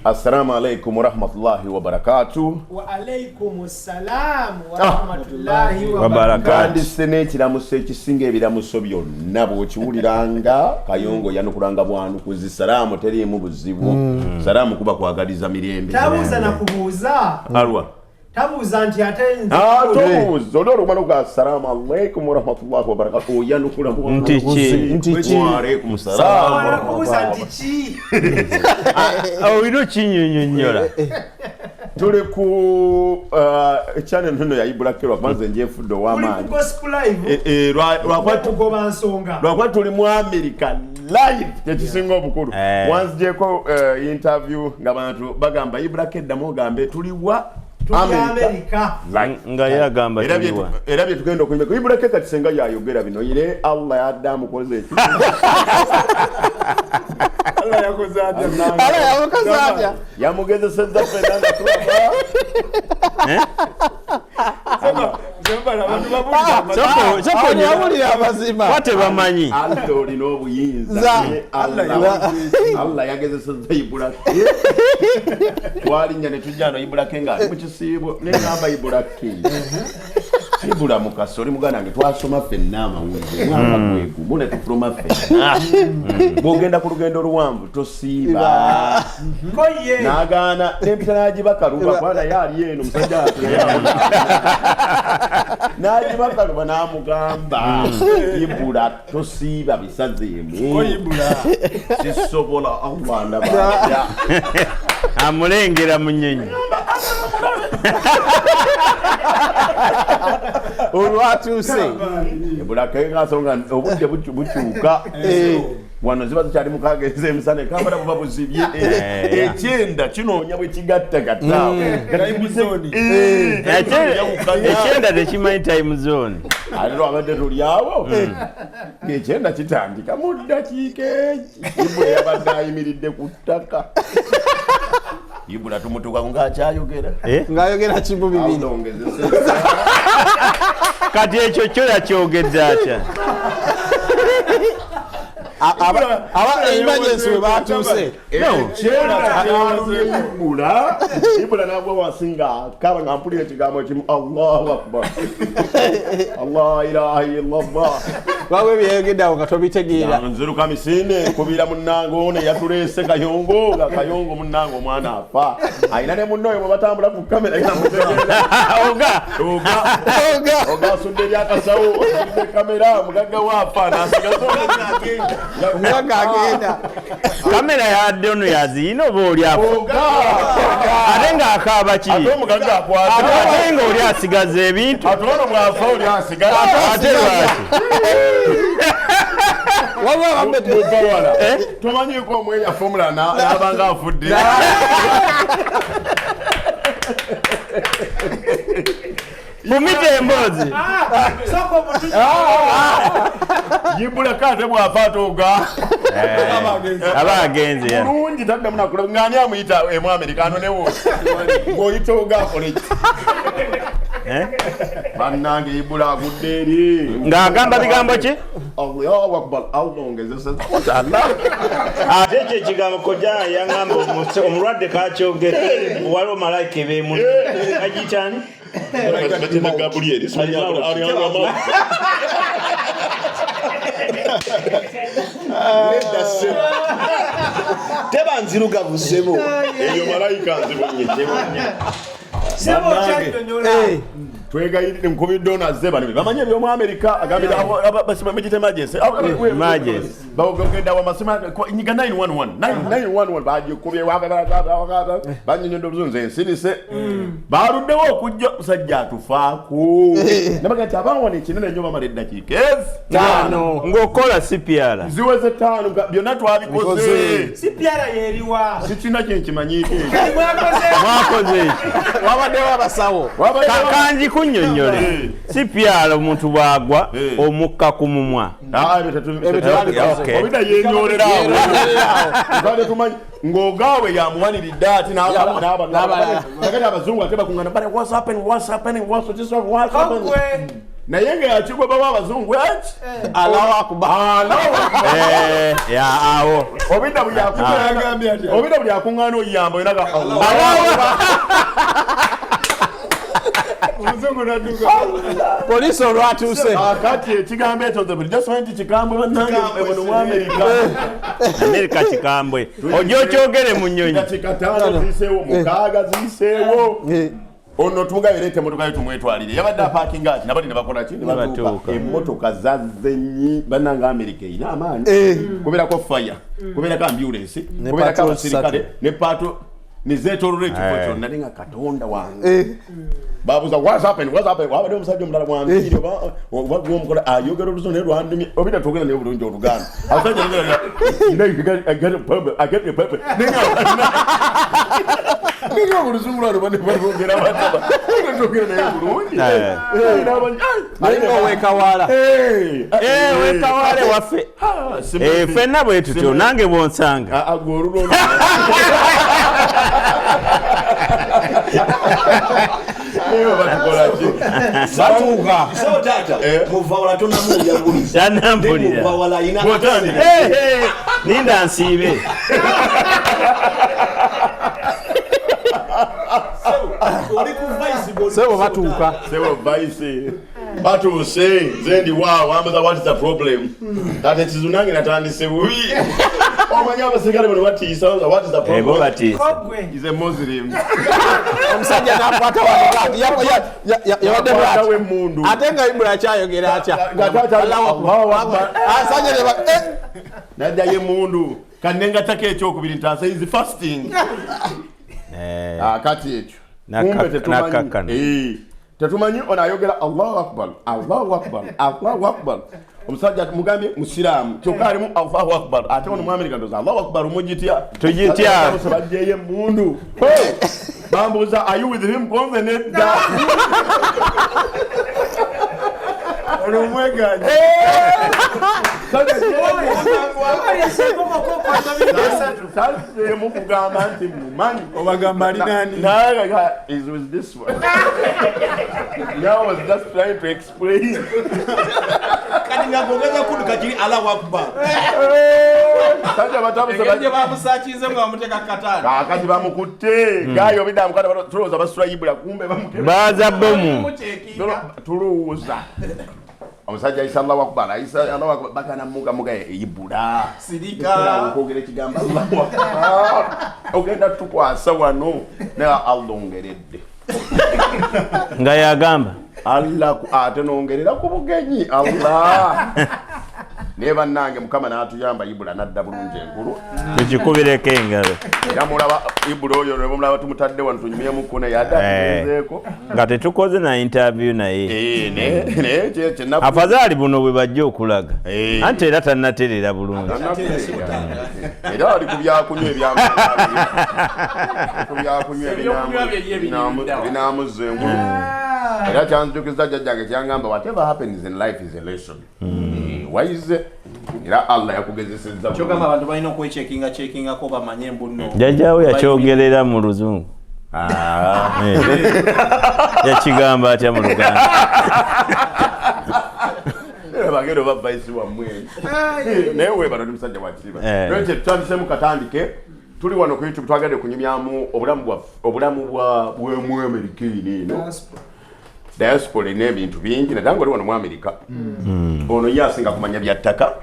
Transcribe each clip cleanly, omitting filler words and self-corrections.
Assalamu alaikum wa rahmatullahi wa barakatuh. Wa alaikumus salam wa rahmatullahi wa barakatuh. Kandi sene kiramuso ekisinga ebiramuso byonna bw'okiwuliranga Kayongo yanukulanga bwanu kuzi salamu teriimu buzibu. Salamu kuba kwagaliza mirembe. Tabuuza na kubuuza. Alwa. Tabuuza nti ate nze. Tobuuza olwo mwana assalamu alaikum wa rahmatullahi wa barakatuh. Yanukula bwanu nti wa alaikum salaam wa rahmatullahi. Nti ki? Ino kinyonyonyola. Tuli ku channel nno ya Ibulakirwa kwanza njefudde w'amaanyi. Gospel live. Lwakwatugoba nsonga. Lwakwa tuli mu America live kyekisinga obukulu. Wanzijeko interview ng'abantu bagamba Ibulakirwa ddamu ogambe tuli wa America. Nga yagamba tuliwa. Era bye tugenda okuyimba. Ibulakirwa kati senga yayogera bino ire Allah yaddamu koze ekyo. Allah yakozatya. Yamugezesezza fenanga tulaba. Soko nyawulira abazima. Bate bamanyi. Allah olina obuyinza. Allah yagezesezza Ibulakirwa. Twalinnya ne tujja no Ibulakirwa nga ali mu kisiibo ne ngamba Ibulakirwa. Ibula mukaso oli muganda nge twasoma ffenna amawulire mwaka gwegu mune tufuluma ffenna bw'ogenda ku lugendo luwanvu tosiiba Koye. n'agaana n'empita n'agibakaluba kwana yali eno musajja n'agibakaluba n'amugamba Ibula tosiiba bisazeemu sisobola awanda baaja amulengera mu nnyonyi. Olwatuuse Ibulakirwa kasonga obudde bukyuka wano ziba zikyali mukagenza emisana ekambala buba buzibye ekyenda kinoonya bwe kigattagatta ekyenda tekimanyi time zone ate lwabadde tuli awo ng'ekyenda kitandika mu ddakiika eki Ibula yabadde ayimiridde ku ttaka Ibula tumutuka ng'akyayogera ng'ayogera kimu bibiri kati ekyo kyo yakyogedde atya aba emergency we batuuse Ibula nagwa wasinga akaba nga mpulira ekigambo kimu Allahu akbar Allah ilaha illallah bawe byeyogedde awo nga tobitegeera nziruka misinde nkubira munnange ono yatuleese Kayongo nga Kayongo munnange omwana afa ayina ne munnoyo mwe batambula ku kamera oga asudde ebyakasawo asudde kamera mugagga waafa n'asigaza omugagga agenda kamera yadde ono yaziyina oba oli ate ng'akaaba ki ate omugagga akwata ate nga oli asigaza ebintu ate ono bw'afa oli asigaza ate lwaki wabawala tomanyiko omwe yafumula n'abanga afudde mumite emboozi Ibula kate bw'afa atooga aba agenze bulungi taddamu nakula ng'ani amuyita emu Amerikano ne woosi ng'oyita oga akole ki bannange Ibula agudde eri ng'agamba bigambo ki Allahu akbar awongezeseza ate ekyo ekigambo kojja yangamba omulwadde kakyogera waliwo malayika ebeemu agiyitani teba nzirugavu ssebo eyo malayika nzibonye twegayirire nkubidde ono azze bano bamanye ebyomu America agambira bagite emergency bagenda wamasima nyiga 911 bagikubye banyonyodde obuzunze ensirise baluddewo okujja musajja atufaako nabaga nti abawona ekinene nnyo bamala eddakiika ttaano ng'okola CPR ziweze ttaano byonna twabikoze CPR yeriwa sikina kyenkimanyiiko mwakoze eki wabaddewo abasawo kanji kunnyonnyole CPR omuntu bwagwa omukka ku mumwa obita yenyoolera awo tumanyi ng'ogaawe yamuwaniridde ati n'abazungu ate bakungana bale what's happening naye nga yakigwa baba abazungu eki Allahu akbar. ya awo obidda buli akuŋŋaana oyamba oinaga Poliisi olwatuuse. kati ekigambo ekyo jasoma nti kikambwe bannange ebono mu Amerika kikambwe ojo kyogere mu nnyonyi kikataano ziiseewo mukaaga ziiseewo ono tumugabireete emotoka yo tumwetwalire yabadde apaakinga ati nabali ne bakola ki Batuuka. emmotoka zazze nnyi bannanga Amerika erina amaanyi kubeerako fire kubeerako ambulensi kubeerako abasirikale ne paato nizeetooloola ekifo kyonna naye nga katonda wange babuuza wabadde omusajja omulala mwambiiri omukola ayogera oluzungu naye lwandumye obita twogera naye bulungi oluganda abasajja naye oluzungu lwano bogera bataba twogera naye bulungi Naye ng'owekawala. wekawale waffe ffenna bwe tutyo nange bwonsanga agolulo Batuuka. So tata, muvawala tonamuya buliza. Tanambulira. Muvawala ina ninda nsiibe oli ku vice Sebo batuuka. Sebo vice batuuse nze ndi waawo ambaza what is the problem kati ekizibu nange natandise bubi omanya abasirikale bano batiisa what is the bo problem batiisa is a Muslim Omusajja n'akwata wano yabadde Akwatawo bw'ati. emmundu Ate nga Ibula akyayogera atya. Allahu Akbar Asajja ne ba naddayo emmundu kati nengatako ekyokubiri ntaasa is fasting kati ekyo kumbe tetumanyi tetumanyi ono ayogera Allahu Akbar Allahu Akbar Allahu Akbar omusajja mugambye musiraamu kyokka alimu Allahu Akbar ate ono mu Amerika ndoza Allahu Akbar omugitya tugitya bajjeyo emmundu bambuuza are you with him konze nedda ono omweganye sazeemu kugamba nti mumanyi obagamba ali nani? is with this one. Now I was just trying to explain. kati ngagogeza kuduka kiri Allahu Akbar. Sanja batabuse Engeri bamusakize nga bamuteeka katana. kakati bamukutte gayo bidda mukata tulowooza basula Ibula kumbe bamukeba baaza bomu tulowooza omusajja ayisa Allahu Akbar ayisa Allahu Akbar bakana muga Ibula Sirika. okwogera ekigambo Allahu Akbar ogenda tukwasa wano naye alongeredde nga yagamba Allah ate nongerera ku bugenyi Allah naye bannange Mukama n'atuyamba Ibula nadda bulungi enkulu tukikubireko engalo era mulaba Ibula oyo ne bamulaba tumutadde wano tunyumyemu ne yaddaezeeko nga tetukoze na interview naye naye kyenaku afazaali buno bwe bajja okulaga anti era tannaterera bulungi era ali ku byakunywa binamuzza enkulu era kyanzukiza jjajjange kyangamba whatever happens in life is a lesson wise era Allah yakugezesezza Kyogamba abantu balina okwechekingako bamanye mbuno. jjajjaawo yakyogerera mu luzungu yakigamba atya mu luganda bagendo bavaisi wamwe naye webano ndi musajja wakiriba nakyo tutandisemu katandike tuli wano ku YouTube twagadde kunyumyamu obulamu bw'emu Amerika eno diaspora n'ebintu bingi naddanga oli wano mu Amerika ono ye asinga kumanya bya ttaka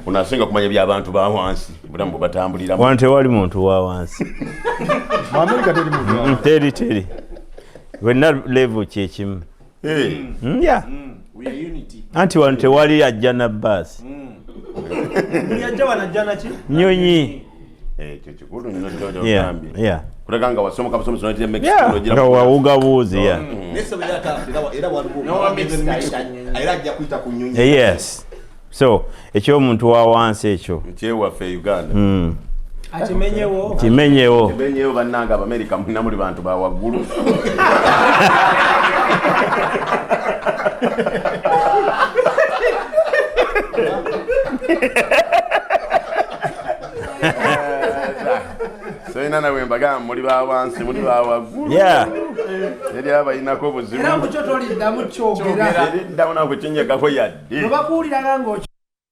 ono asinga kumanya by'abantu ba wansi obulamu bwe batambuliramu wano tewali muntu wa wansi Mu Amerika teri muntu. teri wenna level kyekimu ya We are unity. anti wano tewali ajja na baasi Yajja wanajjana ki? nyonyi ekyo kikulu nnyo kyogambye kulaga nga wasomoka busomesa notire Mexico nga wawugabuuzi Nese bya tata era waliwo. Era ajja kuita ku nyonyi. yes so ekyomuntu wa wansi ekyo kyewaffe Uganda Akimenyewo. kimenyewo benyeyo bannanga Abamerika mulina muli bantu ba waggulu so ina nawe mbagamba muli ba wansi muli ba waggulu eri abayinako obuzibu era mukyo toliddamu kyogera eriddamu nakukinyegako yadde nobakuwuliraga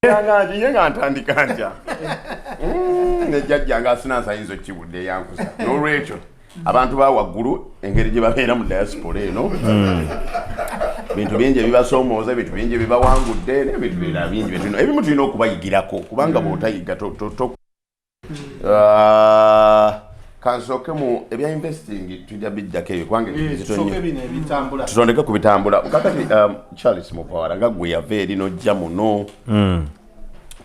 ye nga ntandika ntya nejjajja nga asinansi ayinza okibudde eyankusa n'olwekyo abantu bawaggulu engeri gye babeera mu diaspora eno bintu bingi ebibasoomooza ebintu bingi ebibawangudde n'ebintu birala bingi ebimu tulina okubayigirako kubanga bw'otayiga kansooke mu ebya investing tujja bijjako ebyo kubanga tutondeke ku bitambula kakati Charles Mupawala nga gwe yava eri n'ojja muno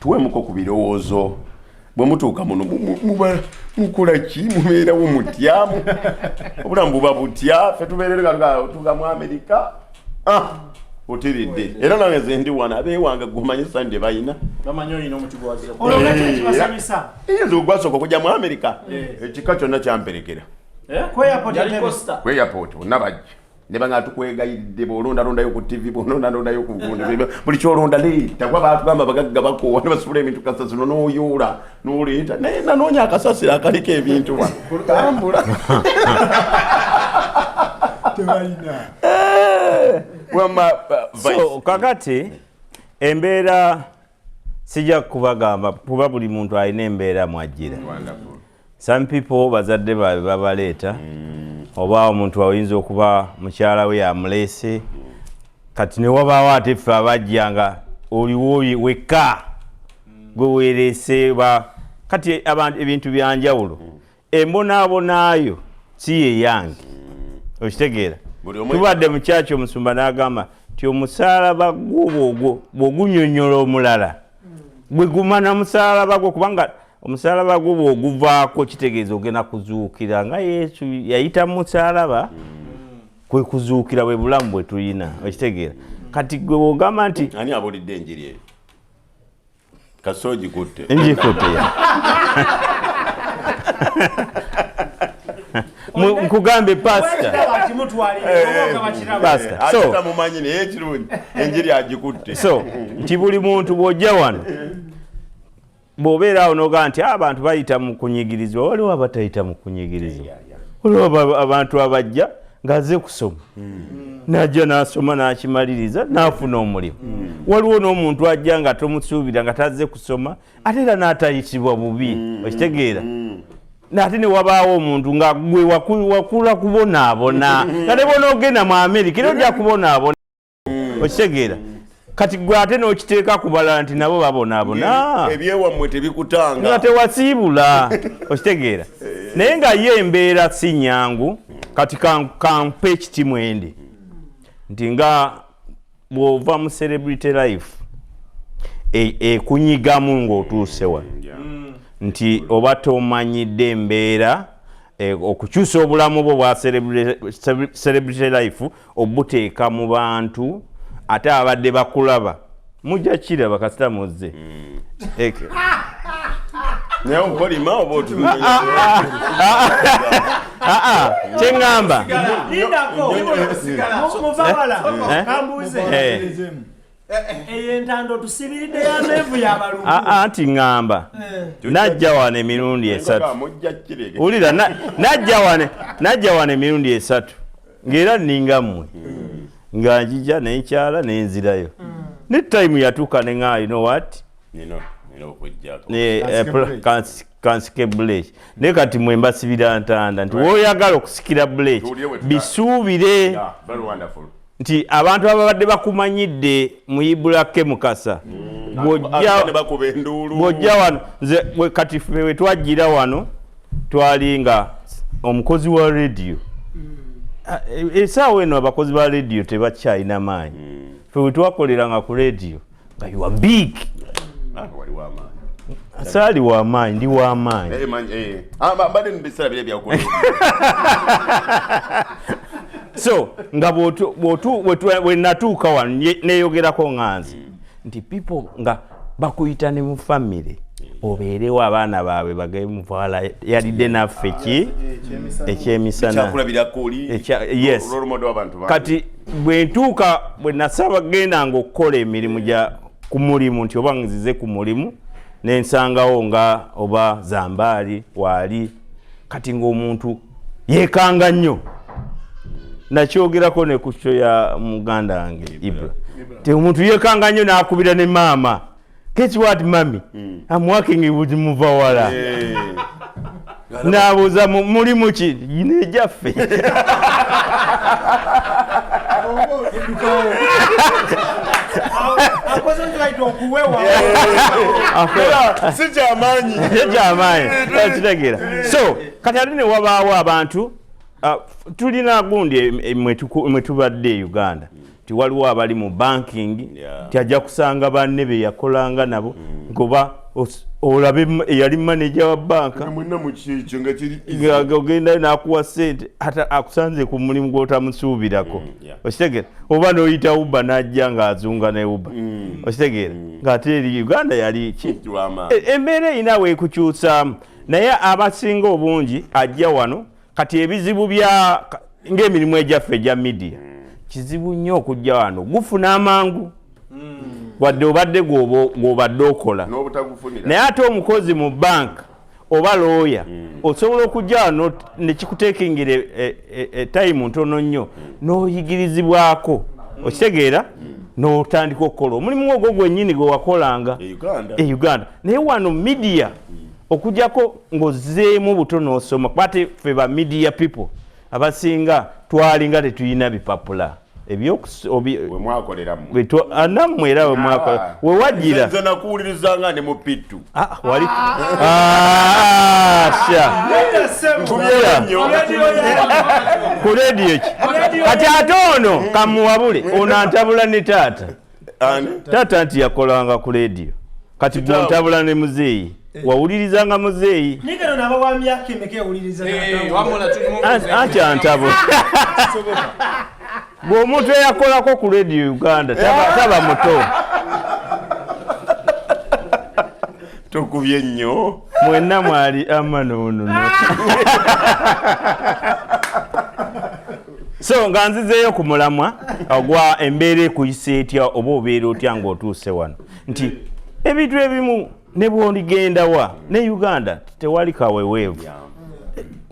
tuwemuko ku birowoozo bwe mutuuka muno mukola ki mubeerawo mutyamu obulamu buba butya ffe tubeereratuuka mu Amerika otiridde era nange ze ndi wano abeewange gumanyi sani gye balina eyinza ogwasooka okujja mu Amerika ekika kyonna kyamperekera ku airport bonna bajja ne banga tukwegayiridde bw'olondalondayo ku TV bw'olondalondayo ku gundi buli kyolonda leeta kuba baatugamba bagagga bakoowa ne basubula ebintu kasasiro n'oyuula n'oleeta naye nanoonya akasasiro akaliko ebintu wa tambula so kakati embeera sijja kubagamba kuba buli muntu alina embeera mwajjira some people bazadde baabwe babaleeta oba omuntu ayinza okuba mukyala we yamuleese kati ne wabaawo ate ffe abajjanga oliwo wekka gwe weereese kati abantu ebintu byanjawulo embonaabonaayo si ye yange okitegeera tubadde mu kyaki omusumba n'agamba nti omusaalaba gwo bw'ogunyonyola omulala gwe gumana musaalaba gwo kubanga omusaalaba gwo bw'oguvaako kitegeeza ogenda kuzuukira nga Yesu yayita mu musaalaba kwe kuzuukira bwe bulamu bwe tulina okitegeera kati gwe bw'ogamba nti ani abulidde enjiri eyo kasoo gikutte nkugambe pasita mumanyi naye ekirungi enjiri agikutte so nti buli muntu bw'ojja wano bw'obeera awo n'ogamba nti abantu bayita mu kunyigirizwa waliwo abatayita mu kunyigirizwa waliwo abantu abajja ng'azze kusoma n'ajja n'asoma n'akimaliriza n'afuna omulimu waliwo n'omuntu ajja nga tomusuubira nga tazze kusoma ate era n'atayitibwa bubi okitegeera nate ne wabaawo omuntu nga gwe wakula kubonaabona nga ne bonaogenda mu Amerika era ojja kubonaabona okitegeera kati gwe ate n'okiteeka ku balala nti nabo babonaabona ebyewammwe tebikutanga nga tewasiibula okitegeera naye nga ye embeera si nnyangu kati kampa ekiti mwende nti nga bw'ova mu celebrity life ekunyigamu ng'otuuse wano nti oba tomanyidde embeera okukyusa obulamu bwo bwa celebrity life obuteeka mu bantu ate abadde bakulaba mujja kiraba kasita muzze naye okolima oba kyeŋŋamba eyo entando tusibiridde yameevu y'abalungu anti ŋŋamba najja wano emirundi esatu wulira najja wano emirundi esatu ng'era nninga mmwe nga njija nenkyala nenzirayo ne time yatuuka ne ŋŋaa you know what kansike buleki naye kati mwe mbasibira ntanda nti woyagala okusikira buleki bisuubire nti abantu ababadde bakumanyidde muyibulake mukasa bw'ojja wano nze kati ffe we twajjira wano twali nga omukozi wa rediyo esaawa eno abakozi ba rediyo tebakyalina maanyi ffe we twakoleranga ku rediyo nga you are big saali w'amaanyi ndi w'amaanyi so nga bwe natuuka wano neeyogerako nganzi nti people nga bakuyita ne mu famire obeerewo abaana baabwe bagende muvaala yalidde naffe ki ekyemisana yes kati bwe ntuuka bwe nasaba gendanga okukola emirimu ku mulimu nti oba nzize ku mulimu nensangawo nga oba zambaali waali kati ng'omuntu yeekanga nnyo nakyogerako ne ku kyo ya muganda wange Ibra te omuntu yekanga nnyo n'akubira ne maama guess what mami I'm working with Muvawala n'abuuza mulimu ki yine ejaffe sikyamaanyi kitegeera so kati ate ne wabaawo abantu tulina gundi mwe tubadde Uganda tiwaliwo abali mu banking tiajja kusanga banne be yakolanga nabo ngoba olabe yali manager wa banka ogenda n'akuwa ssente ate akusanze ku mulimu gw'otamusuubirako okitegeera oba n'oyita Uber n'ajja ng'azunga ne Uber okitegeera ng'ate eri Uganda yali ki embeera erina weekukyusaamu naye abasinga obungi ajja wano kati ebizibu bya ng'emirimu egyaffe egya media kizibu nnyo okujja wano gufuna amangu wadde obadde gw'obadde okola naye ate omukozi mu banka oba looya osobola okujja wano ne kikuteekingira time ntono nnyo n'oyigirizibwako okitegeera n'otandika okukola omulimu ogwo gwennyini gwe wakolanga e Uganda naye wano media okujjako ng'ozzeemu buto n'osoma kwate ffe ba media people abasinga twalinga tetuyina bipapula nammwe era wemwakola wewajjira nze nakuwulirizanga ne mu pittu wali ku rediyo ki kati ate ono kamuwabule ono antabula ne taata nti yakolanga ku rediyo kati bwontabula ne muzeeyi wawulirizanga muzeeyi nigano naba wa myaka emeka yawuliriza antyantabo bw'omuntu eyakolako ku radio Uganda taba muto tokubye nnyo mwenna mwali amanonono so nga nzizeeyo ku mulamwa ogwa embeera ekuyisa etya oba obeera otya ng'otuuse wano nti ebintu ebimu ne bw'oligenda wa ne Uganda tewali kaweweevu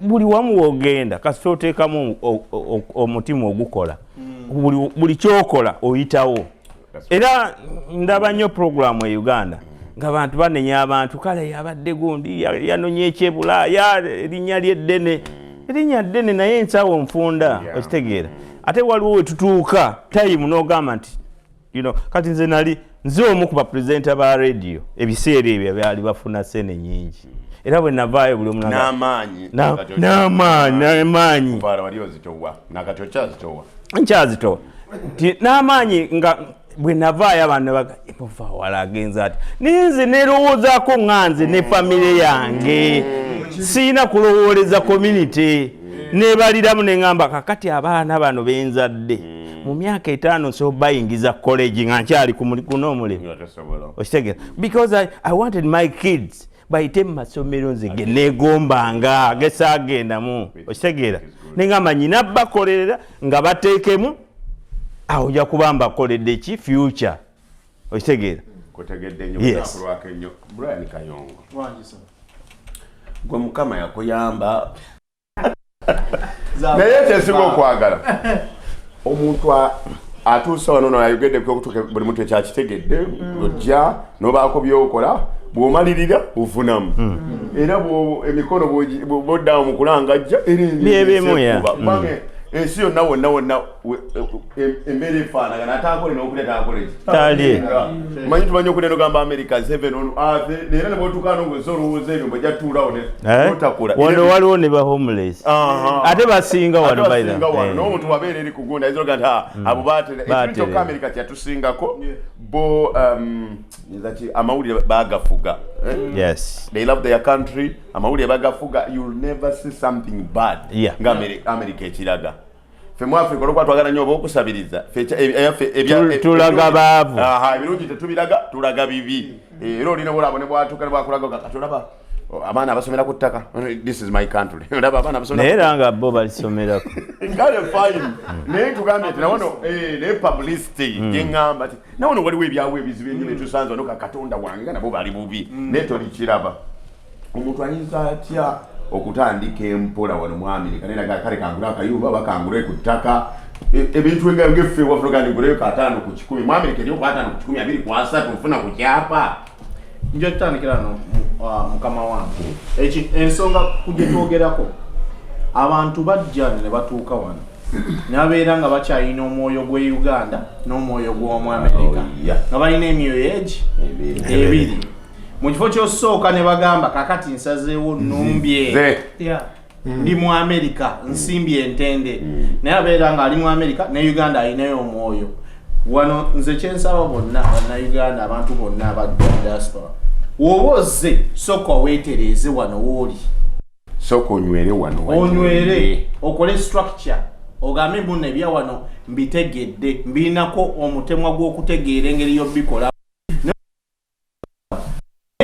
buli wamu w'ogenda kasita oteekamu omutima ogukola buli kyokola oyitawo era ndaba nnyo programu e Uganda ng'abantu banenya abantu kale yabadde gundi yanonye ekyebulaaya erinnya lyeddene erinnya ddene naye ensawo nfunda okitegeera ate waliwo wetutuuka time n'ogamba nti kati nze omu ku bapresenta ba radio ebiseera ebyo byali bafuna sene nyingi era bwe navaayo buli omu n'amaanyi nkyazitowa n'amaanyi nga bwe navaayo abantu Muvawala agenza ati ninze nerowoozaako nga nze ne famire yange siina kulowooleza community nebaliramu neŋŋamba kakati abaana bano benzadde mu myaka 5 so bayingiza college nga nkyali kuno omulimu okitegeera because I wanted my kids bayite mu masomero nze ge neegombanga gesaagendamu okitegeera neŋŋamba nyina bakolerera nga bateekemu awo ojja kuba mbakoledde ki future okitegeera kutegedde nnyo kulwako ennyo Brian Kayongo gwe Mukama yakuyamba naye kyensinga okwagala omuntu atuusa wano nayogedde okutuuka buli muntu ekyakitegedde ojja nobaako byokola bw'omalirira ofunamu era emikono bw'oddawo mu kulangajja era ensi yonna wonna embeera efaanagana ataakole n'okuleta akole manyi tumanyi okuleta ogamba America 7 on earth era ne bw'otuuka n'ogwesa olowooza ebyo bw'ojja tutuulawo notakola wano waliwo ne ba homeless ate basinga wano n'omuntu wabeera eri kugunda ayinza oga nti abo baatera ekintu kyokka America kyatusingako bo amawulire bagafuga they love their country amawulire bagafuga you'll never see something bad nga America ekiraga ffe mu Africa olwokuba twagala nnyo oba okusabiriza tulaga baavu ebirungi tetubiraga tulaga bibi era olina bwolabo ne bwatuuka ne bwakulaga kati olaba abaana abasomera ku ttaka this is my country olaba abaana abasomera naye era nga bo balisomerako ngale fine naye tugambye nti nawono ne publicity gyeŋŋamba ti nawono waliwo ebyawo ebizibu ennyo byetusanze wano Katonda wange nabo bali bubi naye tolikiraba omuntu ayinza atya okutandika empola wano mu America nena kale kangula akayumba bakangule ku ttaka ebintu nga ngeffe wafuna kandi gure ka 5 ku 10 mu America ndio kwa 5 ku 10 abiri kwa 3 ufuna ku kyapa nje tutandikira no mukama wange ensonga kujje twogerako abantu bajja ne batuuka wano nabeera nga bakyalina omwoyo gwe Uganda n'omwoyo gw'omu America nga balina emyoyo ebiri mu kifo ky'osooka ne bagamba kakati nsazeewo nnumbye ndi mu America nsimbye entende naye abeera nga ali mu America ne Uganda alinayo omwoyo wano nze kyensaba bonna bannayuganda abantu bonna abadda diaspora woboze soko weetereze wano wooli soko onywere wano onywere okole structure ogambe bunne bya wano mbitegedde mbinako omutemwa gw'okutegeera engeri y'obbikola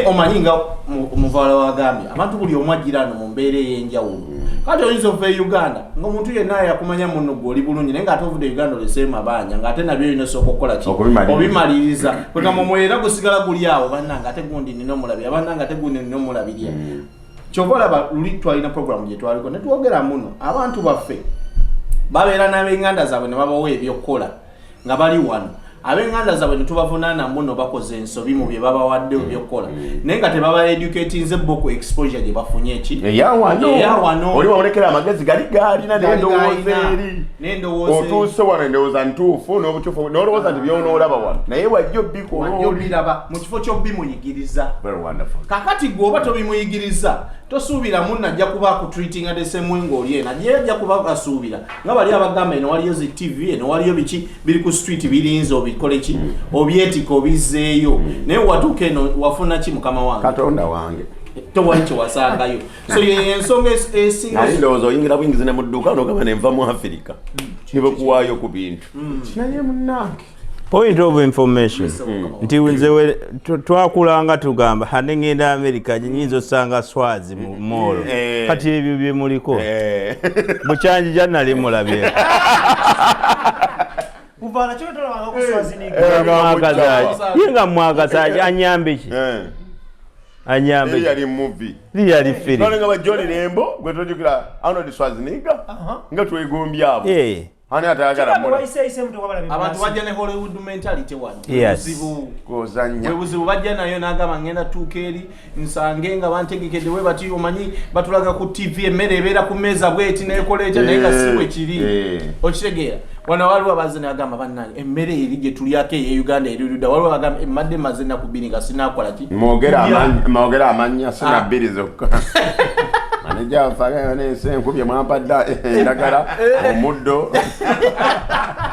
omanyi omuvala wagambye abantu buli omu ajjirano mu mbeera ey'enjawulo kati oyinza okuva e Uganda ng'omuntu yenna yakumanya munno gw'oli bulungi naye ng'ate ovudde Uganda olese mabanja ng'ate nabyo olina osooka okukola ki obimaliriza kwegamba omwoyo era gusigala guli awo bannange ate gundi nina omulabirira bannange ate gundi nina omulabirira kyova olaba luli twalina programu gye twaliko ne twogera muno abantu baffe babeera n'ab'enganda zaabwe ne babawa ebyokukola nga bali wano ab'enganda zaabwe ne tubavunaana muno bakoze ensobi mu bye babawadde ebyokukola naye nga tebaba educatinze boko exposure gye bafunye eki eyawano oli wamulekera amagezi gali gaalina n'endowooza eri otuuse wano endowooza ntuufu n'obutuufu n'olowooza nti byonoolaba wano naye wajja obbiraba mu kifo ky'obbimuyigiriza kakati gwe oba tobimuyigiriza tosuubira munno ajja kuba akutreatinga the same way ng'oli eno ajja kuba asuubira nga bali abagamba eno waliyo zi TV eno waliyo biki biri ku street birinze obikole ki obyetika obizzeeyo naye watuuka eno wafuna ki mukama wange Katonda wange towali kye wasangayo so ensonga esinga ndowooza oyingira buyingizi ne mu dduuka n'ogamba ne nva mu Afirika nibakuwaayo ku bintu naye munnange point of information nti nze twakulanga tugamba hane ngenda America nyinza osanga swazi mu molo kati ebyo bye muliko mukyanji jannali mulabye Uvana chwe tola wano kuswazi nigi yenga mwagazaji anyambe ki anyambe yali movie yali film nga bajoli lembo gwe tojukira Arnold Schwarzenegger nga twegombya abo ani atayagala mwana abantu bajja ne Hollywood mentality wano buzibu bajja nayo n'agamba ngenda tuuka eri nsange nga bantegekedde we bati omanyi batulaga ku TV emmere ebeera ku mmeeza bweti nekola ekyo naye nga si bwe kiri okitegeera wano waliwo abazze n'agamba bannange emmere eri gye tulyako eye Uganda eri ludda waliwo bagamba emadde maze ennaku bbiri nga sinaakola ki mwogera amannya sina bbiri zokka maneja afaga nese nkubye mwampadda endagala omuddo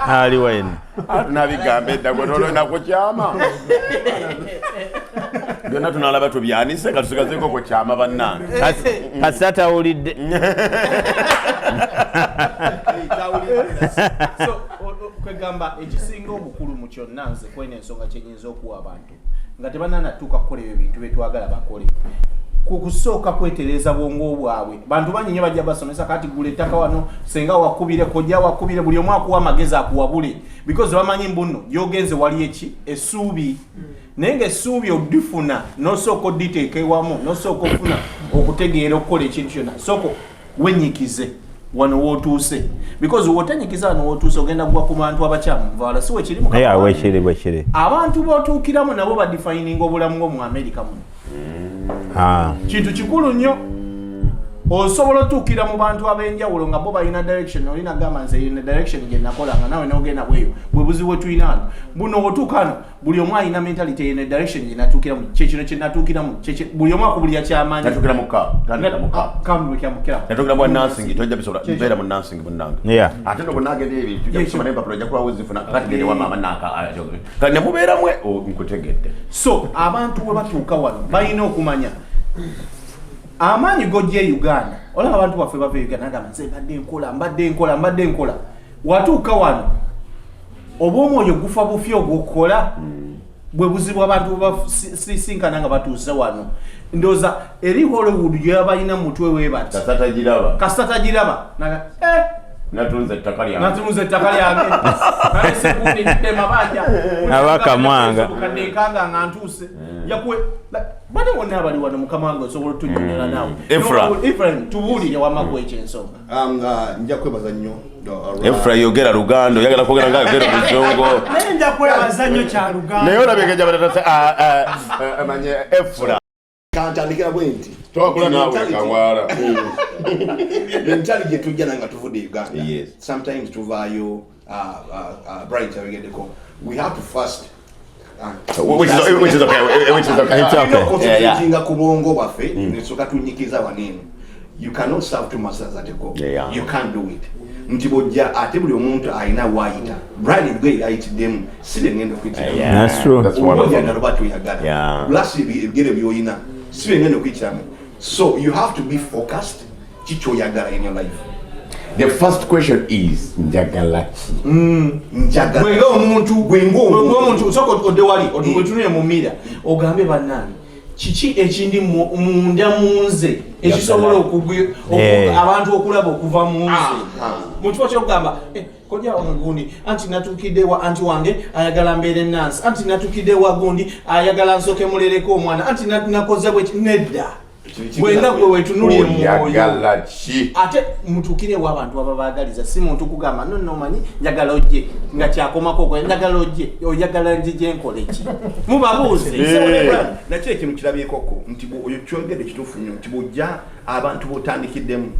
ali wene tunabigambe eddago tolina kukyama byonna tunalaba tubyanise nga tusigazeko ku kyama bannange kasi atawulidde kwegamba ekisinga obukulu mu kyonna nze kwena ensonga kyenyinza okuwa abantu nga tebananatuuka kukola ebyo bintu byetwagala bakole kukusooka kwetereza bwongo bwabwe bantu banyinyi bajja basomesa kati gule ettaka wano senga wakubire kojja wakubire buli omu akuwa amagezi akuwabule because bamanyi mbunno gyogenze wali eki essuubi naye ng'essuubi odifuna n'osooka odditeeka ewamu n'osooka ofuna okutegeera okukola ekintu kyonna soko wenyikize wano wootuuse because wotenyikiza wano wootuuse ogenda gwa ku bantu abakyamu nvaala si wekiri wekiri abantu bootuukiramu nabo badefininga obulamu ng'omu America muno kintu kikulu nnyo osobola otuukira mu bantu ab'enjawulo nga bo balina direction olina gamba nze ine direction gye nakolanga nawe n'ogenda bweyo bwe buzibu bwetuina ano buno otuuka ano buli omu alina mentality ine direction gye natuukiramu kyekino kye natuukiramu buli omu akubulira kyamaanyi natuukira mu kamu kyamukira natuukira mu nursing tojja bisobola mbeera mu nursing bunnange ate no bunnagenda ebyo tujja kusoma n'empapula ojja kubawo zifuna kati gende wa maama kati ne mubeeramu nkutegedde so abantu bwe batuuka wano balina okumanya amaanyi gojja e Uganda olaba abantu baffe bava e Uganda nagamba nze mbadde nkola watuuka wano oba omwoyo gufa bufya ogwokukola bwe buzibu abantu basinkana nga batuuse wano ndowooza eri Hollywood gye balina mu mutwe we bati kasita tagiraba natunze ettaka lyange naye sekundi ndidde mabanja Abaka mwanga. kadde nkaaga nga ntuuse yakwe bane wonna abali wano mukama wange osobola otunyonera naawe Ephraim tubuulire wamagwa ekyensonga nja kwebaza nnyo Efra yogera Luganda oyagala kwogera nga yogera Luzongo naye nja kwebaza nnyo kya Luganda naye olabye jabalata amanye Efra kantandikira bwe nti twakula naawe kawaala mentali gye tujja nanga tuvudde Uganda Yes. sometimes tuvaayo bright abigeddeko we have to first which is okay concentratinga ku bwongo bwaffe nesooka tunyikiza waneeno you cannot serve two masters at a go. You can't do it nti bojja ate buli omuntu alina waayita bright gwe ayitiddemu si bengenda okuyitiramu oba tuyagala lasi ebigere byoyina si bengenda okuyitiramu so you have to be focused kikyoyagala in your life. The first question is njagala njagala gwenga omuntu soko odde wali otunule mu mira ogambe bannange kiki ekindi munda munze ekisobola abantu okulaba okuva munze mu kifo kyokugamba kojja wange gundi anti natuukidde wa anti wange ayagala mbeere nansi anti natuukidde wa gundi ayagala nsoke mulereko omwana anti nakoze bwe nedda bwenga gwe wetunulye oyagala ki ate mutuukirewo abantu ababaagaliza si muntu kugamba nno omanyi njagala ojje nga kyakomako gwe njagala ojje oyagala njije nkole ki mubabuuze nakyo ekintu kirabyekoko nti oyo kyogedde kituufu nnyo nti bw'ojja abantu b'otandikiddemu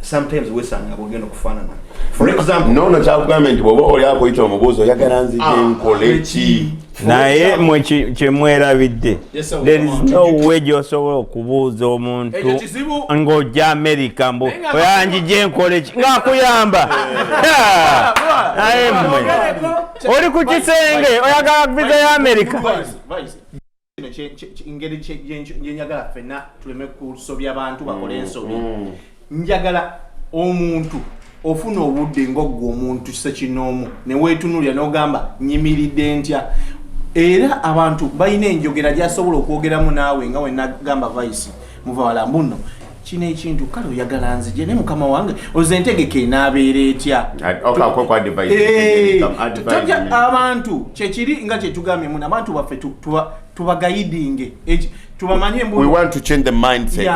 sometimes wesanga bw'ogenda okufaanana for example nono kyakugambye nti bw'oba oli akuyita omubuuzi oyagala nzije nkole ki naye mwe kyemwerabidde there is no way gy'osobola okubuuza omuntu ng'ojja America mbu oyanjije nkole ki ng'akuyamba naye mmwe oli ku kisenge oyagala visa ya America engeri gyenyagala ffenna tuleme kusobya abantu bakole ensobi njagala omuntu ofuna obudde ng'ogwo omuntu sekinoomu ne weetunulira n'ogamba nyimiridde ntya era abantu balina enjogera gy'asobola okwogeramu naawe nga wenagamba vice muvawala mbuno kino ekintu kale oyagala nzije ne mukama wange oze ntegeke enaabeera etya tojja abantu kyekiri nga kyetugambye muno abantu baffe tubagayidinge tubamanye we want to change the mindset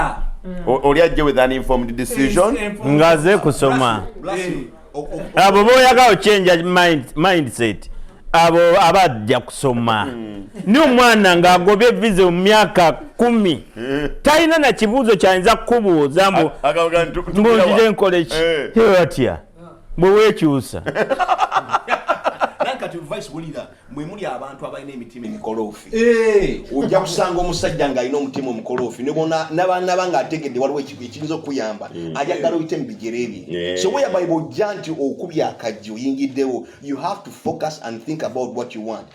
oli ajje with an informed decision ngaze kusoma abo boyagala ochange mindset abo abajja kusoma ni omwana ng'agobye visa mu myaka 10 talina na kibuuzo kyayinza kukubuuza mbunjije nkole ki atya bwe weekyusa kati vice bulira mwe muli abantu abalina emitima emikolofi ojja kusanga omusajja ng'alina omutima omukolofi n'abaana bange ategedde waliwo ekiyinza okuyamba ayagala oyite mu bigere bye so weyaba bw'ojja nti okubya akajja oyingiddewo you have to focus and think about what you want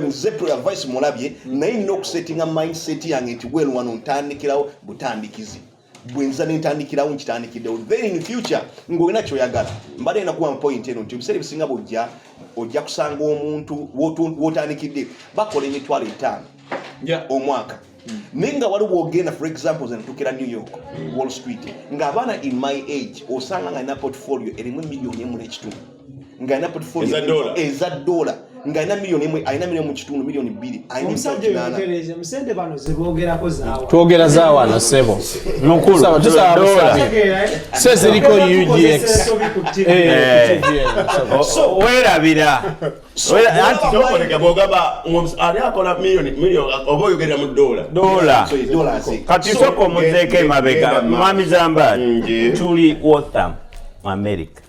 nze vice mulabye naye nina okusettinga mindset yange nti wano ntandikirawo butandikizi bwenza nentandikirawo nkitandikiddewo then in future ng'olina kyoyagala mbadde nakuwa point eno nti ebiseera ebisinga bw'ojja ojja kusanga omuntu wotandikidde bakola emitwalo 5 omwaka naye nga waliwo ogenda for example zenatukira New York Wall Street ng'abaana in my age osanga ng'alina portfolio erimu $1.5 ng'alina portfolio eza $1 ng'alina $1.1 alina $1.5 omusajja musende bano zebogerako zaawa twogera zaawa sebo nokulu se ziriko UGX so werabira anti bwogamba ali akola million oba oyogerera mu dola kati soko muzeeko emabega mwami Zambali tuli Waltham America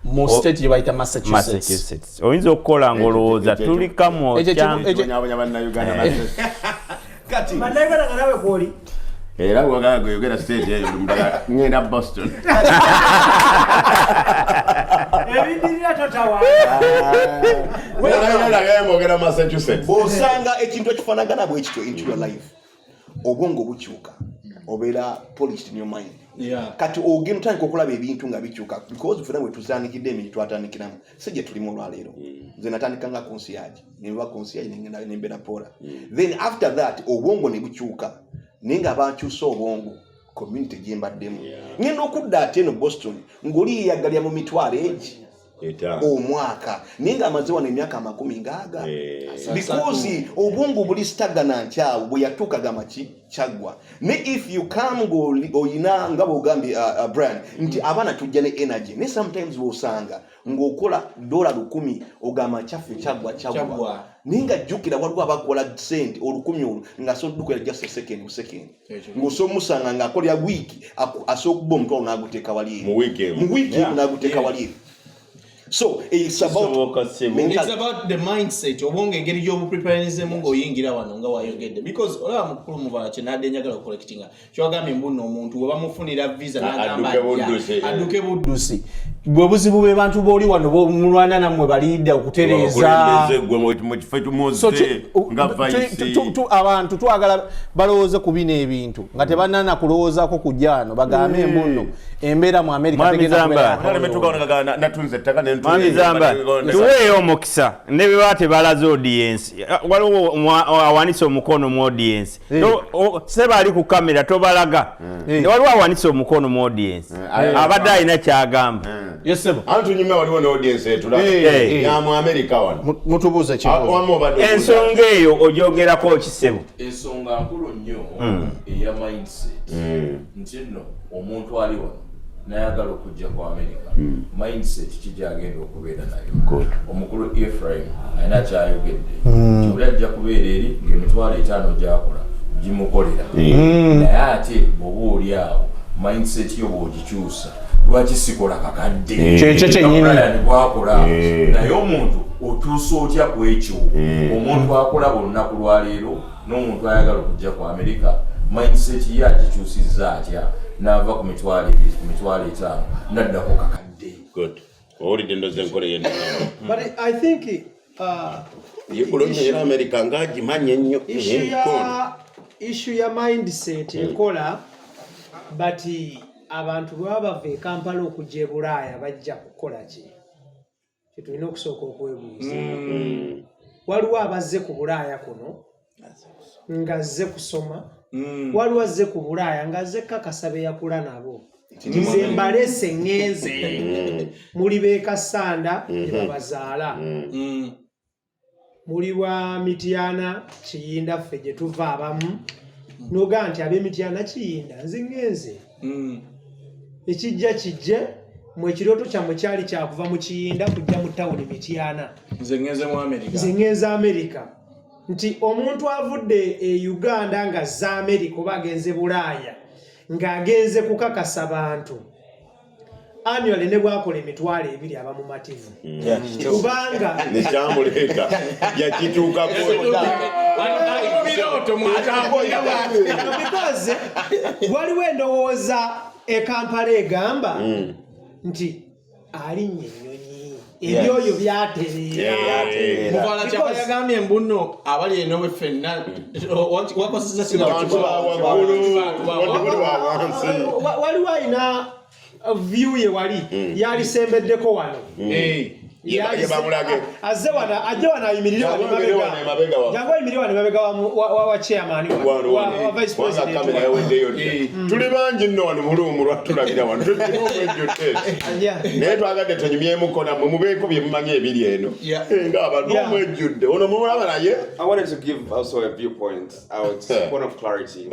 mu state yebayita Massachusetts oyinza okukola ng'olowooza tuli kamo kati bannayuganda nga nawe kwoli era bwogala yogera state eyo mudala ngenda Boston ebindirira totawa mwogera Massachusetts osanga ekintu ekifaanagana bwekityo into your life obwongo bukyuka obeera polished in your mind kati ogenda otandika okulaba ebintu nga bikyuka because fena bwe tuzaanikidde emiri twatandikiramu si gye tulimu olwaleero nze natandika nga concierge neba concierge nembeera pola then after that obwongo ne bukyuka naye nga bakyusa obwongo community gyembaddemu ngenda okudda ate eno Boston ng'oli yeyagalya mu mitwalo egi omwaka naye ng'amaze wano emyaka 10 ngaaga because obwongo buli stagnant awo bwe yatuukaga maki kyaggwa ne if you come oyina nga bw'ogambye Brian nti abaana tujja ne energy ne sometimes bw'osanga ng'okola $100 ogamba kyaffe kyaggwa naye nga jjukira waliwo abakola sente $100 olwo ng'asobola just a second ng'osobola musanga ng'akolera wiiki asobola okuba omutwalo n'aguteeka wali mu wiiki n'aguteeka wali. So it's about the mindset obonga engeri gy'obu preparingisemu ng'oyingira wano nga wayogedde because olaba mukulu muvala kye nadde njagala okukolektinga kyogambye mbuno omuntu bwe bamufunira visa n'agamba adduke buddusi bwe buzibu bwe bantu b'oli wano mulwana nammwe balidde okutereeza abantu twagala balowooze ku bino ebintu nga tebanana kulowoozaako kujja wano bagambe embuno embeera mu Amerika tuweeyo omukisa ne bwe baba tebalaze audience waliwo awanise omukono mu audience seba ali ku kamera tobalaga waliwo awanise omukono mu audience abadde alina kyagamba antunyuma waliwo ne audience etula ya mu Amerika wano mutubuuze ensonga eyo ogyogerako kisebo ensonga nkulu nnyo eya mindset nti nno omuntu ali wano nayagala okujja ku America mindset kijagenda okubeera nayo omukulu Ephraim ayina kyayogedde kyoli ajja kubeera eri ng'emitwalo 5 gyakola gimukolera naye ate bw'oba oli awo mindset yo bw'ogikyusa lwaki sikola kakadde kyekyo kyennyini bwakola naye omuntu otuusa otya ku ekyo omuntu akola olunaku lwaleero n'omuntu ayagala okujja ku America mindset ye agikyusizza atya n'ava ku mitwalo 5 n'addako kakadde. Good. Owulidde endoze enkola yenna. But I think yekulomye era America ng'agimanya ennyo issue ya mindset enkola but abantu baba bava e Kampala okujja e Bulaaya bajja kukola ki tulina okusooka okwebuuza waliwo abazze ku Bulaaya kuno ngazze kusoma waliwo azze ku Bulaaya ngazze kakasa be yakula nabo nze mbalese ng'enze muli beekasanda ne babazaala muli wa Mityana Kiyinda ffe gye tuva abamu noga nti ab'Emityana Kiyinda nze ng'enze ekijja kijje mwe ekirooto kyammwe kyali kyakuva mu Kiyinda kujja mu tawuni Mityana nze ngeze America nti omuntu avudde e Uganda nga za America oba agenze Bulaaya ng'agenze kukakasa bantu annually ne bwakola emitwalo 2 abamumativu kubanga nekyamuleeta yakituukako because waliwo endowooza e Kampala egamba nti alinnye ennyonyi ebyoyo byatereera muvala kyapa yagambye mbuno abali enowe ffenna wakoseza waliwo ayina view ye wali yalisembeddeko wano azze wana ajja wana ayimirire wano mabega jangu ayimirire wano mabega wa chairman wa vice president tuli bangi nno wano mulumu lwatulabira wano naye twagadde tunyumyemu nammwe mubeeko bye mumanyi ebiri eno ng'abantu omwejjudde ono mumulaba naye. I wanted to give also a viewpoint out, point of clarity.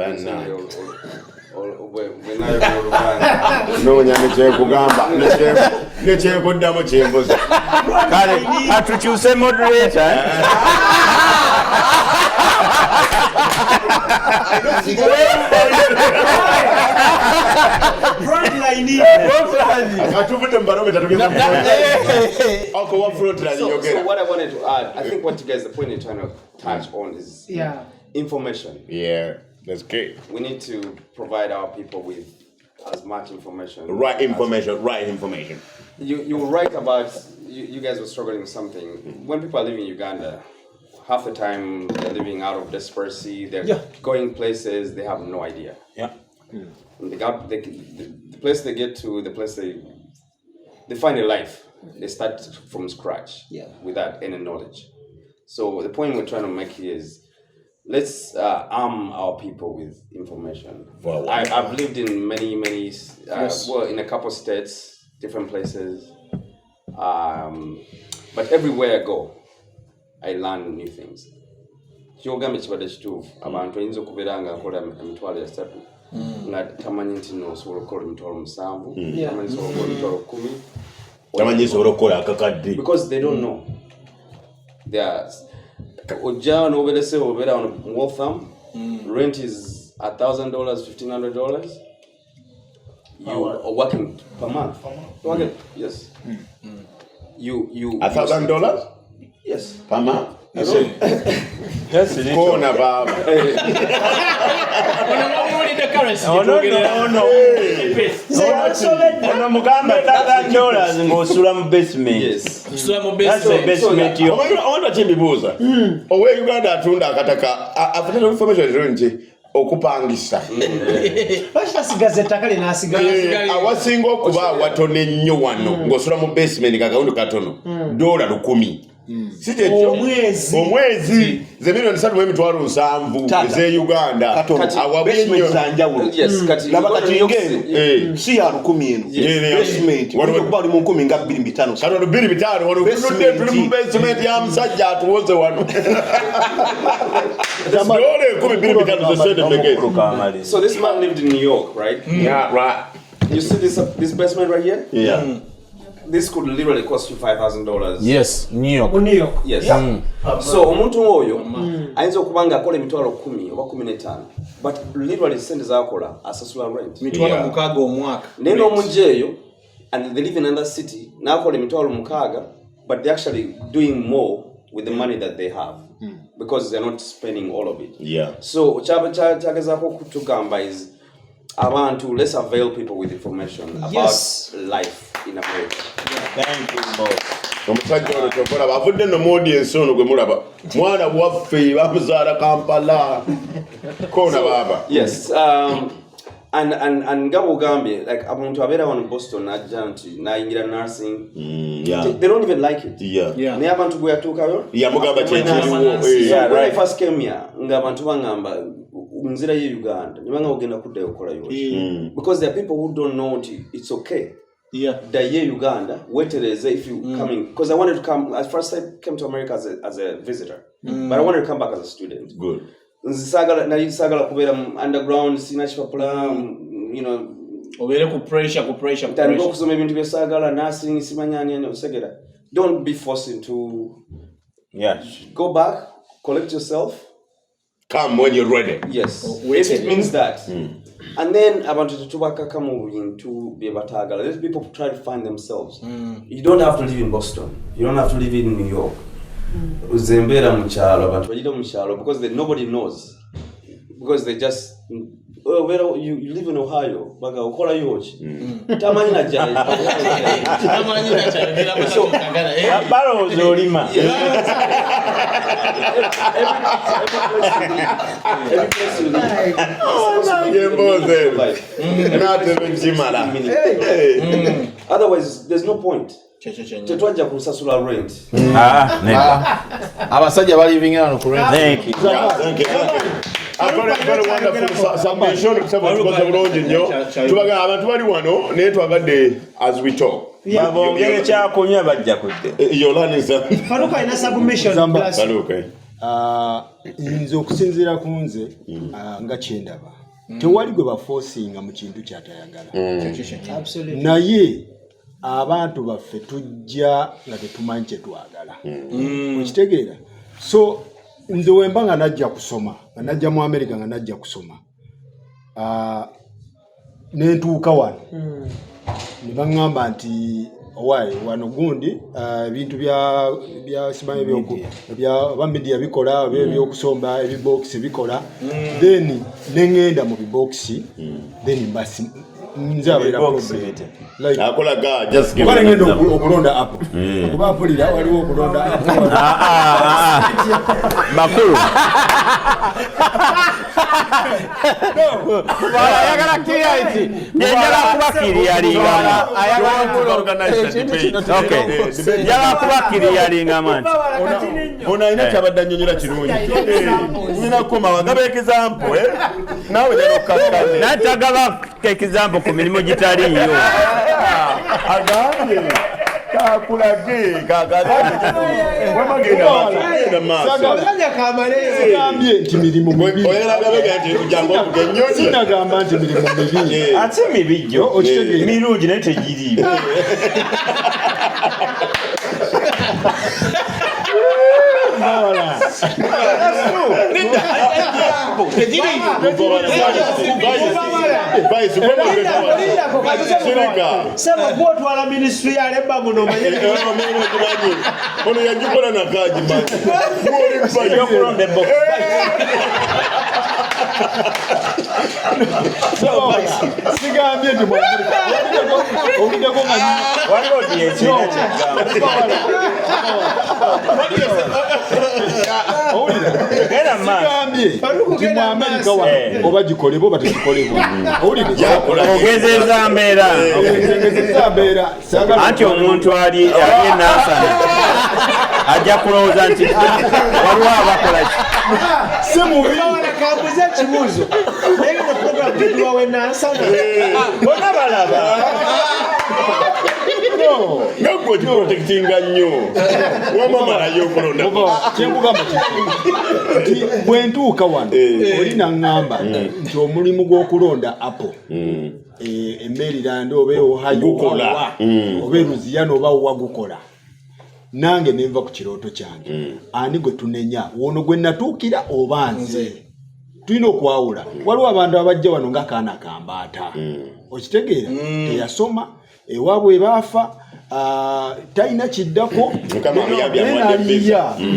Noonya nekyekugamba nekyekuddamu kyembuza kale atukyuse moderator atuvudde mu barometer tugenda so what I wanted to add, I think what you guys, the point you're trying to touch on is information. Yeah, that's great. We need to provide our people with as much information. Right information. You were right about, you guys were struggling with something. When people are living in Uganda, half the time they're living out of desperation, they're going places, they have no idea. Yeah. The place they get to, the place they find a life, they start from scratch without any knowledge. So the point we're trying to make here is let's arm our people with information. I've lived in many, well, in a couple states, different places. But everywhere I go, I learn new things. Kyogambye kibadde kituufu abantu oyinza okubeera nga akola emitwalo esatu nga tamanyi nti no osobola okukola emitwalo 7 tamanyi osobola okukola emitwalo 10 tamanyi osobola okukola akakadde because they don't know. Ojja n'obeerese obeera on Waltham, rent is $1,000, $1,500. You are working per month. Yes. You $1,000? Yes. Per month? That's it. Kona baba. Ono mugamba $1,000 ng'osula mu basement. Yes. That's the basement yo. Omuntu akimbibuuza. Owe Uganda atunda akataka afuna information nti okupangisa. Bashasigaza ettaka lye n'asigala. Awasinga okuba watono ennyo wano ng'osula mu basement kakawundu katono $100. Omwezi ze milioni 3.7 eze Uganda basement zanjawulo laba kati yogere si ya 10 eno basement waliwo mu 10 nga 25 kano 25 waliwo tuli mu basement ya musajja atuwoze wano dole 25 zesede mbege. So this man lived in New York, right? Yeah, right. You see this basement right here? Yeah. This could literally cost you $5,000. Yes, New York. Yes. So omuntu oyo ayinza okubanga akola emitwalo 10 oba 15 but literally sente zakola asasula rent. Mitwalo 6 omwaka. Neno omujeyo and they live in another city nakola emitwalo 6 but they're actually doing more with the money that they have because they're not spending all of it. Yeah. So chagezako kutugamba is abantu, let's avail people with information about life in America. Thank you, boss. Omusajja ono kyokola bavudde no mu audience ono gwe mulaba mwana waffe bamuzaala Kampala kona baba. Yes. And ngabo gambye like abantu abeera wano Boston najja nti nayingira nursing. They don't even like it. Yeah. Ne abantu gwe yatuukayo. Yamugamba kyekiriwo. When I first came here nga abantu bangamba nzira ye Uganda nibanga ogenda kuddayo okola yoki because there are people who don't know it's okay. Yeah. Daye Uganda, wetereze if you coming because I wanted to come. At first I came to America as a visitor, but I wanted to come back as a student. Good. Nzisagala kubera underground sina chipapula, you know. Obere ku pressure. Tani kusoma ebintu byesagala nursing simanyani ene osegera. Don't be forced to. Yeah. Go back, collect yourself. Come when you're ready. Yes. If it means that. And then abantu tetubaka kama into obyetaaga. These people try to find themselves. You don't have to live in Boston. You don't have to live in New York. Uzembera mu kyalo abantu bajira mu kyalo because nobody knows. Because they just where you live in Ohio baga ukola yochi. Tamanyi na jai. Tamanyi na jai bila kugana. Baro zolima. Every place you live. Otherwise, there's no point. Tetwajja kusasula rent. Abasajja bali living on rent. Thank you. Very wonderful submission because bulungi nnyo tubaga abantu bali wano naye twagadde as we talk bongere kyakunywa bajja kudde yolanisa Faruka ina submission plus nze okusinziira ku nze nga kyendaba tewali gwe baforcinga mu kintu kyatayagala naye abantu baffe tujja nga tetumanyi kye twagala okitegeera so nze wemba nga najja kusoma nga najja mu America nga najja kusoma nentuuka wano ne baŋŋamba nti owaayi wano gundi ebintu bya simanyi bya media bikola ebyokusomba ebibox bikola then neŋŋenda mu bibox then nze abeera problem like akolaga just give Kubale ngendo okulonda app. Kuba mpulira waliwo okulonda app. Makulu. Ayagala clarity. Njala kubakiri yalinga. Ayagala organize debate. Okay. Njala kubakiri yalinga man. Ona ina kyabadde nnyonnyola kirungi. Nina koma wagaba example nawe njala okukakkane. Natagaba example ku mirimu gitaliyo. Agambye kakulage wamagenda maaso. Agambye nti mirimu mibi. Oyera gabega nti kujango okugenyonyi. Sinagamba nti mirimu mibi. Ate mibijjo. Mirungi naye tegiriiwo. Sema kuotwala ministry ya leba muno manye ono yagikola nakaji mani yokulonde box sigambye nti owuliddeko nga waliwo dyekina kyegamba genda maaso nti mu Amerika wano oba gikolebwa oba tegikolebwa ogezeza mbeera anti omuntu ali enasana ajja kulowooza nti waliwo abakola si mubi kambuze ekibuuzo naye ne program tutuwawe nansana bonna balaba nagwe kiprotektinga nnyo wamamalayo okulonda kyengugamba nti bwe ntuuka wano oli naŋŋamba nti omulimu gw'okulonda apo emerilandi oba Ohio oba Louisiana oba wagukola nange nenva ku kirooto kyange ani gwe tunenya wono gwe natuukira oba nze tulina okwawula waliwo abantu abajja wano nga kaana kambaata okitegeera teyasoma ewaabwe baafa talina kiddako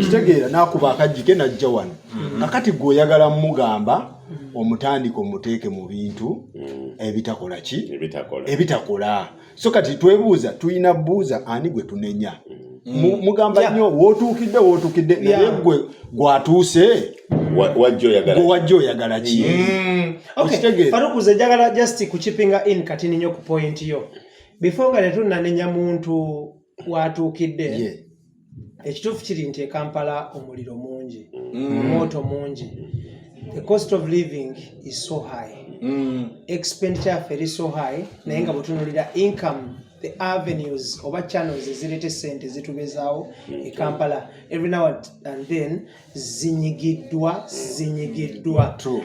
kitegeera n'akuba akajjike najja wano kakati gwe oyagala mugamba omutandika omuteeke mu bintu ebitakola ki ebitakola so kati twebuuza tulina buuza ani gwe tunenya mugamba nnyo wootuukidde naye gwe gwatuuse wajja oyagala ki Farukuze njagala just kuchipinga in kati ninyo ku point yo before nga netunanenya muntu watuukidde ekituufu kiri nti Kampala omuliro mungi moto mungi the cost of living is so high expenditure is so high naye nga bwetunulira income the avenues oba channels ezirete sente zitubezaawo Kampala every now and then zinyigiddwa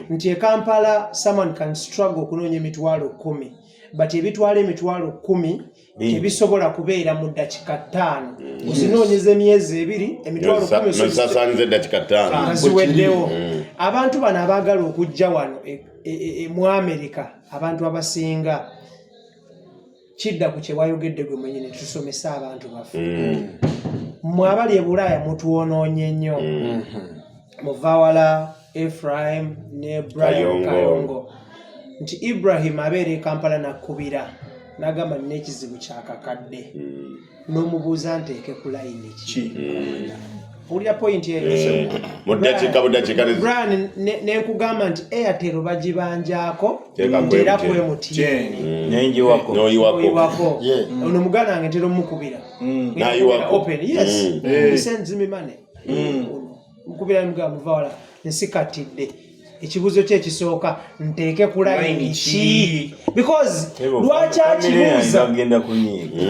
nti Kampala someone can struggle kunoonya emitwalo 10 but ebitwala emitwalo 10 tebisobola kubeera mu dakika 5 osinoonyeza emyezi 2 emitwalo 10 sasanze dakika 5 ziweddewo abantu bano abaagala okujja wano mu America abantu abasinga kidda ku kyewayogedde gwe mwenyini tusomesa abantu baffe mwabali e Bulaaya mutuwonoonye nnyo muvawala Ephraim ne Kayongo nti Ibrahim abeera Kampala nakubira nagamba nina ekizibu kyakakadde n'omubuuza nteeke ku layini ki ulya point eyo Brian nenkugamba nti Airtel bagibanjaako era kwemutini noyiwako ono muganda wange ntera omukubira open yes sends me money mukubira mugamba muvawala nsikatidde ekibuzo kye kisooka nteeke ku line ki because lwaki akibuuza agenda kunyiga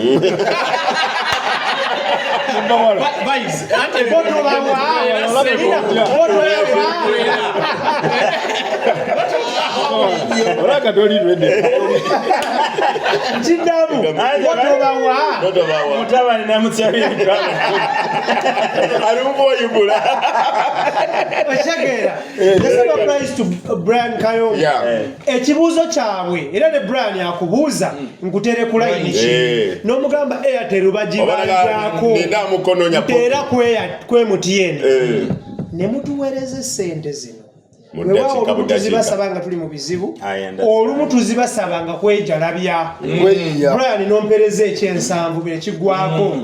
Olaka toli ready. Chindamu. Botobawa. Mutabani na mutsabi. Arumbo yibula. Oshagera. This applies to Brian Kayongo. Yeah. Ekibuzo kyabwe era ne Brian yakubuuza nkutere ku line ki. No mugamba Airtel bagibanjako. Nenda mukono nya era kwe mutiyene. Ne mutuwereze sente zino. olumu tuzibasaba nga tuli mu bizibu olumu tuzibasaba nga kwejalabya Brian nompereza ekyensanvu bye kigwako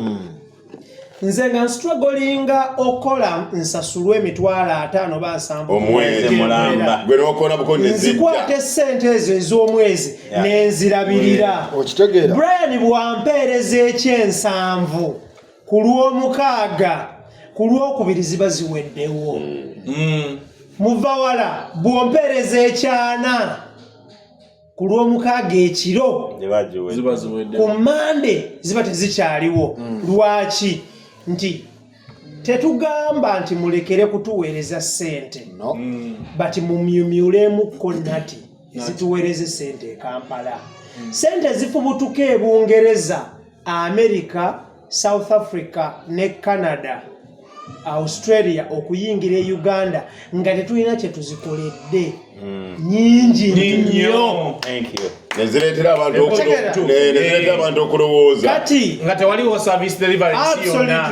nze nga strugglinga okola nsasulwe emitwalo 5 ba 7 omwezi mulamba gwe nokola bukonde nzikwate sente ezo ez'omwezi nenzirabirira Brian bwampereza ekyensanvu ku lw'omukaaga ku lw'okubiri ziba ziweddewo muvawala bwompereza ekyana ku lw'omukaaga ekiro ku mande ziba tezikyaliwo lwaki nti tetugamba nti mulekere kutuweereza sente bati mumyumyulemu nati zituweereze sente e Kampala sente zifubutuka e Bungereza America South Africa ne Canada Australia okuyingira e Uganda nga tetulina kye tuzikoledde nyingi nnyo. Nezireetera abantu okulowooza kati nga tewaliwo service delivery yonna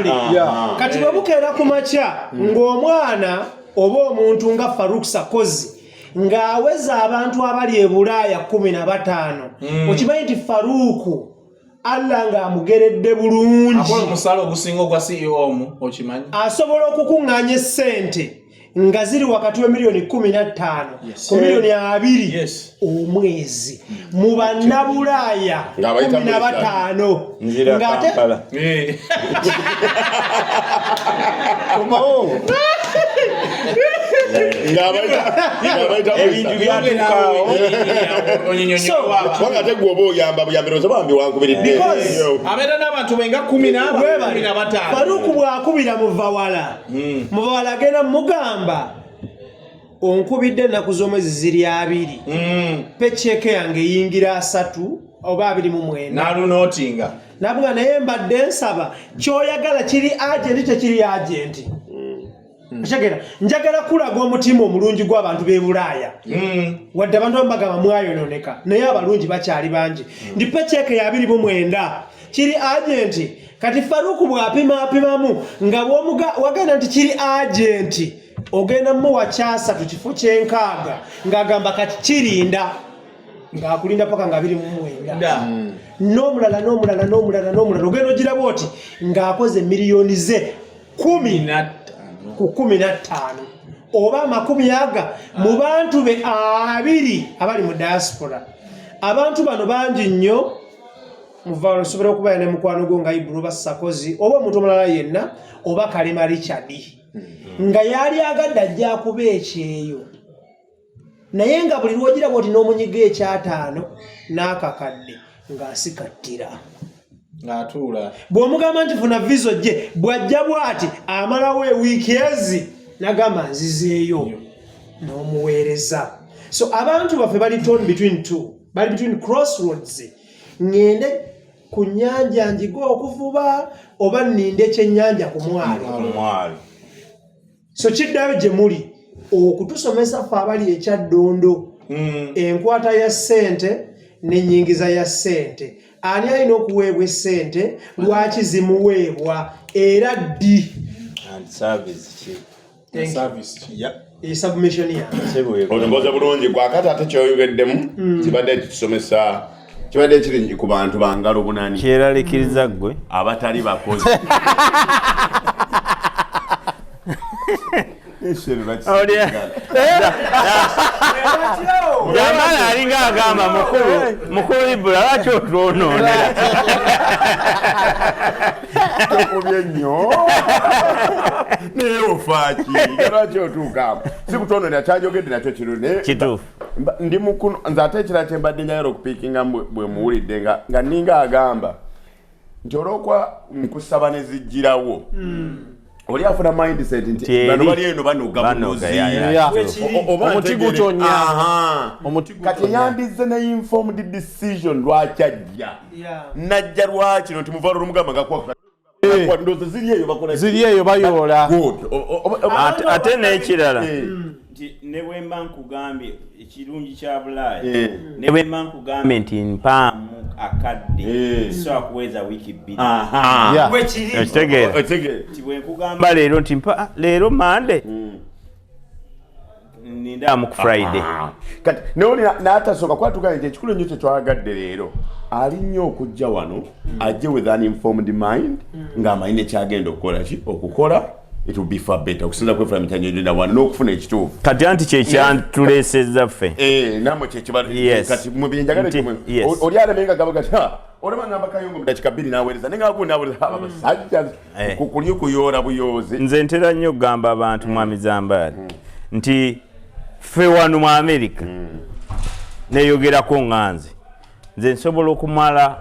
kati bwe bukeera ku makya ng'omwana oba omuntu nga Farouk Sakozi ng'aweza abantu abali e Bulaaya 15 okimanyi nti Farouk Allah ng'amugeredde bulungi akola omusalo ogusinga ogwa CEO omu okimanyi asobola okukuŋŋaanya essente nga ziri wakati wa milioni 15 ku milioni 2 omwezi mu bannabulaaya 15 ng'ate ebintu byatukawo ate gwoba oyamba buyambiro bambi wankubiridde abeera n'abantu benga 15 Faruku bwakubira muvawala muvawala agenda mugamba onkubidde ennaku z'omwezi ziri 2 pecheke yange eyingira 3 oba 29 nalunotinga nabuga naye mbadde nsaba kyoyagala kiri agenti tekiri agenti njagala kulaga omutima omulungi gw'abantu b'e Bulaaya wadde abantu bambagamba mwayononeka naye abalungi bakyali bangi ndi pecheke ya 29 kiri agenti kati Faruku bw'apimamu nga wagenda nti kiri agenti ogenda muwa kyasa tukifu kyenkaaga ng'agamba kati kirinda ng'akulinda paka nga 29 n'omulala ogenda ogiraba oti ng'akoze miliyoni ze 10 ku 15 oba 10 mu bantu be 2 abali mu diaspora abantu bano bangi nnyo muvalo sobera okuba ne mukwano go nga Ibro Sakozi oba omuntu omulala yenna oba Kalima Richard nga yali agadde ajja kuba ekyeyo naye nga buli lwogira bwoti n'omunyiga ekyataano n'akakadde ng'asikattira ng'atuula bw'omugamba nti funa vizo gye bw'ajja bw'ati amalawo ewiiki ezi n'agamba nzizeeyo n'omuweereza so abantu baffe bali torn between two bali between crossroads ngende ku nnyanja njiga okuvuba oba nninde ekyennyanja ku mwalo so kiddayo gye muli okutusomesa ffe abali ekyaddondo enkwata ya ssente n'ennyingiza ya ssente ani alina okuweebwa essente lwaki zimuweebwa era ddi submission onomboza bulungi gwakati ate kyoyogeddemu kibadde kitusomesa kibadde kiri ku bantu bangalo bunani kyeralikiriza ggwe abatali bakozi Jamala alinga agamba mukulu Ibula lwaki otwononera tokubye nnyo naye ofaaki lwaki otuukamu si kutononera kyajogedde nakyo kituufu ndi mukuno nze ate ekira kyembadde njagala okupiikinga bwe muwulidde nga ninga agamba nti olwokwa nkusaba ne zijjirawo oli afuna mindset nti bano bali eno banoga bunozi omuti gutonya kati yandizze ne informed decision lwaki ajja najja lwakino nti muvalo olumugamba ndoza ziri eyo bayoola ate n'ekirala nti ne bwe mba nkugambye ekirungi kya Bulaaya ne bwe mba nkugambye nti mpaamu akadde so kuweza wiki 2 ekitegeera nti bwe nkugamba leero nti leero mande nindamu ku Friday. Kati neoli n'atasoka kwatuka nti ekikulu nnyo kye twagadde leero ali nnyo okujja wano ajje with an informed mind ng'amanyi ekyagenda okukola ki okukola it will be far better okusinza kwefula mitanyo na wano n'okufuna ekituufu kati anti kyekyantuleesezza ffe namwe kati mubinjagala oli alemenga gaba gati olema namba kayungu mudakika 2 naweereza nenga naweereza abasajja kukuli okuyoola buyoozi nze ntera nnyo okugamba abantu mwami Zambaali nti ffe wano mu America neeyogerako nganze nze nsobola okumala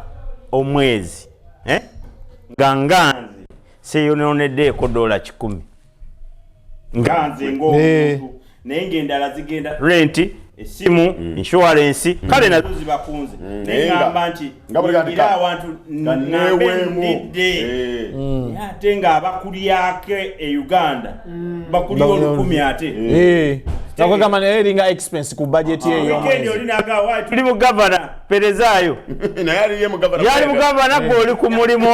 omwezi nga nganze seeyononeddeeko $100 nganze ng'omuntu naye ng'endala zigenda renti esimu insurance kale nazo zibakunze naye ngamba nti ngira awantu nabendidde ate ng'abakulyako e Uganda bakulya 10,000 ate nakwegamba naye eringa expense ku budget yeyo weekend oli nagawa tuli mu governor perezaayo naye aliye mu governor yali mu governor gw'oli ku mulimu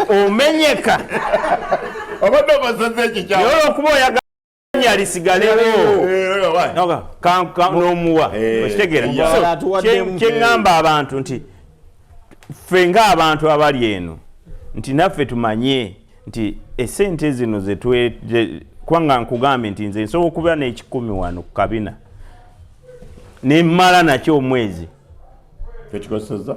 omenyeka abadde basaze ekikyawo yolo okuba oyagala alisigalewo n'omuwa okitegeera kyeŋŋamba abantu nti ffe ng'abantu abali eno nti naffe tumanye nti esente zino kubanga nkugambye nti nze nsobola okuba n'ekikumi wano ku kabina nemmala nakyo omwezi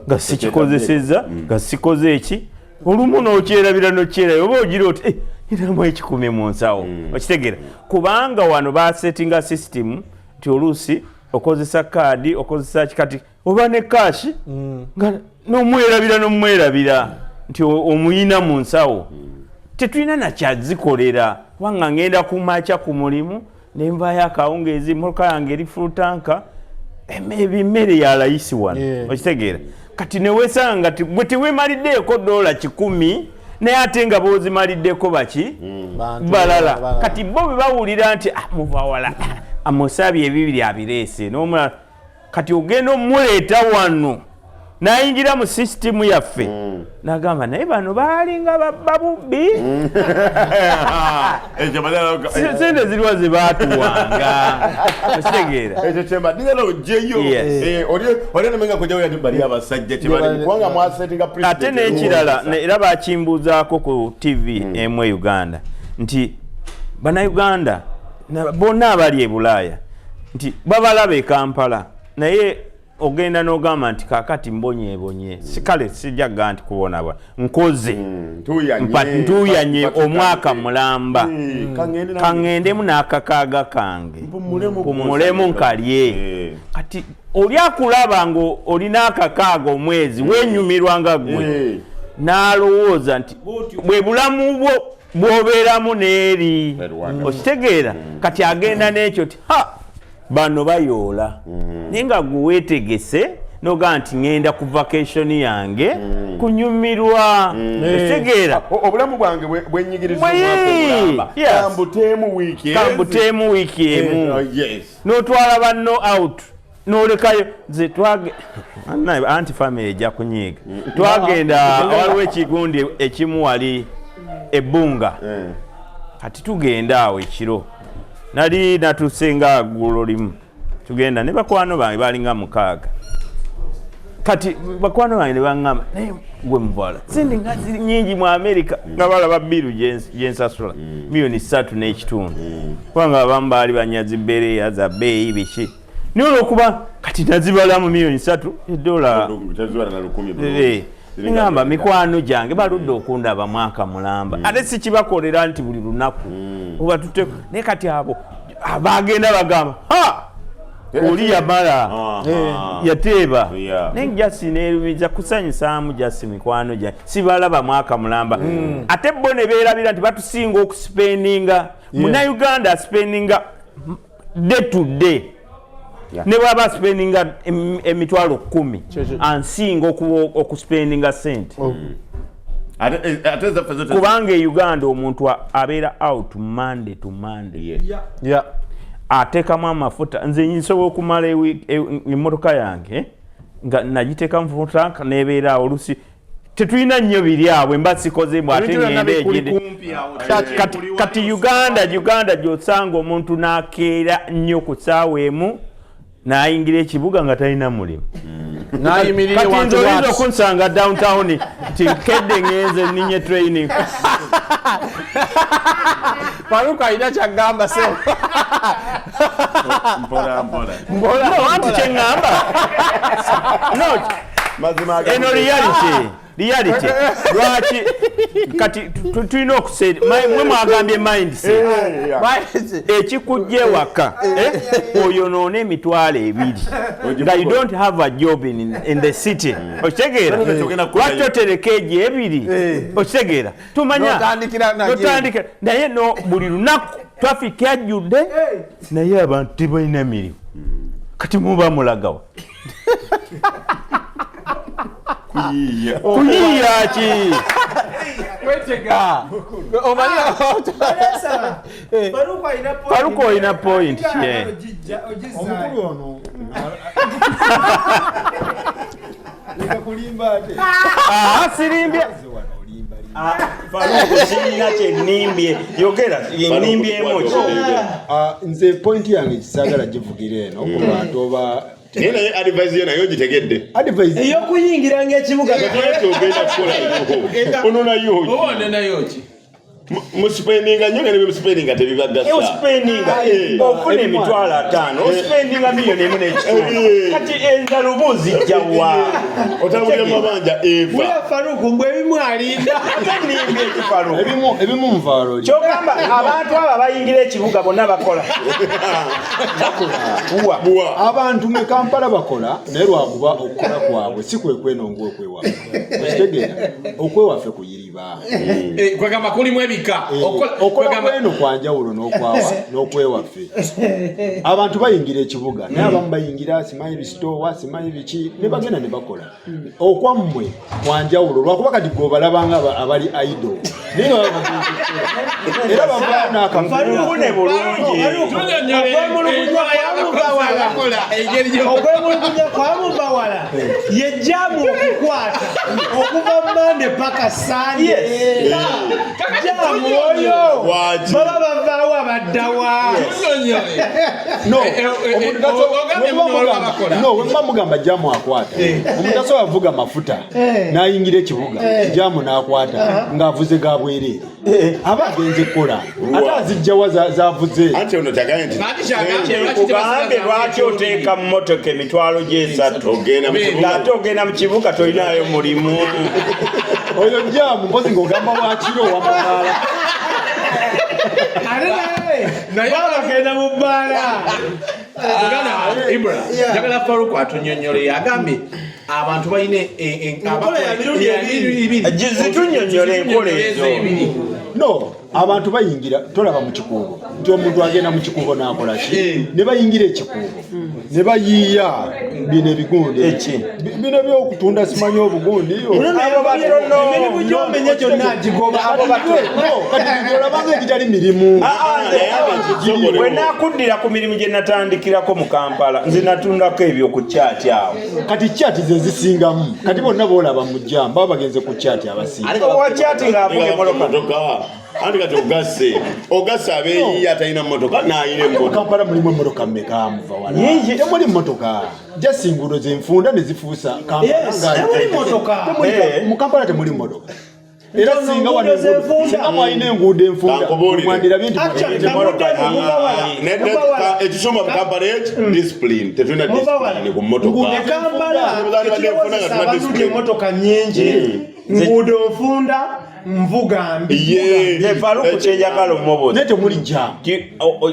nga sikikozesezza nga sikoze eki olumu n'okyerabira nokyerayo oba ogira oti iramu ekikumi mu nsawo okitegeera kubanga wano basettinga system nti oluusi okozesa kaadi okozesa kikati oba ne kashi nga n'omwerabira nti omuyina mu nsawo tetulina nakyazikolera kubanga ngenda kumakya ku mulimu nenvayo akawungeezi motoka yange eri fulutanka ebimmere ya layisi wano okitegeera kati newesanga gwe tewemaliddeeko $10 naye ate nga boozimaliddeko baki balala kati bo bwe bawulira nti muva wala amusabye ebibiri abireese n'omulala kati ogenda omuleeta wano n'ayingira mu sisitimu yaffe n'agamba naye bano baalinga babubbi sente ziriwa ze baatuwanga okitegeera ekyo kyembaddigala ojjeyo oli nemenga kujjawo yati bali abasajja tebali kubanga mwasettinga president ate n'ekirala era bakimbuuzaako ku TV emu e Uganda nti bannayuganda bonna abali e Bulaaya nti babalaba e Kampala naye ogenda n'ogamba nti kakati mbonyeebonye sikale sijjaga nti kubonabwa nkoze ntuyanye omwaka mulamba kaŋŋendemu n'akakaaga kange mpumulemu nkalye kati oli akulaba ng'olina akakaaga omwezi wenyumirwa nga gwe n'alowooza nti bwe bulamu bwo bw'obeeramu n'eri okitegeera kati agenda n'ekyo ti bano bayoola naye nga gwe weetegese noga nti ngenda ku vacation yange kunyumirwa ekitegeera obulamu bwange bwenyigirizamulamba kambuteemu wiiki emu n'otwala banno out n'olekayo nze anti family ejja kunyiiga twagenda waliwo ekigundi ekimu wali ebbunga kati tugenda awo ekiro nali natusenga ggulo limu tugenda ne bakwano bange balinga 6 kati bakwano bange ne baŋŋamba naye gwe muvala sente nga ziri nnyingi mu America nga balaba biru gyensasula $3.5 million kubanga abamu baali banyazi bbereya za bbeeyi biki naye olwokuba kati nazibalamu $1,000,000 ngamba mikwano gyange baludde okundaba mwaka mulamba ate sikibakolera nti buli lunaku oba tuteko naye kati abo abagenda bagamba oli yamala yateeba naye jasi neerumiza kusanyusaamu jasi mikwano gyange sibalaba mwaka mulamba ate bo ne beerabira nti batusinga okuspendinga munnayuganda aspendinga day to day ne bwaba spendinga $10,000 ansinga okuspendinga sente kubanga e Uganda omuntu abeera out Monday to Monday ateekamu amafuta nze nsobola okumala emmotoka yange nga nagiteekamu futa nebeera olusi tetulina nnyo biri awo emba sikozemu ate ngende kati Uganda gyosanga omuntu n'akeera nnyo ku ssaawa emu n'ayingira ekibuga nga talina mulimu kati nze oyinza okunsanga downtown nti kedde ngenze ninye training Faruku alina kyagamba se mpola anti kyeŋŋamba eno reality lwaki kati tulina okuseri mwe mwagambye mindset ekikujja ewaka oyonoona emitwalo 2 nga you don't have a job in the city okitegeera lwaki otereka egyo 2 okitegeera tumanya totandikira naye no buli lunaku traffic yajjudde naye abantu tebalina mirimu kati muba mulagawa kuyiya ki wetega Faruku olina point kye omukulu ono leka kulimba ate sirimbye Faruku sirina kyenimbye yogera yenimbyemu nze point yange kisagala givugire eno ku bantu oba naye advice nayo gitegedde advice ey'okuyingira ng'ekibuga ogenda kukola ono nayo muspendinga nnyo ngene muspendinga tebibagasa ospendinga ofuna emitwalo 5 ospendinga miliyoni 1.5 kati enzalubuzi jjawa otambulira mabanja eva Faruku mbwe ebimwalinda nimba ekifaluku ebimu nvaalo kyogamba abantu abo bayingira ekibuga bonna bakola abantu mu Kampala bakola naye lwakuba okukola kwabwe si kwekwenonga okwewaffe okitegeera okwewaffe kuyiriba kwegamba kulimu ebika okola kweno kwanjawulo n'okwewaffe abantu bayingira ekibuga naye abamu bayingira simanyi bisitowa simanyi biki ne bagenda ne bakola okwammwe kwanjawulo lwakuba kati gweobalabanga abali idol naye era bavaayo n'akamufune bulungi okwemulugunya kwamubawala yejjamu okukwata okuva Mande paka Sande jamu oyo baba bavaawo abaddawa wemba mugamba jamu akwata omuntu asobola avuga mafuta n'ayingira ekibuga jamu n'akwata ng'avuze ga bwereere aba agenze kukola ate azijjawa zavuze anti ono tagaye nti kugambe lwaki oteeka mu motoka emitwalo gy'esatu ng'ate ogenda mu kibuga tolinayo mulimu oyo jamu mpozi ng'ogamba wakiro wamamaala naye bagenda mu bbaala njagala Faruku atunyonyole yagambye abantu balina zitunyonyole enkola ezo no abantu bayingira tolaba mu kikuubo nti omuntu agenda mu kikuubo n'akola ki ne bayingira ekikuubo ne bayiiya bino ebigundi bino by'okutunda simanyi obugundi emirimu gy'omenya gyonna agigoba kati olabanga egitali mirimu bwe nakuddira ku mirimu gye natandikirako mu Kampala nze natundako ebyo ku kyati awo kati kyati ze zisingamu kati bonna boolaba mu jjamba baba bagenze ku kyati abasinga wa kyati ng'avuga emmotoka anti kati ogasa abeeyiya atalina mmotoka n'ayina emmotoka Kampala mulimu emmotoka mmeka muva wala temuli mmotoka jasingulo zenfunda ne zifuusa mu Kampala temuli mmotoka era singa singa mwalina enguudo enfunda mwandirabye nti ekisoma mu Kampala discipline tetulina discipline ku mmotoka emmotoka nyingi nguudo nfunda nvuga mbi Faruku kyenjagala omubozi nete muli jamu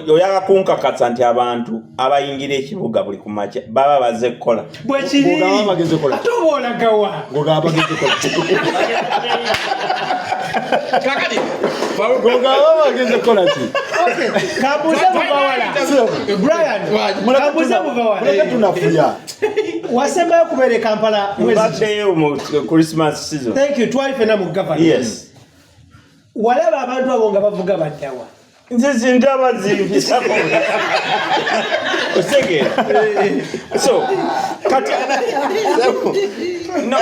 oyaga kunkakasa nti abantu abayingira ekibuga buli ku makya baba bazze kukola bwe kiri ate oba olagawa ng'ogaba bagenze kola kakati ng'ogaba bagenze kola ki kambuze mubawala Brian kambuze mubawala muleke tunafuya wasembayo kubeera Kampala mwezi baddeyo mu Christmas season. Thank you twali fena mu government Yes. walaba abantu abo nga bavuga baddawa nzizi ndaba zimpisa osegera so kati no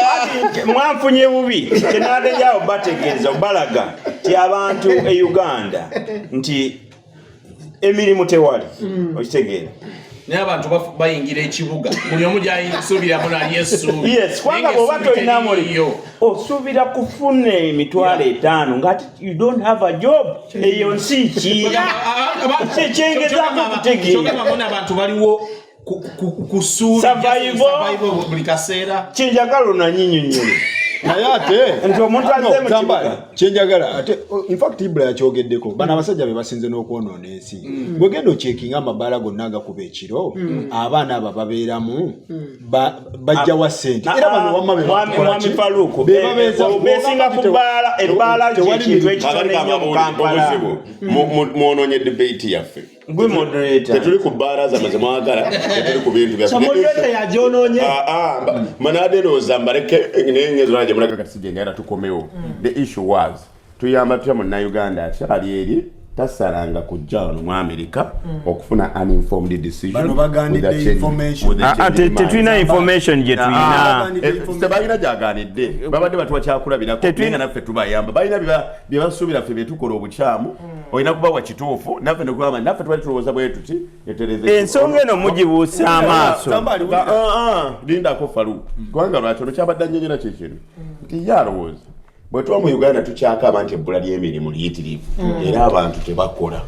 mwafunye bubi kenade yao bategeeza obalaga ti abantu e Uganda nti emirimu tewali okitegeera naye abantu bayingira ekibuga buli omu gyasuubira munali esuubi yes kwanga bwoba tolina muliyo osuubira kufuna emitwalo 5 ngati you don't have a job eyo nsi ki kyengezako kutegeera abantu baliwo kusuubisurvival buli kaseera kyenjagala onanyinyonyola naye ate nti omuntu azze mu kibuga kyenjagala ate in fact Ibra yakyogeddeko bano abasajja be basinze n'okwonoona ensi bwegenda ocekinga amabaala gonna agakuba ekiro abaana abo babeeramu bajja wa ssente era bano wamma mwami Faluku besinga ku bbaala ebbaala kyekintu ekitone nnyo mu Kampala mwonoonye debate yaffe gwe moderator tetuli ku bbaala zamaze mwagala tetuli ku bintu bya moderator yajonoonye manade looza mbaleke nengezo naje mulaka kati sijengera tukomewo the issue was tuyamba tutya mu Uganda akyali eri tasalanga kujja wano mu America okufuna uninformed decision bano baganidde information tetulina information gye tulina tebalina gyaganidde babadde batuwa kyakulabirako nenga naffe tubayamba balina bye basuubira ffe bye tukola obukyamu olina kubawa kituufu naffe nekugamba naffe twali tulowooza bwe tuti etereze ensonga eno mugibuusa amaaso lindako Falu kubanga lwaki ono kyabadde annyonnyola kyekintu nti ye alowooza bwe tuba mu Uganda tukyakaba nti ebbula ly'emirimu liyitirivu era abantu tebakola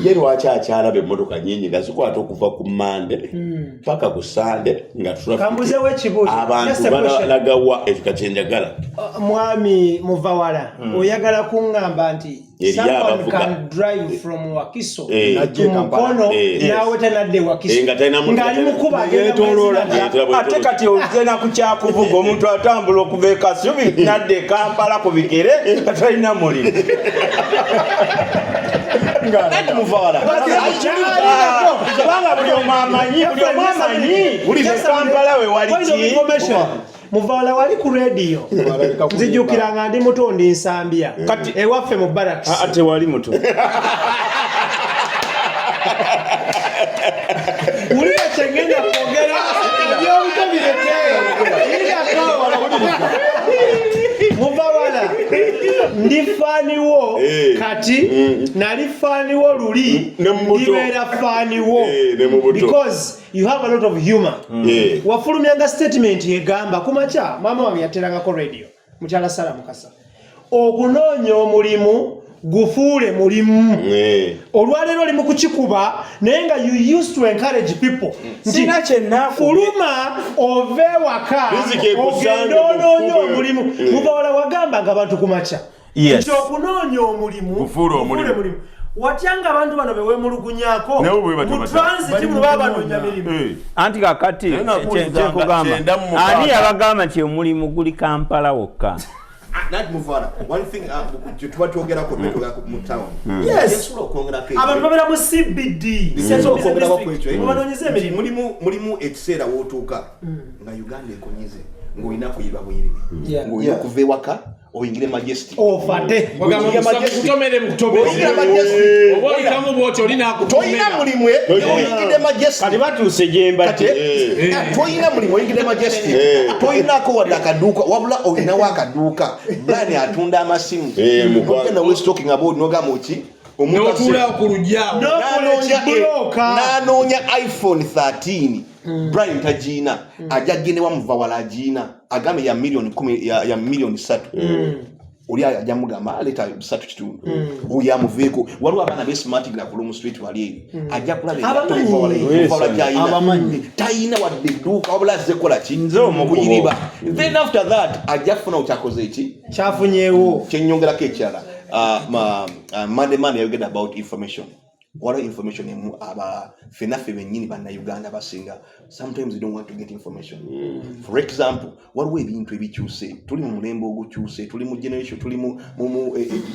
ye lwaki akyalaba emmotoka nnyingi nga zikwata okuva ku Mande paka ku Sande nga kambuzeewo ekibuuzo abantu balagawa ekika kyenjagala mwami Muvawala oyagala kuŋŋamba nti someone can drive from Wakiso to Mukono nawe tanadde Wakiso ng'ali mukuba ate kati oluzena ku kyakuvuga omuntu atambula okuva e Kasubi nadde Kampala ku bigere katalina mulimu Muvawala kubanga buli omu amanyi Kampala we wali ki Muvawala wali ku radio nzijukira nga ndi muto ndi Nsambya ewaffe mu barracks ate wali muto ulira kyengenda kwogera ebyobuto birekee Muvawala ndi faaniwo kati nali faaniwo luli ndibeera faaniwo because you have a lot of humor wafulumyanga statement egamba kumakya maama wange yaterangako radio mukyala Sara Mukasa okunoonya omulimu gufuule mulimu olwaleero oli mu kukikuba naye nga you used to encourage people nti fuluma ove waka ogenda onoonya omulimu Muvawala wagamba nga abantu kumakya nti okunoonya omulimu gufuule omulimu watyanga abantu bano bewemulugunyako mu transit muno babanoonya mirimu anti kakati kyekugamba ani yabagamba nti omulimu guli Kampala wokka Not Muvawala. One thing, tuba tuogera ko mu town. Yes. Abantu babera mu CBD. Senso okongera ko ekyo. Mubanonyeze emirimu mulimu ekiseera wotuuka nga Uganda ekonyize ng'olina kuyiba bwiri. Ng'olina kuva ewaka oyingire Majestic. Ofate. Kutomere mukutobere. Oboli kamu bwoti olina akutomera. Toyina mulimu oyingire Majestic. Kati batuuse gyemba te. Toyina mulimu oyingire Majestic. Toyina ko wadde akaduuka wabula olina wakaduuka. Brian atunda amasimu. Mugenda we talking about nogamo ki? N'otuula ku lujjaawo. N'anoonya iPhone 13. Brian tagiina ajja genewa Muvawala agiina agambe ya milioni 10 ya milioni 3 oli ajja mugamba leta 3 kitundu uya amuveeko waliwo abaana be smart gira ku Lumu Street wali eri ajja kulaba tayina wadde edduuka wabula azze kola ki kuyiriba then after that ajja kufuna okyakoze eki kyafunyeewo kyennyongerako ekirala Monday yayogedde about information. What information fenaffe bennyini banna Uganda basinga sometimes you don't want to get information. For example, waliwo ebintu ebikyuse tuli mu mulembe ogukyuse tuli mu generation tuli mu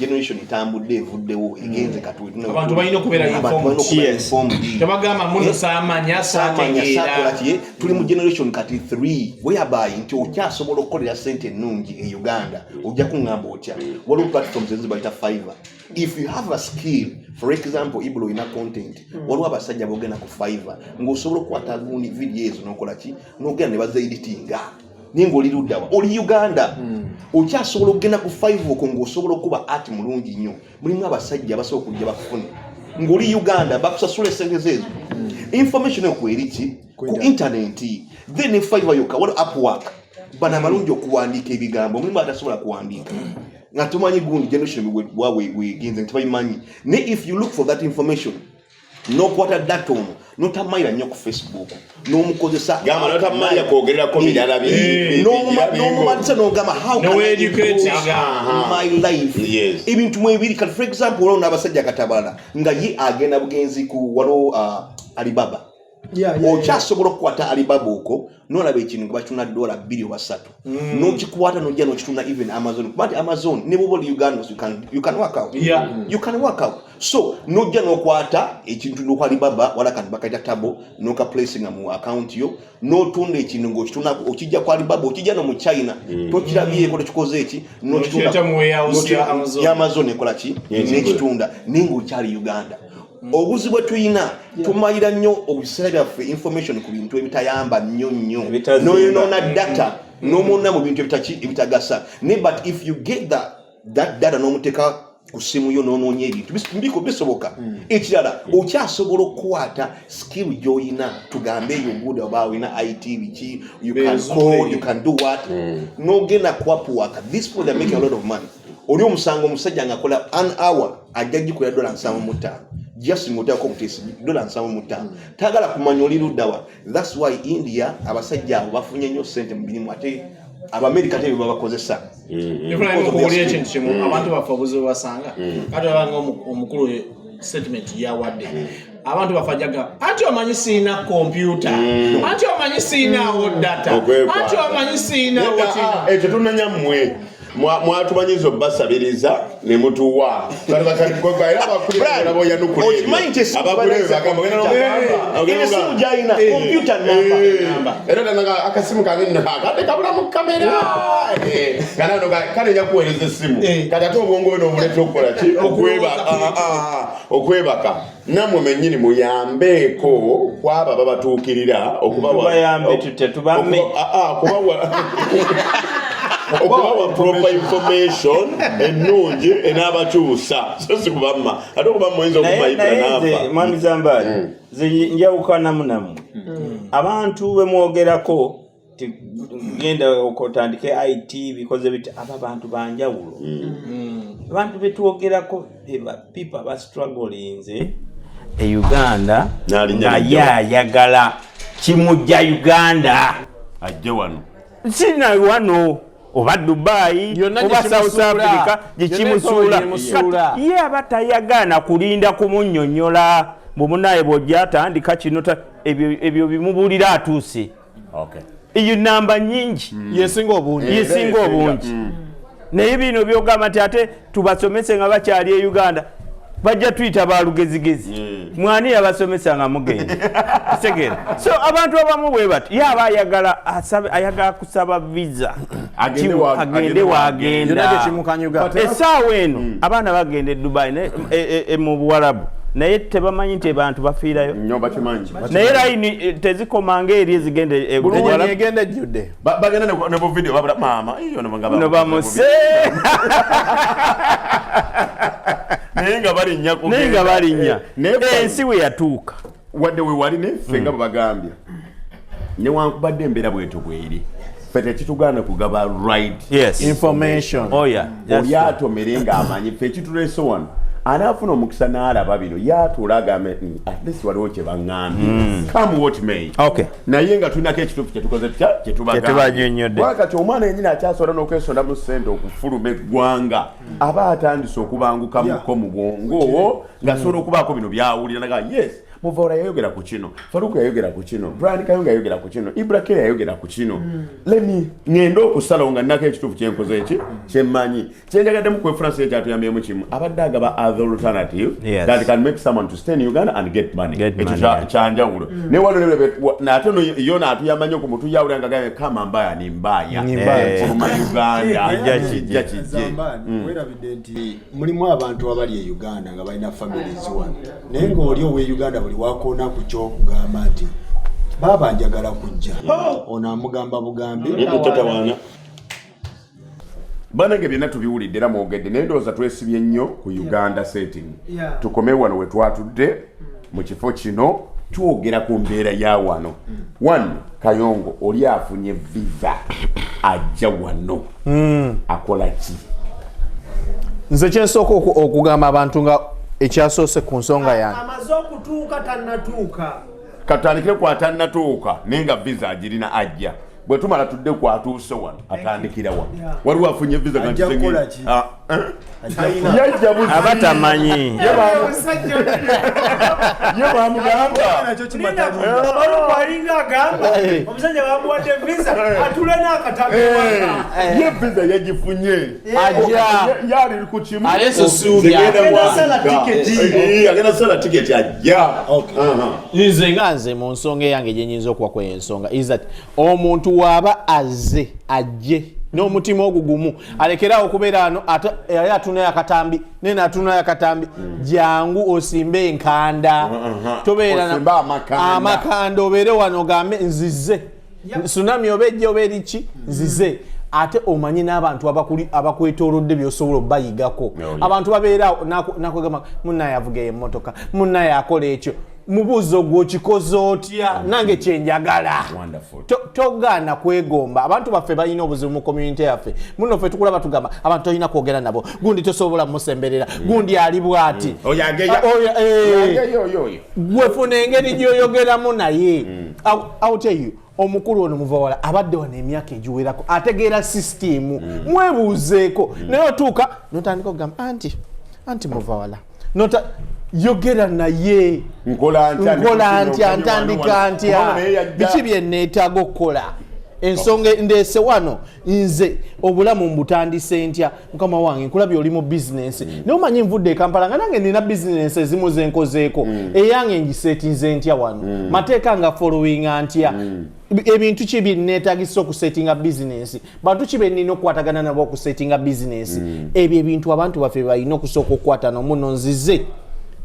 generation etambudde evuddewo egenze katuli abantu balina okubeera informed tabagamba muno saamanya saategeera tuli mu generation kati 3 whereby nti okyasobola okukolera sente ennungi e Uganda ojja kuŋŋamba otya waliwo platforms ezibayita Fiverr. If you have a skill for example iblo ina content waliwo abasajja bogena ku Fiverr ng'osobola okukwata gundi video ezo n'okola ki n'ogenda ne baza editinga ningo oli luddawa oli Uganda okyasobola okugenda ku Fiverr okwo ng'osobola okuba art mulungi nnyo mulimu abasajja abasobola okujja bakufuna ng'oli Uganda bakusasula esente zeezo information ekweri ku internet then Fiverr yokka waliwo Upwork bana amalungi okuwandiika ebigambo mulimu atasobola kuwandiika nga tumanyi gundi generation wegenze ntibayimanyi ne if you look for that information n'okwata data ono n'otamayira nnyo ku Facebook n'omukozesa gamba n'otamayira kwogererako birala n'omumatisa n'ogamba how can I improve my life ebintu mwebiri kati for example waliwo n'abasajja katabala nga ye agenda bugenzi ku waliwo Alibaba okyasobola okukwata Alibaba okwo n'olaba ekintu nga bakitunda $2 oba 3 n'okikwata n'ojja n'okitunda even Amazon kubanga Amazon ne bwoba oli Uganda you can work out you can work out so n'ojja n'okwata ekintu n'okwa Alibaba wala kantu bakaita tabo n'oka placinga mu account yo n'otunda ekintu ng'okitunda okijja ku Alibaba okijja no mu China tokirabyeko tekikoze eki n'okitunda mu Amazon ekola ki n'ekitunda ningo kyali Uganda obuzi bwe tuyina tumayira nnyo obuseera byaffe information ku bintu ebitayamba nnyo n'oyonona data n'omwonna mu bintu ebitagasa ne but if you get that data n'omuteeka ku simu yo n'onoonya ebintu bisoboka ekirala okyasobola okukwata skill gy'oyina tugambe eyo good oba oyina IT biki you can code you can do what n'ogenda ku Upwork this people they make a lot of money oli omusango omusajja ng'akola an hour ajja gikola $75 just ngotako mutesi $75 tagala kumanya oli luddawa that's why India abasajja abo bafunye nnyo sente mu binimu ate America tebe babakozesa okuwulira ekintu kimu abantu bafa obuzibu basanga kati abanga omukulu statement yawadde abantu bafajaga anti omanyi siina computer anti omanyi siinawo data anti omanyi siinawo ekyo tunanya mmwe mwatumanyiza obbasabiriza ne mutuwa akasimu kange kate kabula mu kamera kale njakuweereza essimu kati ate obwongo bwe n'obuleta okukola ki okwebaka nammwe mennyini muyambeeko kwaba babatuukirira okubawa okubawa proper information ennungi enaabakyusa so si kubamma ate okubamma oyinza okubayibula n'afa mwami Zambali njawukanamu nammwe abantu bwe mwogerako genda okotandike IT bikoze biti aba bantu banjawulo abantu betwogerako people aba strugglingze e Uganda nga Ayagala kimujja Uganda ajje wano sina wano oba Dubai oba South Africa gikimusuula ye abatayagana kulinda kumunnyonnyola bumunaye bw'ojja atandika kino ebyo bimubulira atuuse iyo namba nyingi yesinga obungi naye bino byogamba nti ate tubasomese nga bakyali e Uganda bajja tuyita balugezigezi mwani yabasomesa nga mugende segera so abantu abamu bwe bati yaba ayagala kusaba visa agende wagenda essaawa eno abaana bagenda e Dubai mu Buwarabu naye tebamanyi nti abantu bafiirayo naye layini tezikomanga eri ezigende egenda ejjudde bagenda ne bu video babula maama no bamuse naye nga balinnya ensi we yatuuka wadde we wali neffe nga babagambye newankubadde embeera bwetu bweri ffe tekitugaana kugaba right information oli atomere ng'amanyi ffe ekituleese wano anaafuna omukisa n'alaba bino yatuula agambe at least waliwo kye baŋŋambye come what may naye nga tulinako ekituufu kyetukoze kyetubanyonnyodde wakati omwana yennyini akyasobola n'okwesondamu ssente okufuluma eggwanga aba atandise okubangukamuko mu bwongo ng'asobola okubaako bino byawulira naga yes Muvora yayogera ku kino, Faruku yayogera ku kino, Brian Kayonga yayogera ku kino, Ibrahim yayogera ku kino. Lemi ngendo okusala nga naka ekitufu kyenkoze eki kyemmanyi. Kyenjagaddemu ku France ekyatuyambyemu kimu. Abaddaga ba other alternative that can make someone to stay in Uganda and get money. Ekyanjawulo. Ne wano nate no yona atuyamanya ku mutu yawula nga gaye kama mbaya ni mbaya. From Uganda. Werabidde nti mulimu abantu abali e Uganda nga balina families wano. Naye ng'oli owe Uganda buli wakoona ku kyokugamba nti baba njagala kujja. Ono amugamba bugambi. Tatawana. Banange byonna tubiwulidde era mwogedde naye ndowooza twesibye nnyo ku Uganda setting. Tukome wano we twatudde mu kifo kino twogera ku mbeera ya wano. One, Kayongo oli afunye visa ajja wano. Akola ki? Nze kyensooka okugamba abantu nga ekyasoose ku nsonga yange. Amaze okutuuka tannatuuka. Katandikire ku atannatuuka naye nga visa agirina ajja. Bwe tumala tudde ku atuuse wano atandikira wano. Waliwo afunye visa nga ntisenga. Yajja buzi. Abatamanyi. Ye bamugamba. Abaluku alinga agamba omusajja bamuwadde visa atule n'akatabe. Ye visa yagifunye. Ajja. Yali ku kimu. Aleso suubya. Agenda sala tiketi ajja. Nze nga nze mu nsonga eyange gye nyinza okuba kweyo ensonga is that omuntu waaba ajje n'omutima ogugumu alekerawo okubeera ano yali atunayo akatambi nena atunayo akatambi jangu osimbe enkanda tobeera amakanda obeere wano ogambe nzize tsunami obejja obeeri ki nzize ate omanyi n'abantu abakwetoolodde by'osobola obbayigako abantu babeera nakwegamba munnaye avuga emmotoka munnaye akola ekyo mubuzo gwo kikoze otya nange kyenjagala togaana kwegomba abantu baffe balina obuzibu mu community yaffe muno ffe tukulaba tugamba abantu tolina kwogera nabo gundi tosobola musemberera gundi ali bwati gwefuna engeri gyoyogeramu naye awuteyo omukulu ono muvawala abadde wano emyaka egiwerako ategeera sisitimu mwebuuzeeko naye otuuka notandika okugamba anti muvawala yogera naye nkola ntya ntandika ntya biki bye neetaaga okukola ensonga ndeese wano nze obulamu mbutandise ntya mukama wange nkulabye oli mu bizinensi naye omanyi nvudde e Kampala nga nange nina bizinensi ezimu zenkozeeko eyange ngisetinze ntya wano mateeka nga followinga ntya ebintu ki binneetagisa okusetinga bizinensi bantu ki benina okukwatagana nabo okusetinga bizinensi ebyo ebintu abantu baffe balina okusooka okukwatana omuno nzize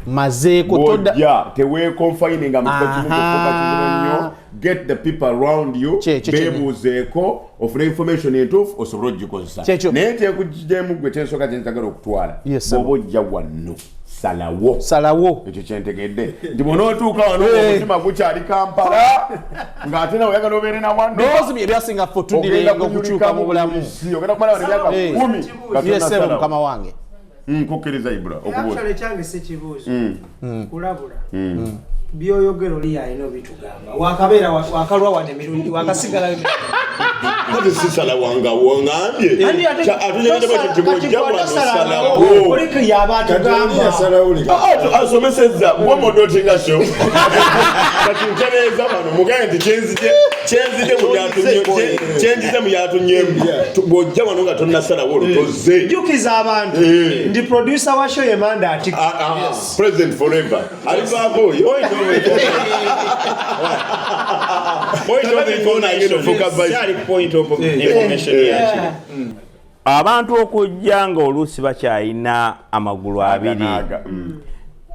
mazeeko toda tewe confining nnyo get the people around you bebuuzeeko ofuna information entuufu osobola ogikozesa naye tekugijemu gwe tensoka kyentagala okutwala bwoba ojja wano salawo ekyo kyentegedde nti bwonootuuka wano omutima gukyali Kampala ng'ate nawe oyagala obeere na wano ebyasinga ffe otudirenga okukyuka mu bulamu ogenda kumala wano emyaka 10 mukama wange kukkiriza Ibra okubuuza ekyange si kibuuzo kulabula byoyogera oli alina obitugamba wakabeera wakalwa wane mirundi wakasigala ate sisala wanga wongambye olike yaba atugamba asomesezza wamodotinga sho kati ntereeza bano mugaye nti kyenzize mu yatunyemu bwojja wano nga tonnasalawo olutoze jjukiza abantu ndi producer wa show yemanda ati president forever alivaako abantu okujja nga oluusi bakyalina amagulu abiri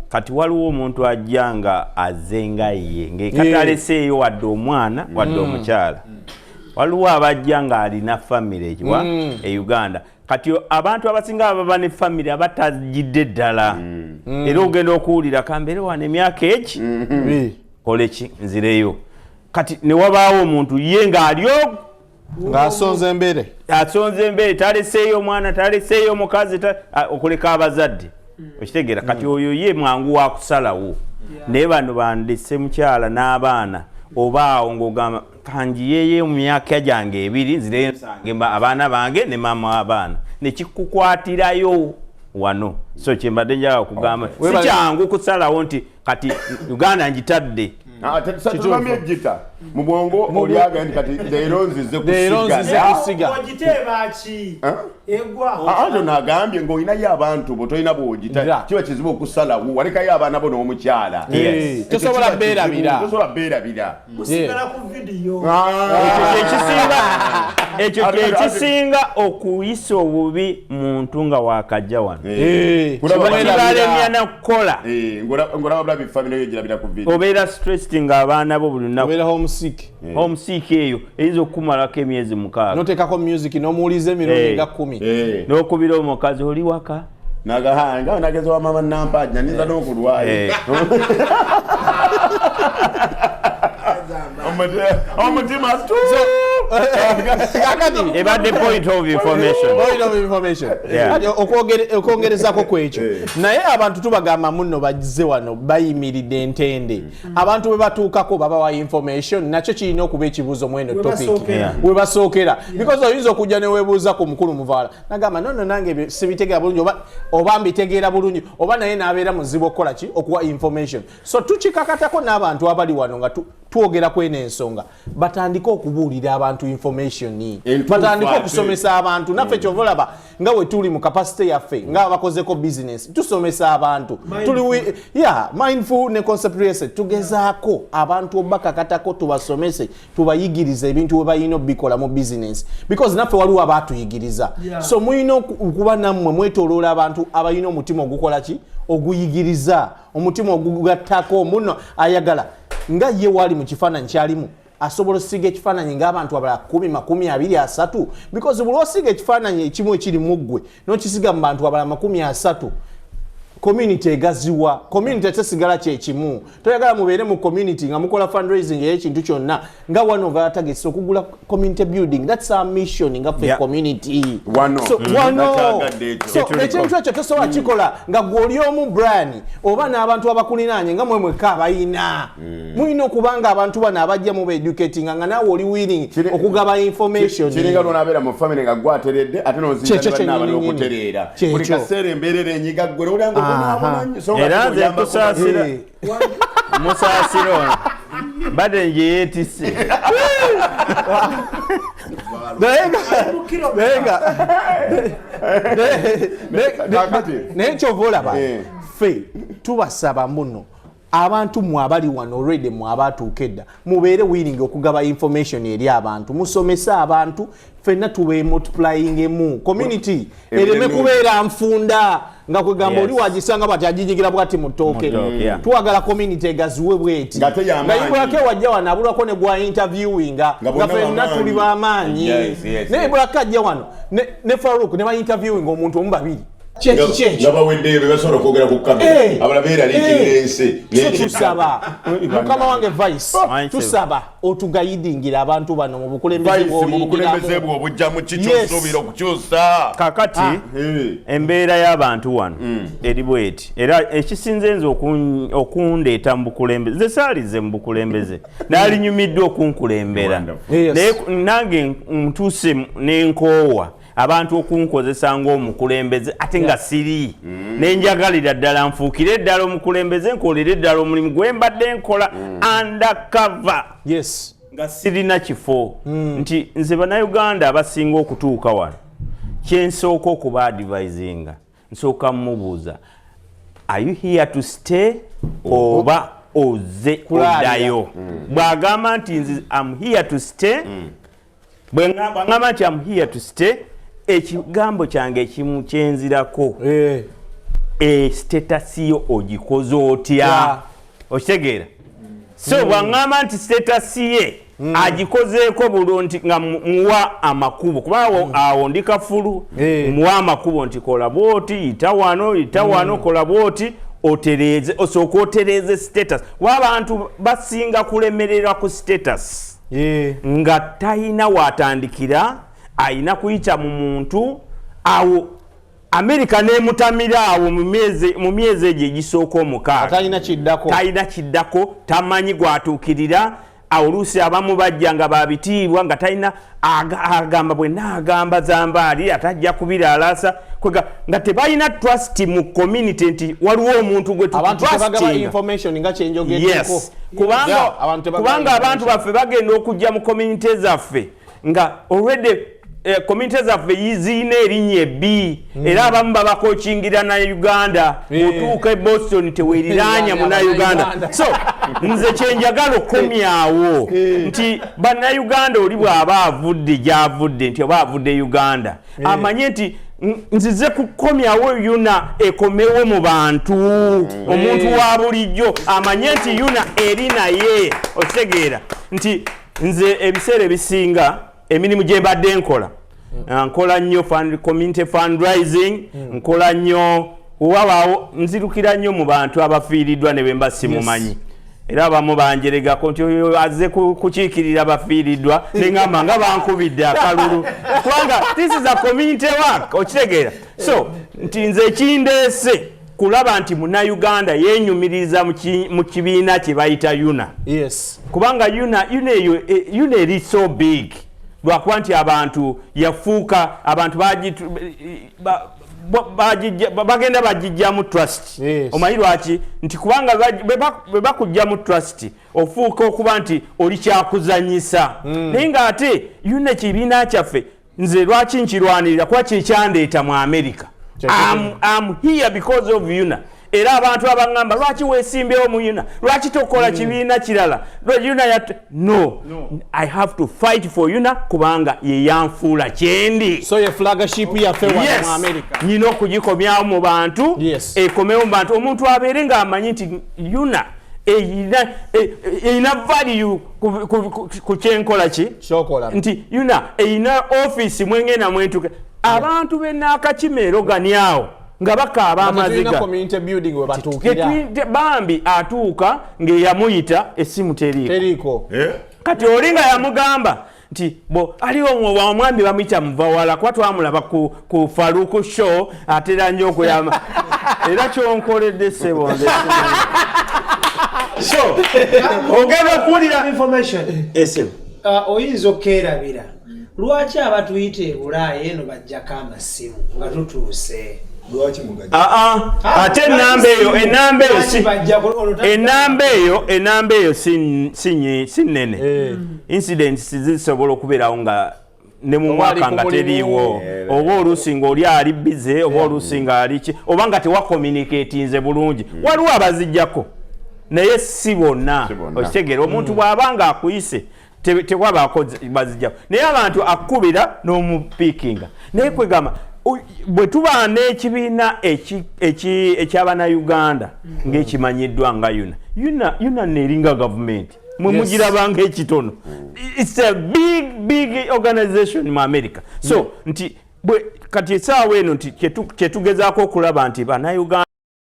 kati waliwo omuntu ajja nga azenga ye ngekataleseeyo wadde omwana wadde omukyala waliwo abajja nga alina famire ekiwa e Uganda kati abantu abasinga ababa ne famire abatagidde ddala era ogenda okuwulira kambeere wano emyaka eki koleki nzireyo kati ne wabaawo omuntu ye ng'alyo ng'asonze embeere taleseeyo omwana taleseeyo omukazi okuleka abazadde okitegeera kati oyo ye mwangu wa kusalawo naye bano bandese mukyala n'abaana oba awo ng'ogamba kanjiyeyo mu myaka gyange ebiri nzireyo nsange abaana bange ne maama abaana nekikukwatirayo wano so kyembadde njagala kugamba si kyangu kusalawo nti kati Uganda njitadde tetubamye ejjita mu bwongo olyaga nti kati leero nzize kusiga ogiteeba ki egwa ajo nagambye ng'olinayo abantu bo tolina bwogita kiba kizibu okusalawo walekayo abaana bo n'omukyala tosobola beerabira musigala ku vidiyo ekyo kyekisinga okuyisa obubi muntu nga wakajja wano kibalemya nakukola ng'olaba bulabi famire yo girabira ku vidiyo obeera stressed nga abaana bo buli lunaku obeera homesick eyo eyinza okukumalako emyezi 6 noteekako music n'omuwuliza emirundi nga 10 n'okubira omukazi oli waka nagahanga nageza wa mama nampajja niza n'okulwayo omutima ebadde point of information okwongerezako kwekyo naye abantu tubagamba muno bagize wano bayimiridde entende abantu bwe batuukako babawa information nakyo kirina okuba ekibuuzo mweno topic we basookera because oyinza okujja neweebuuza ku mukulu muvaala nagamba nono nange sibitegeera bulungi oba mbitegeera bulungi oba naye n'abeera muzibu okukola ki okuwa information so tukikakatako n'abantu abali wano nga twogera kweno ensonga batandike okubuulira abantu information batandike okusomesa abantu naffe kyova olaba nga we tuli mu capacity yaffe nga abakozeko business tusomesa abantu tuli mindful ne conceptual tugezaako abantu obakakatako tubasomese tubayigirize ebintu we bayina obikola mu business because naffe waliwo abatuyigiriza so muyina okuba nammwe mwetoloola abantu abayina omutima ogukola ki oguyigiriza omutima ogugattako muno ayagala nga ye wali mu kifaananyi kyalimu asobola osiga ekifaananyi ng'abantu abala 10, 20, 30 because buli osiga ekifaananyi ekimu ekiri mu ggwe n'okisiga mu bantu abala 30 community egaziwa community tesigala kyekimu toyagala mubeere mu community nga mukola fundraising ey'ekintu kyonna nga one of our targets okugula community building that's our mission nga ffe community ekintu ekyo tosobola kikola nga gw'oli omu Brian oba n'abantu abakulinaanye nga mwemweka abayina muyina okubanga abantu bano abajja mu beeducating nga naawe oli willing okugaba information kiringa lwonabeera mu family nga gwateredde ate nozinga n'abali okutereera buli kaseera embeerera enyiga ggwe olanga era nze kusaasira musaasiro badde nje yeetisse naye kyova olaba ffe tubasaba muno abantu mwabali wano already mwabatuuka edda mubeere willing okugaba information eri abantu musomese abantu ffenna tube multiplying mu community ereme kubeera nfunda nga kwegamba oli wagisanga bati agijigira bwati muttooke twagala community egaziwe bweti nga ibulake wajja wano abulwako ne gwa interviewing nga ffenna tuli b'amaanyi naye ibulake ajja wano ne Farouk ne ba interviewing omuntu omu babiri ngabaweddeyo bebasobola okwogera ku kamera abalabeera lekirense tusaba mukama wange vice tusaba otugayidingira abantu bano mu bukulembeze bwo obujjamu kikyosuubira okukyusa kakati embeera y'abantu wano eri bweti era ekisinze nze okundeeta mu bukulembeze ze saalize mu bukulembeze naalinyumiddwa okunkulembera naye nange ntuuse n'enkoowa abantu okunkozesa ng'omukulembeze ate nga siri nenjagalira ddala nfuukire ddala omukulembeze nkolere ddala omulimu gwe mbadde nkola undercover nga sirina kifo nti nze bannayuganda abasinga okutuuka wano kyensooka okuba advisinga nsooka mmubuuza are you here to stay oba oze oddayo bw'agamba nti nze am here to stay bw'agamba nti am here to stay ekigambo kyange ekimu kyenzirako status yo ogikoze otya okitegeera so bw'aŋŋamba nti status ye agikozeeko bulungi nga muwa amakubo kuba awo ndi kafulu muwa amakubo nti kola bwoti yita wano kola bwoti otereeze osooka otereeze status w'abantu basinga kulemererwa ku status nga talina watandikira ayina kuyita mu muntu awo Amerika nemutamira awo mu myezi egyo egisooka 6 talina kiddako tamanyi gwatuukirira oluusi abamu bajja nga babitiibwa nga talina agamba bwe naagamba zambaali atajja kubiraalasa nga tebalina trust mu community nti waliwo omuntu gwe kubanga abantu baffe bagenda okujja mu community zaffe nga already community zaffe ziyina erinnya ebbi era abamu babakokingira na Uganda otuuka e Boston teweeriranya muna Uganda so nze kyenjagala okomyawo nti bannayuganda oli bw'aba avudde gy'avudde nti oba avudde Uganda amanye nti nzize kukomyawo yuna ekomewo mu bantu omuntu wa bulijjo amanye nti yuna eri naye okitegeera nti nze ebiseera ebisinga emirimu gye mbadde nkola nnyo community fundraising nkola nnyo wabaawo nzirukira nnyo mu bantu abafiiriddwa ne bemba simumanyi era abamu banjeregako nti azze kukiikirira abafiiriddwa neŋŋamba nga bankubidde akalulu kubanga this is a community work okitegeera so nti nze kindeese kulaba nti munnayuganda yenyumiriza mu kibiina kye bayita yuna kubanga yuna eri so big lwakuba nti abantu yafuuka abantu bagenda bagijjamu trust omanyi lwaki nti kubanga bwe bakujja mu trust ofuuka okuba nti oli kyakuzanyisa naye ng'ate yuna ekibiina kyaffe nze lwaki nkirwanirira kuba kyekyandeeta mu America I'm here because of yuna era abantu abangamba lwaki weesimbyewo mu yuna lwaki tokola kibiina kirala yuna no I have to fight for yuna kubanga ye yanfuula kyendi so ye flagship yaffe wano mu America nyina okugikomyawo mu bantu ekomewo mu bantu omuntu abeere ng'amanyi nti yuna eyina value ku kyenkola ki nti yuna eyina office mwengenda mwentuke abantu bennaakakimeero ganiawo nga bakaaba amaziga bambi atuuka ng'eyamuyita essimu teriiko kati oli nga yamugamba nti aliwo omwambi bamuyita muvawala kuba twamulaba ku Faruku show atera nnyo okuyama era kyonkoledde ssebo so ogenda okuwulira information oyinza okkerabira lwaki abatuyita e Bulaaya eno bajjako amasimu nga tutuuse ate enamba eyo si nnene incidents zisobola okubeerawo nga ne mu mwaka nga teriiwo oba oluusi ng'oli ali bize oba oluusi nga aliki oba nga tewakomuniketinze bulungi waliwo abazijjako naye si bonna okitegeera omuntu bw'aba nga akuyise tewabaako bazijjako naye abantu akkubira n'omupiikinga naye kwegamba bwe tuba n'ekibiina eky'abannayuganda ng'ekimanyiddwa nga yuna neeringa gavumenti mwe mugirabanga ekitono it's a big organization mu America so nti kati essaawa eno nti kyetugezaako okulaba nti bannayuganda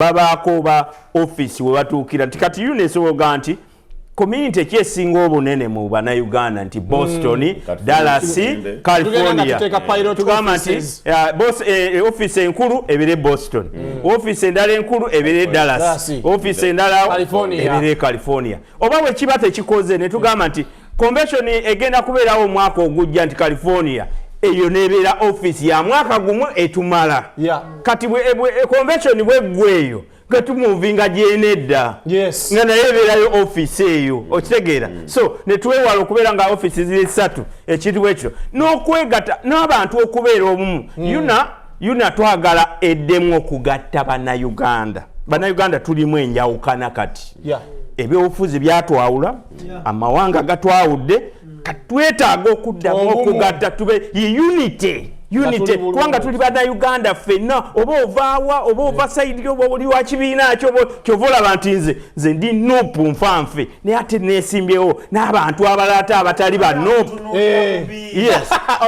babaako ba office we batuukira nti kati yuna esoboga nti community ekyesinga obunene mu bannayuganda nti Boston, Dallas, California tugamba nti office enkulu ebere Boston office endala enkulu ebere Dallas office endala ebere California oba bwe kiba tekikoze ne tugamba nti convention egenda kubeerawo omwaka ogujja nti California eyo nebeera office ya mwaka gumu etumala kati convention bweggweeyo nga tumuvinga gyenedda nga naye ebeerayo office eyo okitegeera so netwewala okubeera nga office ziri 3 ekintu ekyo n'okwegatta n'abantu okubeera obumu yuna twagala eddemu okugatta bannayuganda tulimu enjawukana kati ebyobufuzi byatwawula amawanga gatwawudde katwetaaga okuddamu okugatta tube unity kubanga tuli bannayuganda ffenna oba ovaawa oba ova sayidi oba oli wa kibiina kyova olaba nti nze ndi nopu nfanfe naye ate neesimbyewo n'abantu abalata abatali ba nopu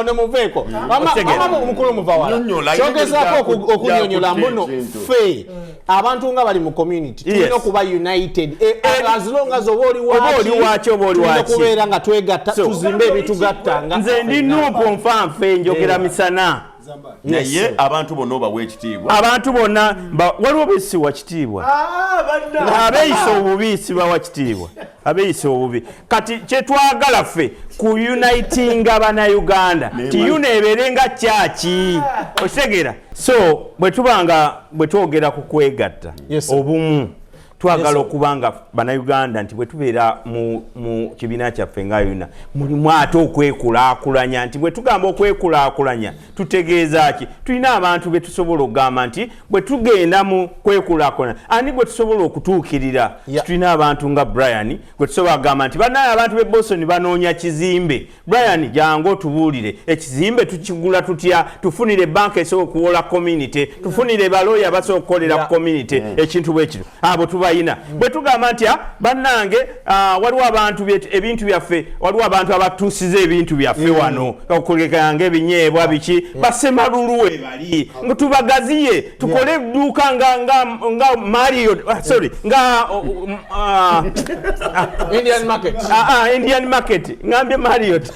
ono muveeko mama omukulu muvawala kyogezaako okunyonyola muno ffe abantu nga bali mu community tulina okuba united as long as oba oli waki tulina okubeera nga twegatta tuzimbe ebitugattanga nze ndi nopu nfanfe njogera misana naye abantu bonna obawa ekitiibwa abantu bonna waliwo besiwa kitiibwa abeeyisa obubi sibawa kitiibwa abeeyisa obubi kati kyetwagala ffe kuyunitinga bannayuganda tiyuna ebeerenga kyaki okitegeera so bwe twogera ku kwegatta obumu twagala okubanga bannayuganda nti bwe tubeera mu kibiina kyaffe nga yuna mulimu ate okwekulaakulanya nti bwe tugamba okwekulaakulanya tutegeeza ki tulina abantu be tusobola okugamba nti bwe tugenda mu kwekulaakulanya ani gwe tusobola okutuukirira tulina abantu nga Brian gwe tusobola kugamba nti banaye abantu b'e Boston banoonya kizimbe Brian jangu otubuulire ekizimbe tukigula tutya tufunire banka esobola okuwola community tufunire balooya basobola okukolera community ekintu bwe kino abo bayina bwe tugamba nti bannange waliwo abantu ebintu byaffe waliwo abantu abatuusiza ebintu byaffe wano okuleganga ebinyeebwa biki basemalulu we bali nga tubagaziye tukole edduuka nga Mario sorry nga Indian market ngambye Marriott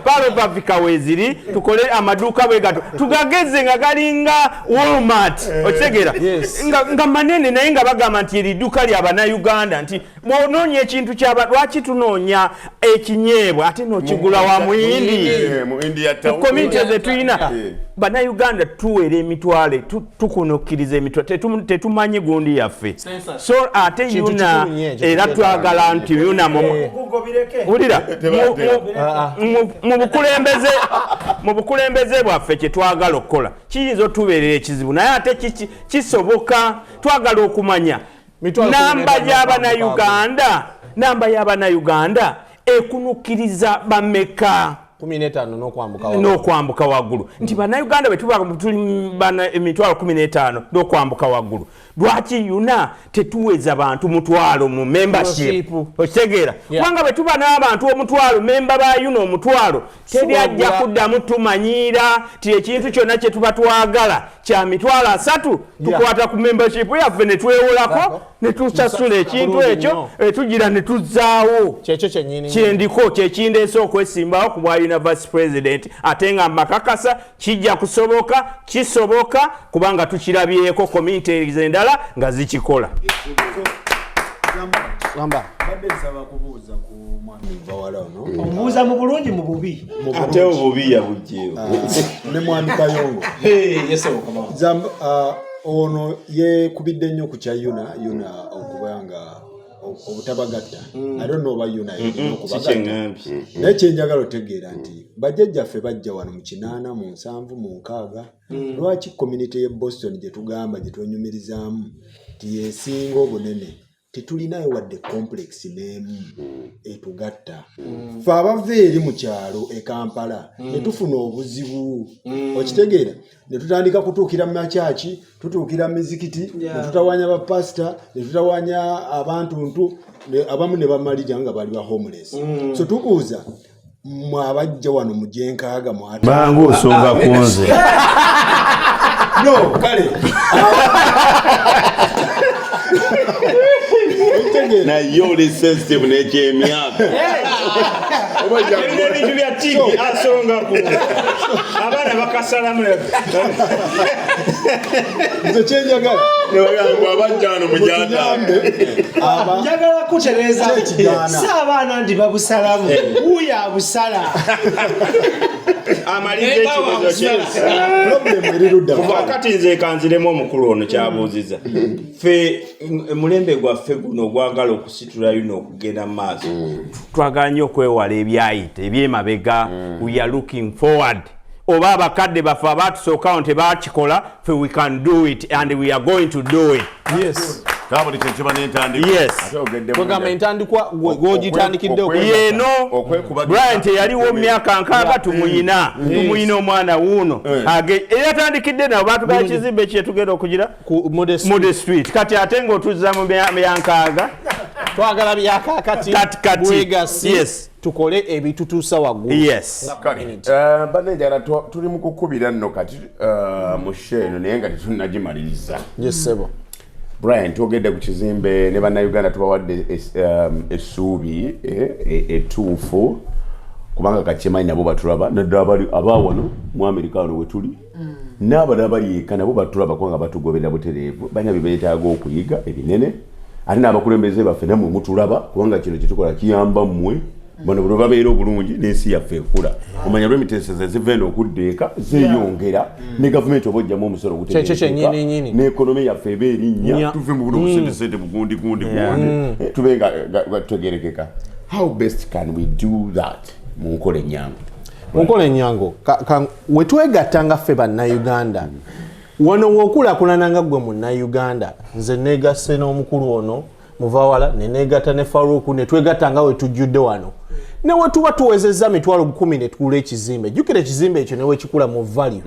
Palo of Africa weziri tukole amaduuka bwe gato tugageze nga galinga Walmart okitegeera nga manene naye nga bagamba nti eriduuka ly'abannayuganda nti bw'onoonya ekintu lwaki tunoonya ekinyeebwa ate n'okigula wa muindi community ze tulina bannayuganda tuweera emitwale tukunukkiriza emitwale tetumanyi gundi yaffe so ate yuna era twagala nti yuna wulira mu bukulembeze bwaffe kyetwagala okukola kiyinza otubeerera ekizibu naye ate kisoboka twagala okumanya namba y'abannayuganda ekunukkiriza bameka 15 n'okwambuka waggulu nti bannayuganda bwe tuba tuli emitwalo 15 n'okwambuka waggulu lwaki yuna tetuweza bantu mutwalo mu membership okitegeera kubanga bwe tuba n'abantu omutwalo memba ba yuna omutwalo teri ajja kuddamu tumanyira ti ekintu kyonna kye tuba twagala kya mitwalo 3 tukwata ku membership yaffe ne twewolako ne tusasula ekintu ekyo tugira ne tuzzaawo kyekyo kyennyini kyendiko kyekindeese okwesimbawo ku bwa vice president ate nga makakasa kijja kusoboka kisoboka kubanga tukirabyeko communities endala nga zikikola omubuuza mu bulungi mu bubi ate obubi yabujjeewo ne mwami Kayongo ono yekubidde nnyo ku kya yuna okubanga obutabagatta I don't know oba yuna okubagatta naye kyenjagala otegeera nti bajjajjaffe bajja wano mu 8 mu 7 mu 6 lwaki community y'e Boston gye tugamba gye twenyumirizaamu ti yesinga obunene tetulinayo wadde complex n'emu etugatta fe abava eri mu kyalo e Kampala ne tufuna obuzibu okitegeera ne tutandika kutuukira mu makyaki tutuukira mu mizikiti ne tutawanya bapasita ne tutawanya abantu abamu ne bamalira nga bali ba homeless so tubuuza mwabajja wano mu gyenkaaga bangu osonga ku nze no kale naye oli sensitive n'ekyemyaka ebintu bya TV asonga ku abaana bakasalamu nze kyenjagala abajja wano njagala kutereeza si abaana ndi babusalamu wuyo abusala amalize ekibuzo wakati nze kanziremu omukulu ono kyabuuziza ffe mulembe gwaffe guno ogwagala okusitula yuno okugenda mu maaso twagala nnyo okwewala ebyayita ebyemabega we are looking forward oba abakadde baffe abatusookawo tebakikola ffe we can do it and we are going to do it buli kintu kiba n'entandikwa kwegamba entandikwa gwogitandikidde yeno Brian teyaliwo myaka 6 tumuyina omwana wuuno era atandikidde nabo batugala kizimbe kyetugenda okugira Model Street kati ate ng'otuzza mu byankaaga twagala byakakati yes tukole ebitutuusa waggulu yes banejala tuli mu kukubira nno kati mu sheeno naye nga tetunnagimaliriza sebo Brian twogedde ku kizimbe ne bannayuganda tubawadde essuubi etuufu kubanga kakimanyi nabo batulaba naddala abawano mu America wano wetuli n'abalala bali eka nabo batulaba kubanga batugoberera butereevu balina bye beetaaga okuyiga ebinene ate n'abakulembeze baffe namwe mutulaba kubanga kino kitukola kiyamba mmwe bano bwe babeera obulungi n'ensi yaffe ekula omanya remittance ziva eno okuddeeka zeeyongera ne gavumenti oba ojjamu omusolo ogutegeeka n'ekonomi yaffe eba erinnya tuve mu buno obusentesente bugundi tube nga tutegerekeka. How best can we do that mu nkola ennyango wetwegatta nga ffe bannayuganda wano wokulaakulana nga ggwe munnayuganda nze neegasse n'omukulu ono muvawala neneegatta ne Faruku ne twegatta nga we tujjudde wano ne wetuba tuwezezza mitwalo 10 ne tuula ekizimbe jjukira ekizimbe ekyo ne wekikula mu value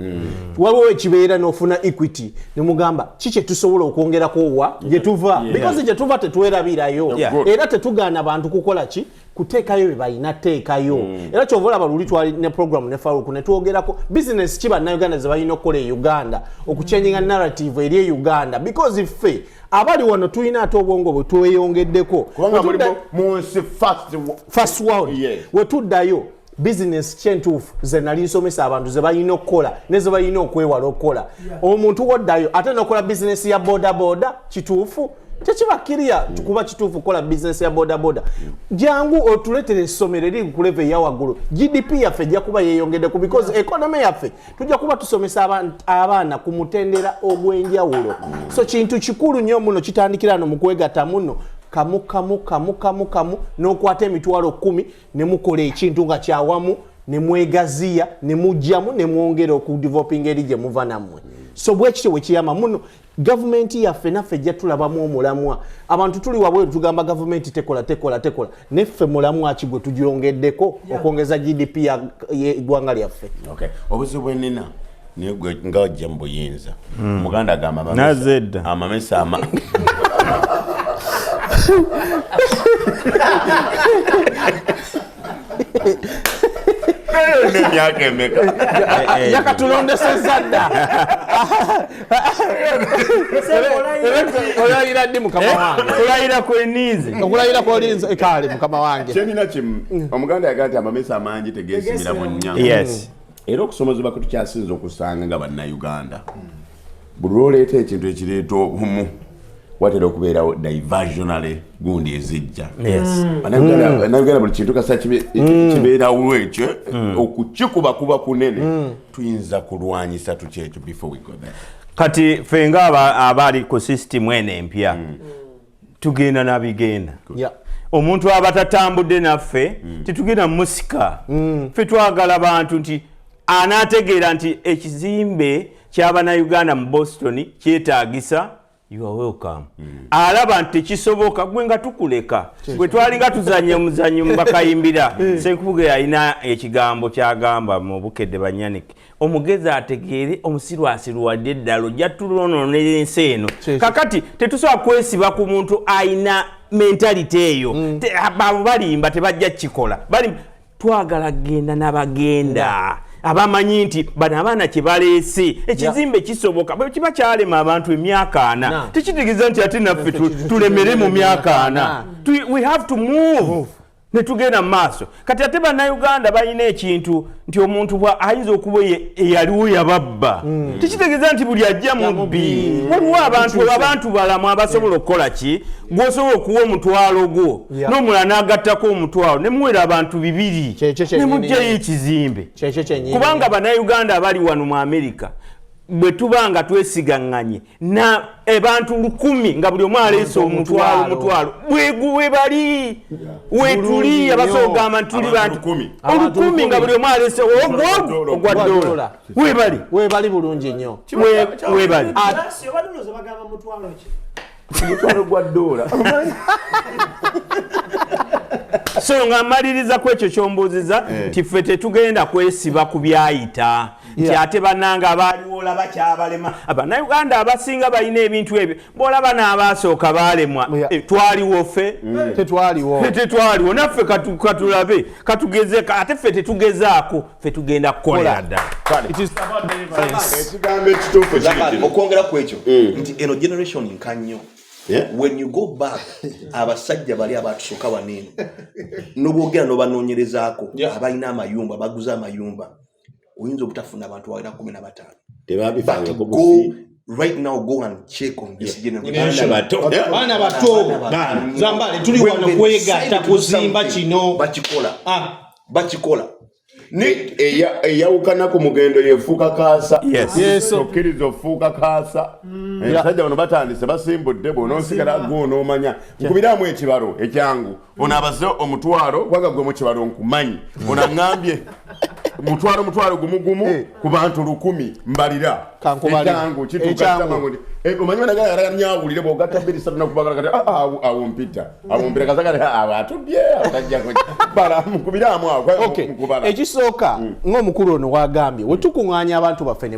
waliwo ekibeera n'ofuna equity ne mugamba kiki tusobola okwongerako wa gye tuva because gye tuva tetwerabirayo era tetugaana bantu kukola ki kuteekayo bye balina teekayo era kyova olaba luli twali ne program ne Faruku ne twogerako business ki bannayuganda ze balina okukola e Uganda okuchanginga narrative eri e Uganda because ffe abali wano tulina ate obwongo bwe tweyongeddeko kubanga mulimu mu nsi first world wetuddayo business kyentuufu ze nali nsomesa abantu ze balina okukola ne ze balina okwewala okukola omuntu woddayo ate nokola business ya boda kituufu tekibakkiriya kuba kituufu kukola business ya boda jangu otuletere essomero eri ku level ya waggulu GDP yaffe ejja kuba yeeyongeddeko because economy yaffe tujja kuba tusomesa abaana ku mutendera ogw'enjawulo so kintu kikulu nnyo muno kitandikira no mu kwegatta muno kamu n'okwata emitwalo 10 ne mukola ekintu nga kyawamu ne mwegaziya ne mujjamu ne mwongera okudeveloping eri gye muva nammwe so bwe kityo bwe kiyama muno gavumenti yaffe naffe ejja tulabamu omulamwa abantu tuli wabweru tugamba gavumenti tekola neffe mulamwa ki gwe tugiyongeddeko okwongeza GDP y'eggwanga lyaffe. Obuzibu bwenina naye gwe nga ojja mu buyinza muganda agamba amamesa n'emyaka emeka yakatulondesezza dda olayira ddi mukama wange okulayira kwolinze kale mukama wange kyenina kimu omuganda yagaa nti amamesa amangi tegeesimira mu nnyanga era okusomozebwa kwe tukyasinza okusanga nga bannayuganda buli lwoleeta ekintu ekireeta obumu watera okubeerawo diversionary gundi ezijja bannayuganda buli kintu kasa kibeerawo ekyo okukikubakuba kunene tuyinza kulwanyisa tuki ekyo before we go there. Kati ffe nga abali ku system eno empya tugenda nabigenda omuntu aba tatambudde naffe tetugenda musika ffe twagala bantu nti anaategeera nti ekizimbe ky'abannayuganda mu Boston kyetaagisa you are welcome. Alaba nti kisoboka gwe nga tukuleka gwe twalinga tuzanya omuzanyo mbakayimbira Senkubuge yalina ekigambo kyagamba mu bukedde banyanike omugezi ategeere omusirwasiru wadde eddala ojja tulononera ensi eno kakati tetusobola kwesiba ku muntu ayina mentality eyo abo balimba tebajja kikola twagala genda n'abagenda abamanyi nti bano abaana kye baleese ekizimbe kisoboka bwe kiba kyalema abantu emyaka 4 tekitegeeza nti ate naffe tulemere mu myaka 4 we have to move ne tugenda mu maaso kati ate bannayuganda balina ekintu nti omuntu bwa ayinza okuba eyaliwo yababba tekitegeeza nti buli ajja mubbi waliwo abantu balamu abasobola okukola ki gwosobola okuwa omutwalo gwo n'omulala n'agattako omutwalo ne muwera abantu 2 ne mugjayo ekizimbe kubanga bannayuganda abali wano mu America bwe tubanga twesigaŋŋanye na abantu 1000 nga buli omu aleese omutwalo bwe bali wetuli abasogamba ntuli bantu 1000 nga buli omu aleese ogwa dola webali bulungi nnyo webali omutwalo gwa dola so nga mmaliriza ku ekyo kyombuuziza nti ffe tetugenda kwesiba ku byayita nti ate bannanga abaaliwo olaba kyabalema abannayuganda abasinga balina ebintu ebyo bw'olaba n'abaasooka baalemwa twaliwo ffe tetwaliwo naffe katulabe katugezeko ate ffe tetugezaako ffe tugenda kukolera ddala ekigambo ekituufu okwongera ku ekyo nti eno generation nkannyo when you go back abasajja bali abatusooka wanene nobwogera nobanoonyerezaako abalina amayumba baguza amayumba oyinza obutafuna abantu awera 15 go right now go and check on this generation bana bato zambale tuli wano kwegatta kuzimba kino bakikola eyawukana ku mugendo yefuuka kaasa okkiriza ofuuka kaasa abasajja bano batandise basimbudde bw'onoosigala gw'onoomanya nkubiramu ekibalo ekyangu ono abaze omutwalo kwaga gwe mu kibalo nkumanyi ono aŋŋambye mutwalo gumu ku bantu 100 mbalira ekyangu kitukatamangudi omanyi banagala nyawulire bw'ogatta 2 nakubagala kati awo mpita kazagala atudye atajjako bala mukubiramu awo mukubala ekisooka ng'omukulu ono wagambye we tukuŋŋaanya abantu baffe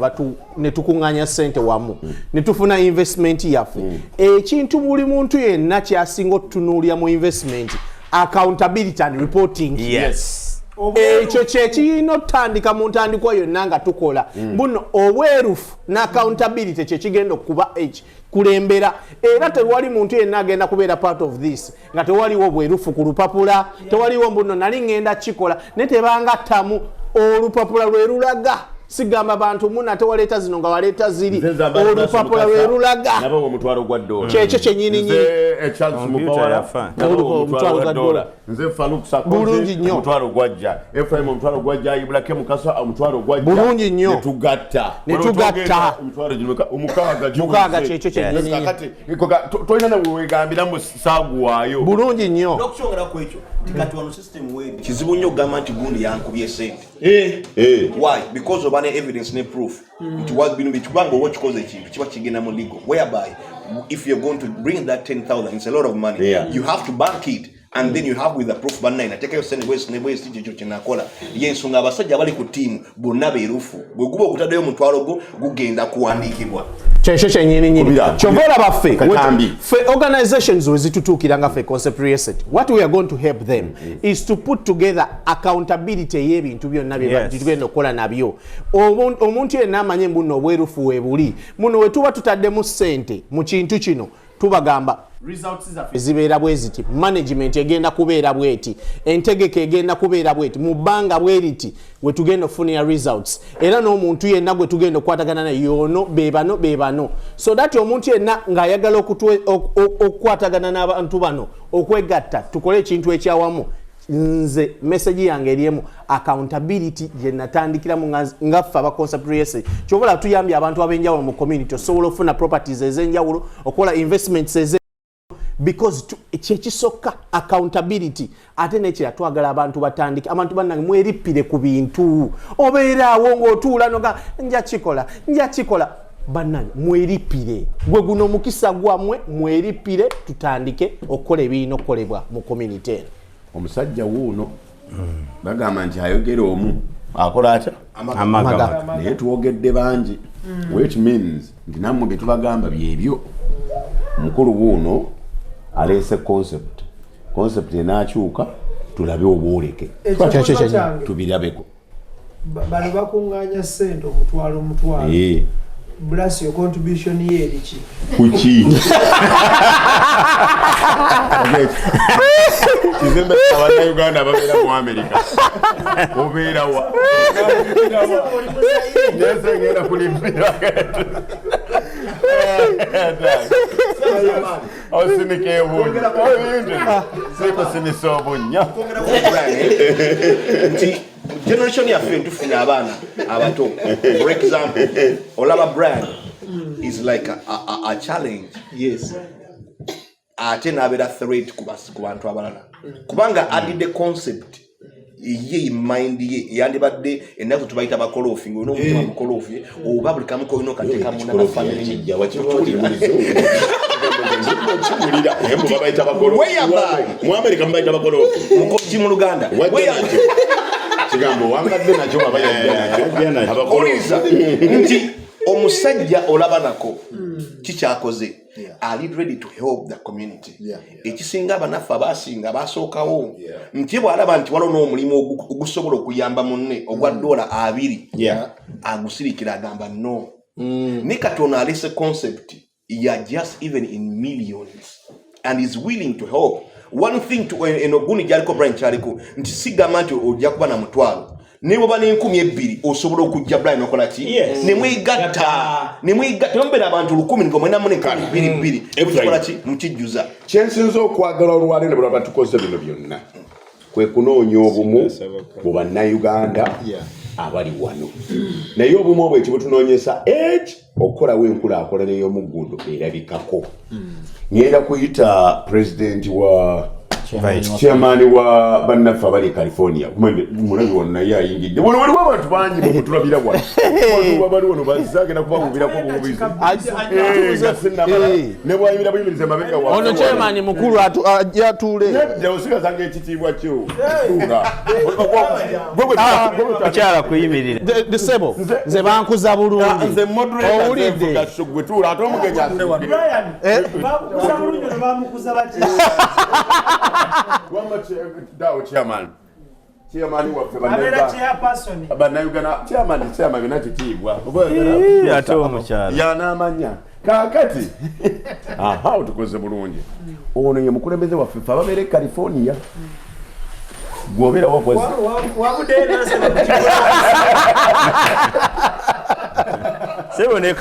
ne tukuŋŋaanya ssente wamu ne tufuna investment yaffe ekintu buli muntu yenna kyasinga otutunuulira mu investment accountability and reporting ekyo kyekirina otutandika mu ntandikwa yonna nga tukola buno obwerufu ne accountability kyekigenda okuba kulembera era tewali muntu yenna agenda kubeera part of this nga tewaliwo obwerufu ku lupapula tewaliwo mbuno nali ngenda kikola ne tebangattamu olupapula lwe lulaga sigamba bantu muna tewaleeta zino nga waleeta ziri olupapula lwe lulaga nabo omutwalo gwa dola kyekyo kyennyini nze Faluk Sakonze omutwalo gwajja Ephraim omutwalo gwajja Ibrahim Mukasa omutwalo gwajja bulungi nnyo netugatta omukaaga kyekyo kyennyini kati tolina na wegambira mu saaguwaayo bulungi nnyo n'okukyongera ku ekyo tikati wano system wedi kizibu nnyo okugamba nti gundi yankubye sente why because of an evidence ne proof nti bino bikubanga oba okikoze ekintu kiba kigenda mu legal whereby if you're going to bring that 10,000 it's a lot of money you have to bank it and then you have with the proof banana take your send west chicho kinakola yensonga abasajja bali ku team bonna beerufu bwe guba okutaddeyo mutwalo go gugenda kuwandiikibwa kyekyo kyennyini kyobola baffe organizations wezitutuukiranga ffe concept reset what we are going to help them is to put together accountability ey'ebintu byonna byetugenda okukola nabyo omuntu yenna amanye mbuno obwerufu weebuli muno we tuba tutaddemu ssente mu kintu kino tubagamba zibeera bwe ziti management egenda kubeera bweti entegeka egenda kubeera bweti mu bbanga bweriti we tugenda okufunira results era n'omuntu yenna gwe tugenda okukwatagana naye yono beebano so that omuntu yenna ng'ayagala okukwatagana n'abantu bano okwegatta tukole ekintu ekyawamu nze message yange eriemu accountability gye natandikiramu nga ffe aba concept research kyobola tuyambye abantu ab'enjawulo mu community osobola okufuna properties ez'enjawulo okola investments because kyekisokka accountability ate nekira twagala abantu batandike abantu bannange mweripire ku bintu obeeraawo ng'otuula noga nja kikola bannange mweripire gwe guno omukisa gwammwe mweripire tutandike okukola ebirina okukolebwa mu community eno omusajja wuuno bagamba nti ayogera omu akola atya amaga naye tuwogedde bangi which means nti nammwe bye tubagamba byebyo mukulu wuuno aleese concept enaakyuka tulabe obwoleke tubirabeko bano bakuŋŋaanya ssente omutwalo bless your contribution ye eriki kuki kizembe abannayuganda ababeera mu Amerika obeera wa nesengera kulimpira osinike obunnya sikusinisa obunnya generation yaffe tufuna abaana abato for example olaba brand is like a challenge ate nabeera threat ku bantu abalala kubanga added concept ye mind ye yandibadde ennaku tubayita bakolofi ng'onomutima mukolofi oba buli kamu koyina okateeka muna na family kijja mu Amerika mubayita bakolofi mu Luganda kigambo wangadde nakyo abakolofi nti omusajja olaba nako kikyakoze ali ready to help the community ekisinga abanaffe abasinga basookawo nti bw'alaba nti waliwo n'omulimu ogusobola okuyamba munne ogwa $2 agusirikira agamba no ne katono alese concept you are just even in millions and is willing to help. One thing to enoguni jaliko Brian chaliko nti sigama nti ojja kuba na mutwalo nebo bane 12 osobola okujja Brian okola ki ne mwegatta mbera abantu 10 ngo mwena mune kali 2 ekola ki mukijjuza kyensinzo okwagala olwale ne baba tukoze bino byonna kwe kunoonya obumu mu bannayuganda abali wano naye obumu obwo ekibu tunoonyesa okukolawo enkulaakulana ey'omuggundo erabikako ngenda kuyita president wa chairman wa bannaffe abali California mulabi wonna naye ayingidde wano waliwo abantu bangi mukutulabira wano wabali wano bazagenda kubawubirako obububizi ne bwayimira buyimiriza emabega wa ono chairman mukulu ajja tuule nedda osigazanga ekitiibwa kyo akyala kuyimirira disebo nze bankuza bulungi nze moderator gwe tuula ate omugenya bamukuza bulungi ne bamukuza bati dawo chairman waffe bannayuganda chairman bina kitiibwa ate omukyala yanamanya kakati aha tukoze bulungi ono ye mukulembeze waffe ffe ababeera e California gwobeera wakoze sebo ne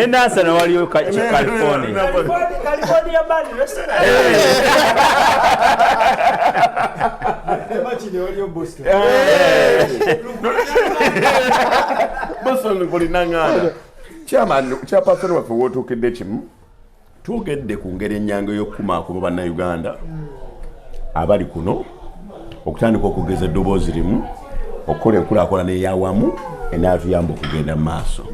nansana waliyo California band restaurant Boston kolinangana chairperson waffe wootuukidde kimu twogedde ku ngeri ennyango y'okukumaakuma bannayuganda abali kuno okutandika okugeza eddoboozi limu okukola enkulaakulana ey'awamu enaatuyamba okugenda mu maaso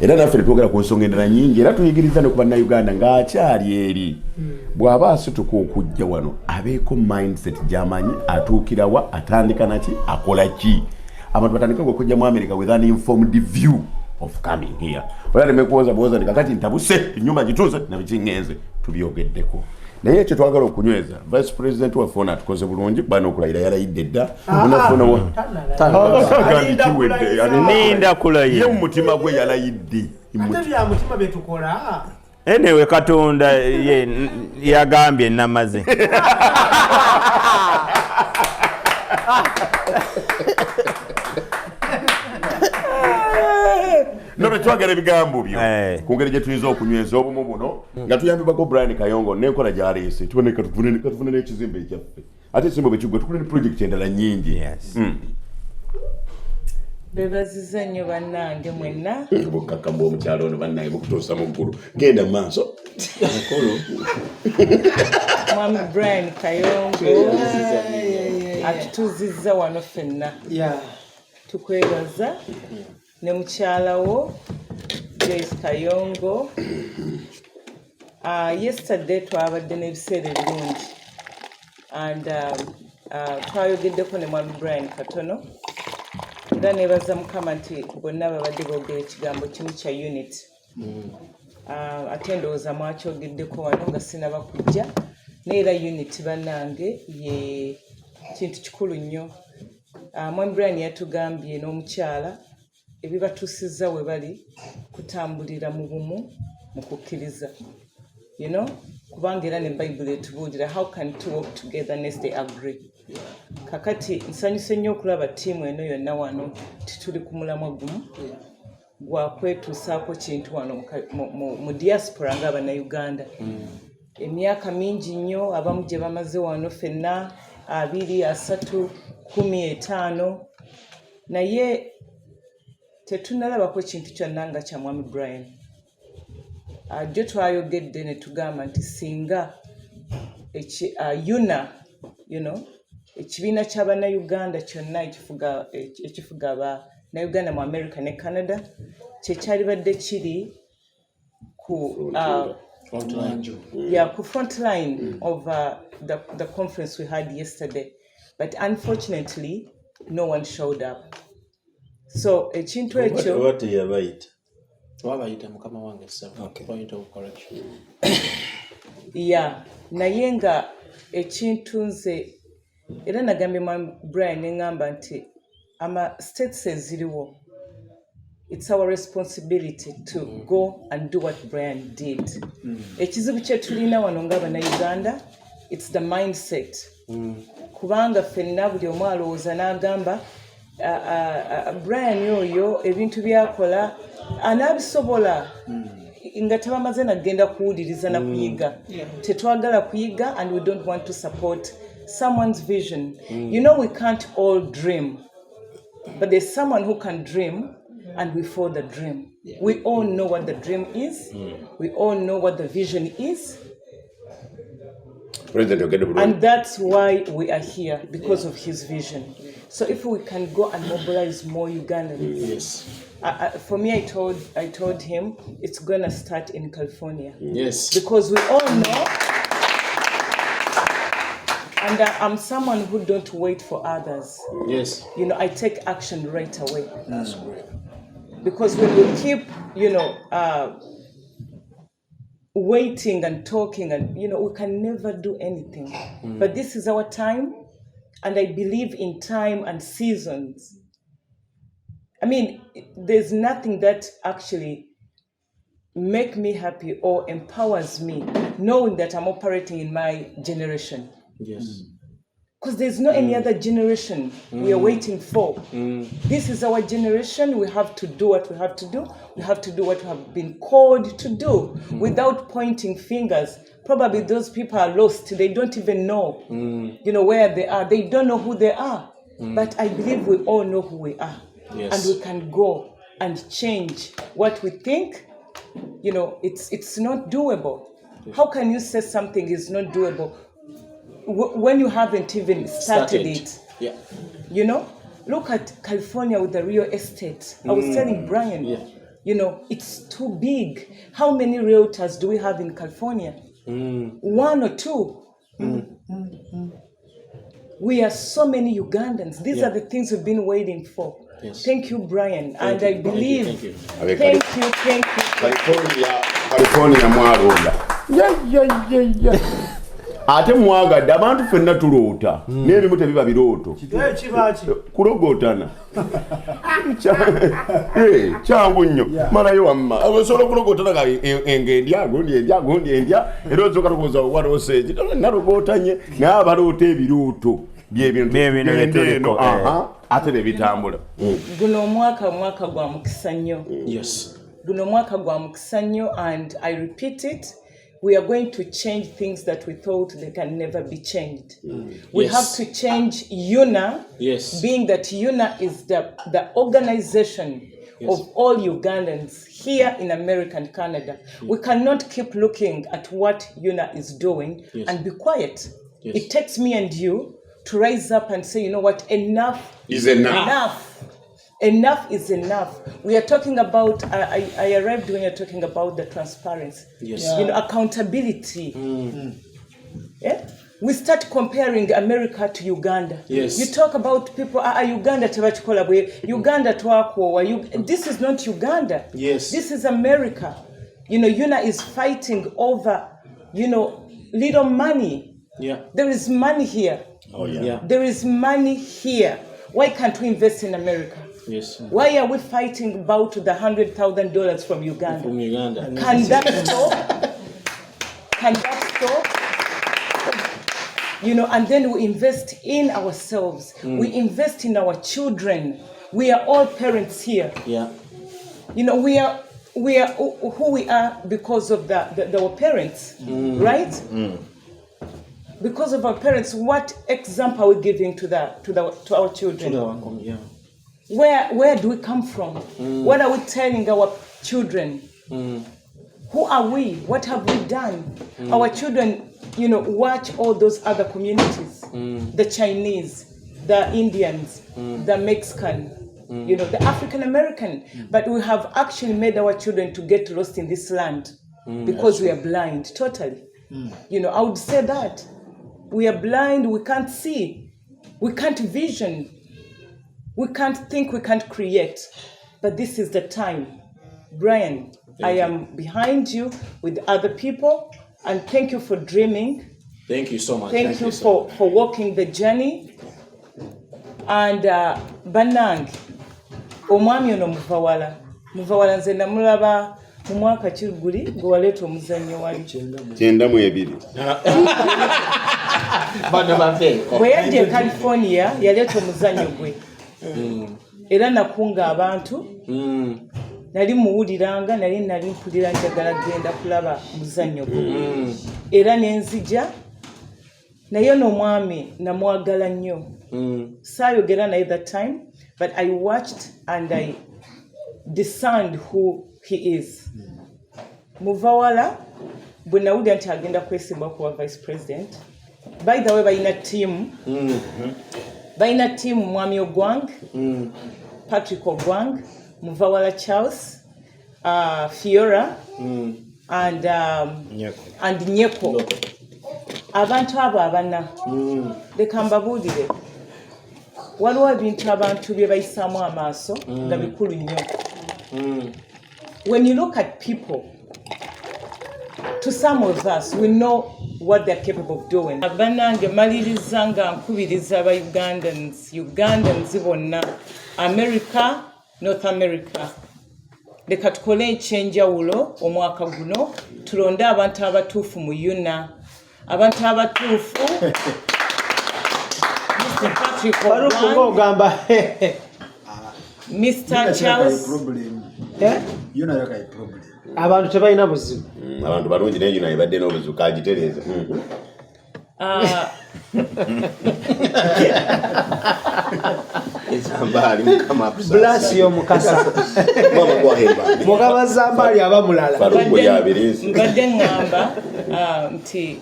era naffe twogera ku nsonga endala nyingi era tuyigiriza ne ku bannayuganda ng'akyali eri bw'aba asituka okujja wano abeeko mindset gy'amanyi atuukirawa atandika naki akola ki abantu batandika okujja mu America with an informed view of coming here ola nemekuwoza buwoza nikakati ntabuse ennyumba gitunze nabikingenze tubyogeddeko naye ekyo twagala okunyweza vice president waffe ono atukoze bulungi bana okulayira yalayidde dda onafuna ninda kulayira ye mumutima gwe yalayidde ate bya mutima betukola enewe katonda yagambye namaze nobe twagala ebigambo byo ku ngeri gye tuyinza okunyweza obumu buno nga tuyambibwako Brian Kayongo n'enkola gy'aleese tuboneka katufune n'ekizimbe ekyaffe ate ekisimbo bwe kiggwe tukule ne projekiti endala nyingi bebaziza nnyo bannange mwenna bukkakamba omukyalo ono bannange bukutuusa mu ggulu genda mu maaso mwami Brian Kayongo atutuuzizza wano ffenna tukwebaza ne mukyalawo Joyce Kayongo. Yesterday twabadde n'ebiseera ebirungi and twayogeddeko ne mwami Brian katono era nebaza mukama nti bonna babadde boogera ekigambo kimu kya unit ate ndowooza mwakyogeddeko wano nga sinaba kujja neera unit bannange ye kintu kikulu nnyo. Mwami Brian yatugambye n'omukyala ebibatuusizza we bali kutambulira mu bumu mu kukkiriza kubanga era ne Bayibuli etubuulira how can two walk together unless they agree. Kakati nsanyuse nnyo okulaba ttiimu eno yonna wano tituli ku mulamwa gumu gwa kwetuusaako kintu wano mu diaspora ng'Abannayuganda. Emyaka mingi nnyo abamu gye bamaze wano ffenna 2, 3, 10, 5 naye tetunalabako kintu kyonna nga kya mwami Brian. Jjo twayogedde ne tugamba nti singa yuna ekibiina ky'Abannayuganda kyonna ekifuga Abannayuganda mu America ne Canada kyekyalibadde kiri ku front line of the conference we had yesterday, but unfortunately no one showed up. So ekintu ekyo what yabayita wabayita mukama wange point of correction naye nga ekintu nze era nagambye Brian ngamba nti ama states eziriwo it's our responsibility to go and do what Brian did. Ekizibu kye tulina wano ng'Abannayuganda, it's the mindset. Kubanga ffenna buli omu alowooza n'agamba Brian oyo ebintu byakola anaabisobola nga tebamaze nagenda kuwuliriza na kuyiga. Tetwagala kuyiga, and we don't want to support someone's vision. You know, we can't all dream, but there's someone who can dream, and we follow the dream. We all know what the dream is. We all know what the vision is. And that's why we are here, because of his vision. So if we can go and mobilize more Ugandans. For me, I told him it's gonna start in California. Because we all know, and I'm someone who don't wait for others. You know, I take action right away. That's great. Because when we keep, you know, waiting and talking, and you know, we can never do anything. But this is our time, and I believe in time and seasons. I mean, there's nothing that actually make me happy or empowers me knowing that I'm operating in my generation. Because there's no any other generation we are waiting for. This is our generation. We have to do what we have to do. We have to do what we have been called to do without pointing fingers. Probably those people are lost. They don't even know, you know, where they are. They don't know who they are. But I believe we all know who we are. And we can go and change what we think. You know, it's not doable. How can you say something is not doable when you haven't even started it? You know, look at California with the real estate. I was telling Brian, you know, it's too big. How many realtors do we have in California? 1 or 2. We are so many Ugandans. These are the things we've been waiting for. Thank you, Brian. And I believe. Thank you. California mwalonda. Ate mwagadde abantu ffenna tuloota n'ebimu tebiba birooto kulogootana kyangu nnyo malayo wamma osobola okulogootana eng'endya gundi endya era ozooka logooza walooseegi nalogootanye naye abaloota ebirooto byebintu ate ne bitambula. Guno omwaka gwa mukisa nnyo. Guno omwaka gwa mukisa nnyo, and I repeat it. We are going to change things that we thought they can never be changed. We have to change UNA, being that UNA is the organization of all Ugandans here in America and Canada. We cannot keep looking at what UNA is doing and be quiet. It takes me and you to rise up and say, you know what, enough is enough. Enough is enough. We are talking about, I arrived when you're talking about the transparency, you know, accountability. We start comparing America to Uganda. You talk about people, Uganda tebachikola bwe, Uganda twakwowa. This is not Uganda. This is America. You know, UNA is fighting over, you know, little money. There is money here. There is money here. Why can't we invest in America? Why are we fighting about the $100,000 from Uganda? Can that stop? Can that stop? You know, and then we invest in ourselves. We invest in our children. We are all parents here. You know, we are who we are because of our parents, right? Because of our parents, what example are we giving to our children? Where do we come from? What are we telling our children? Who are we? What have we done? Our children, you know, watch all those other communities, the Chinese, the Indians, the Mexican, you know, the African American. But we have actually made our children to get lost in this land because we are blind, totally. You know, I would say that. We are blind, we can't see, we can't vision, we can't think, we can't create. But this is the time. Brian, I am behind you with other people, and thank you for dreaming. Thank you so much. Thank you for walking the journey. And Banang, omwami ono muvawala, Muvawala nze namulaba mu mwaka kiguli gwe waleeta omuzannyo wali 92 bano bave bwe yajja e California yaleeta omuzannyo gwe era nakunga abantu nali muwuliranga nali mpulira njagala genda kulaba muzannyo gwe era nenzija naye n'omwami namwagala nnyo saayogera naye that time but I watched and I discerned who he is. Muvawala bwe nawulira nti agenda kwesimba kuba vice president. By the way, balina team Mwami Ogwang, Patrick Ogwang, Muvawala Charles, Fiora, and Nyeko. Abantu abo abana leka mbabuulire waliwo ebintu abantu bye bayisaamu amaaso nga bikulu nnyo. When you look at people, to some of us, we know what they're capable of doing. Abanange maliriza nga nkubiriza aba Ugandans bonna, America, North America. Leka tukole ekyenjawulo omwaka guno tulonde abantu abatuufu mu UNA. Abantu abatuufu Mr. Patrick Ogamba Mr. Charles abantu tebalina buzibu abantu balungi naye yuna ebadde n'obuzibu kagitereza ezambali mukama akusa blasi y'omukasa mugaba zambali aba mulala mbadde ngamba nti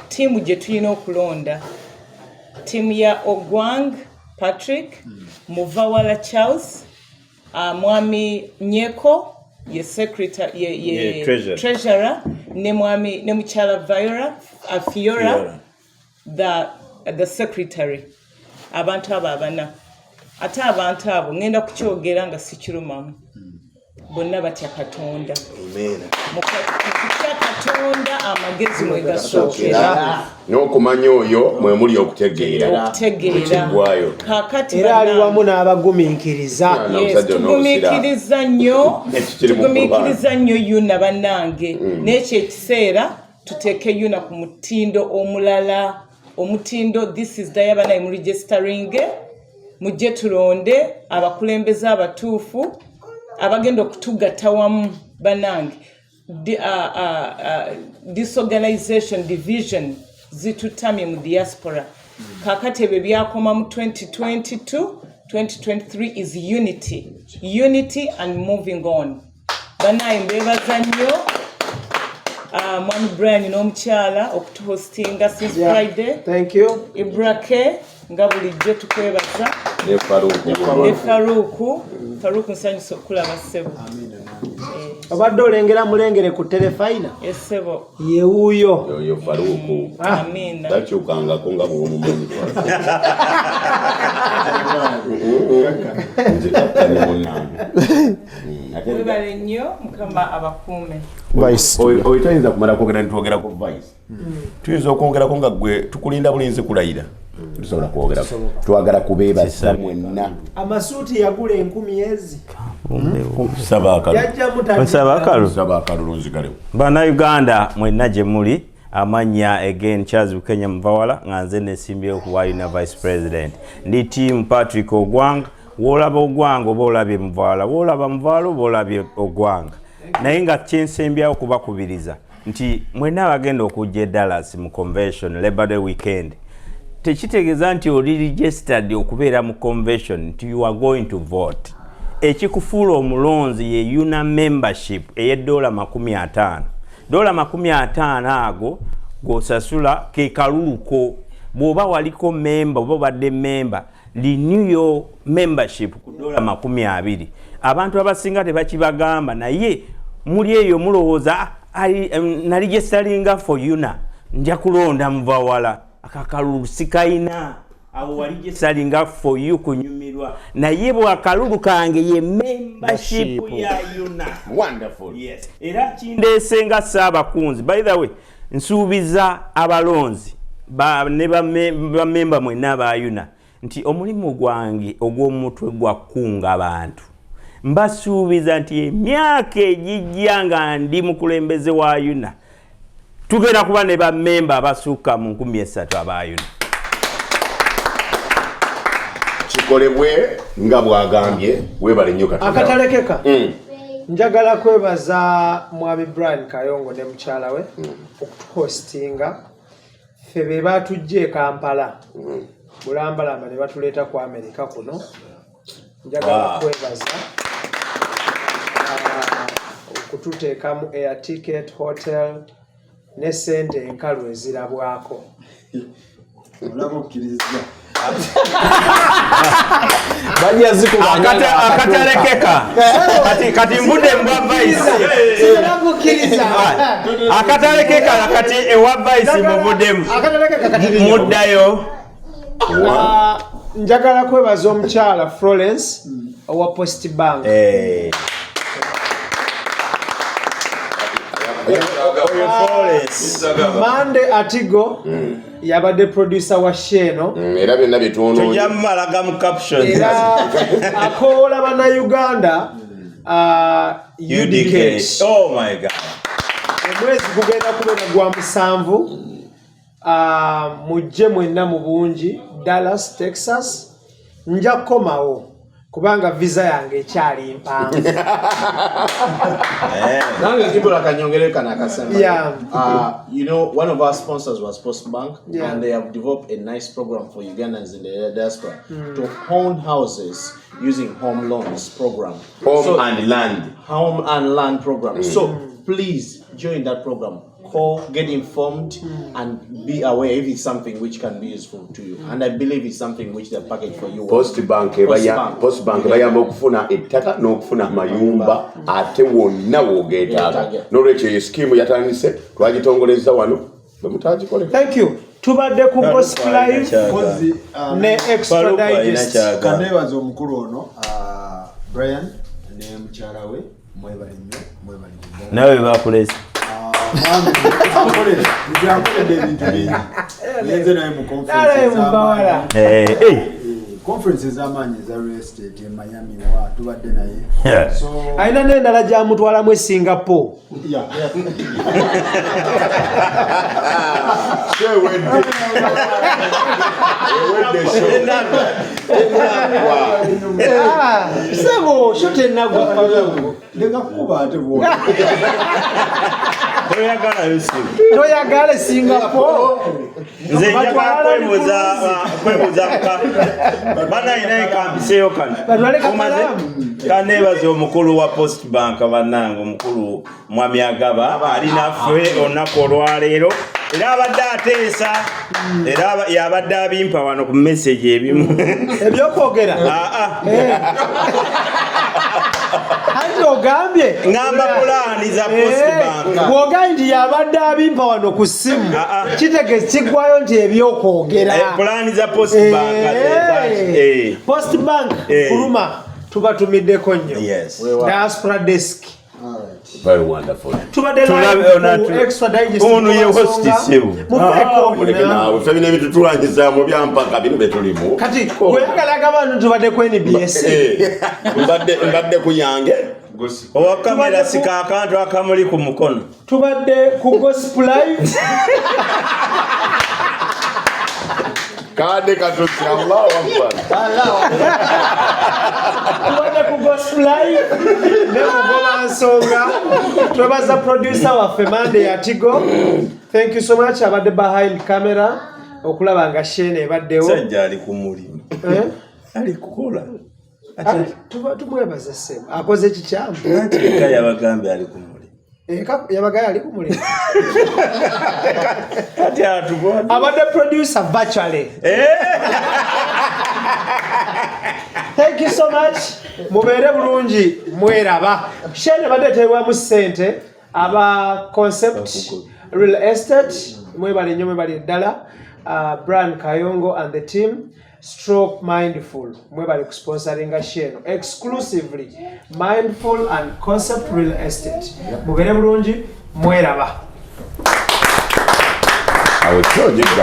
tiimu gye tulina okulonda tiimu ya Ogwang Patrick, Muvawala Charles, Mwami Nyeko, ye secretary, ye treasurer, ne Muchala Fiora, the secretary. Abantu abana. Ate abantu abo ngenda kukyogera nga sikirumamu. Bonna batya Katonda. Amen. Mukatya Katonda amagezi mwe gasookera. N'okumanya oyo mwe muli okutegeera. Kakati era ali wamu n'abagumiikiriza. Tugumiikiriza nnyo. Tugumiikiriza nnyo yuna bannange. N'ekyo ekiseera tuteeke yuna ku mutindo omulala. Omutindo this is dayabana mu registering. Mujje tulonde abakulembeze abatuufu. Abagenda okutugatta wamu bannange. Disorganization division zitutamye mu diaspora. Kakati ebyo byakoma mu 2022 2023 is unity and moving on. Banaye mbebaza nnyo Mwami Brian n'omukyala okutuhostinga since Friday. Thank you. Ibrake nga bulijjo tukwebaza ne Faruku nsanyusa okulaba ssebo. Obadde olengera mulengere ku telefayina essebo ye wuuyo oyo Faruku. Amina. Takyukangako nga bw'omumanyi webale nnyo mukama abakuume. oyitayinza kumala kwogera nitwogera ku vice tuyinza okwongerako nga gwe tukulinda bulinzi kulayira tusobola kwogera twagala kubeebaza mwenna. amasuuti yagula 10,000 ezi Saba akalulu nzigalewo. Bannayuganda mwenna gye muli amanya again Charles Bukenya Muvawala nga nze nesimbyewo ku Wayina Vice President ndi team Patrick Ogwang. Wolaba Ogwang oba olabye Muvawala, wolaba Muvawala oba olabye Ogwang. Naye nga kyensembyawo kubakubiriza nti mwenna abagenda okujja e Dallas mu convention Labor Day weekend tekitegeeza nti oli registered okubeera mu convention nti you are going to vote. Ekikufuula omulonzi ye UNA membership $50. $50 ago gosasula ke kaluluko bw'oba waliko member oba badde member renew your membership ku $20. Abantu abasinga tebakibagamba naye muli eyo mulowooza naligestaringa for UNA nja kulonda Muvawala akakalulu sikayina awo waligesalinga for you kunyumirwa naye bwakalulu kange ye membership ya UNA. Wonderful. Yes. Era kindeesenga Ssaabakunzi. By the way, nsuubiza abalonzi ne bamemba mwenna aba UNA nti omulimu gwange ogw'omutwe gwa kunga abantu mbasuubiza nti emyaka egijja nga ndi mukulembeze wa UNA tugenda kuba ne bammemba abasukka mu 30 aba UNA. Kikolebwe nga bwagambye webale nnyo Katonda. Akatalekeka. Njagala kwebaza Mwami Brian Kayongo ne mukyala we okutuhostinga. Ffe be batujje Kampala. Bulambalamba ne batuleeta ku Amerika kuno. Njagala kwebaza okututeekamu air ticket, hotel ne sente enkalu ezirabwako. Olaba okkiriza. Akatalekeka. Kati mbude mbwa advice. Akatalekeka kati ewa advice mubudemu. Muddayo. Njagala kwebaza omukyala Florence owa Post Bank. Mande Atigo yabadde producer wa Sheno era byonna bitono tujamalaga mu captions era akola bana Uganda UDK. Oh my god. Omwezi gugenda kubeera gwa 7 mujje mwenna mu bungi Dallas, Texas. Nja komawo kubanga visa yange ekyali mpanvu. Nange kibula kanyongereka nakasema. Yeah. You know, one of our sponsors was Post Bank, and they have developed a nice program for Ugandans in the diaspora to own houses using home loans program. Home and land program. So please join that program. Call, get informed, and be aware if it's something which can be useful to you. And I believe it's something which they're packaged for you. Post Bank bayamba okufuna ettaka n'okufuna amayumba ate wonna w'ogeetaaga. N'olwekyo ye scheme yatandise twagitongoleza wano bwe mutagikole. Thank you. Tubadde ku Gospel Live ne Extra Digest. Kanebaza omukulu ono Brian ne mukyala we mwebale nnyo mwebale nnyo. Nawe bakulesa. Conferences z'amaanyi eza real estate in Miami wa tubadde naye. So ayina n'endala gy'amutwalamu e Singapore. Sebo shote nagwa leka kuba ate bo. Toyagala Singapore. Nze njagala kwebuza bana ina ekambiseyo kano. Kanebaza omukulu wa Post Bank bannange omukulu Mwami Agaba ali naffe olunaku olwaleero era abadde ateesa era yabadde abimpa wano ku message ebimu ebyokwogera. Hati ogambye ngamba pulaani za Post Bank. Bw'ogambye nti yabadde abimpa wano ku ssimu kitegeeza kiggwayo nti ebyokwogera. Pulaani za Post Bank. Post Bank kuluma tubatumiddeko nnyo. Diaspora desk. Very wonderful. Tubadde live Extra Digest. Ono ye host sebu. Nawe febina ebintu tulangizaamu byampaka bino betulimu. Kati kweyagalaga abantu tubadde ku NBS. Mbadde ku yange. Owa kamera sika akantu akamuli ku mukono. Tubadde ku Gospel Live. Kade katusi Allahu Akbar. Tubadde ku Gospel Live. Nemugoba nsonga. Twebaza producer waffe Mande Atigo. Thank you so much. Abadde behind camera. Okulaba nga Shane ebaddewo. Sajja ali ku mulimu. Ali kukola. Tumwebaza ssebo. Akoze kikyamu. Eka yabagambe ali ku mulimu. Yabagaya ali ku mulimu. Kati atubona. Abadde producer virtually. Thank you so much. Mubeere bulungi mweraba. Shane badde teebwamu ssente aba concept real estate mwebale nnyo mwebale ddala. Brian Kayongo and the team stroke mindful mwebale ku sponsoringa Shane exclusively mindful and concept real estate. Mubeere bulungi mweraba.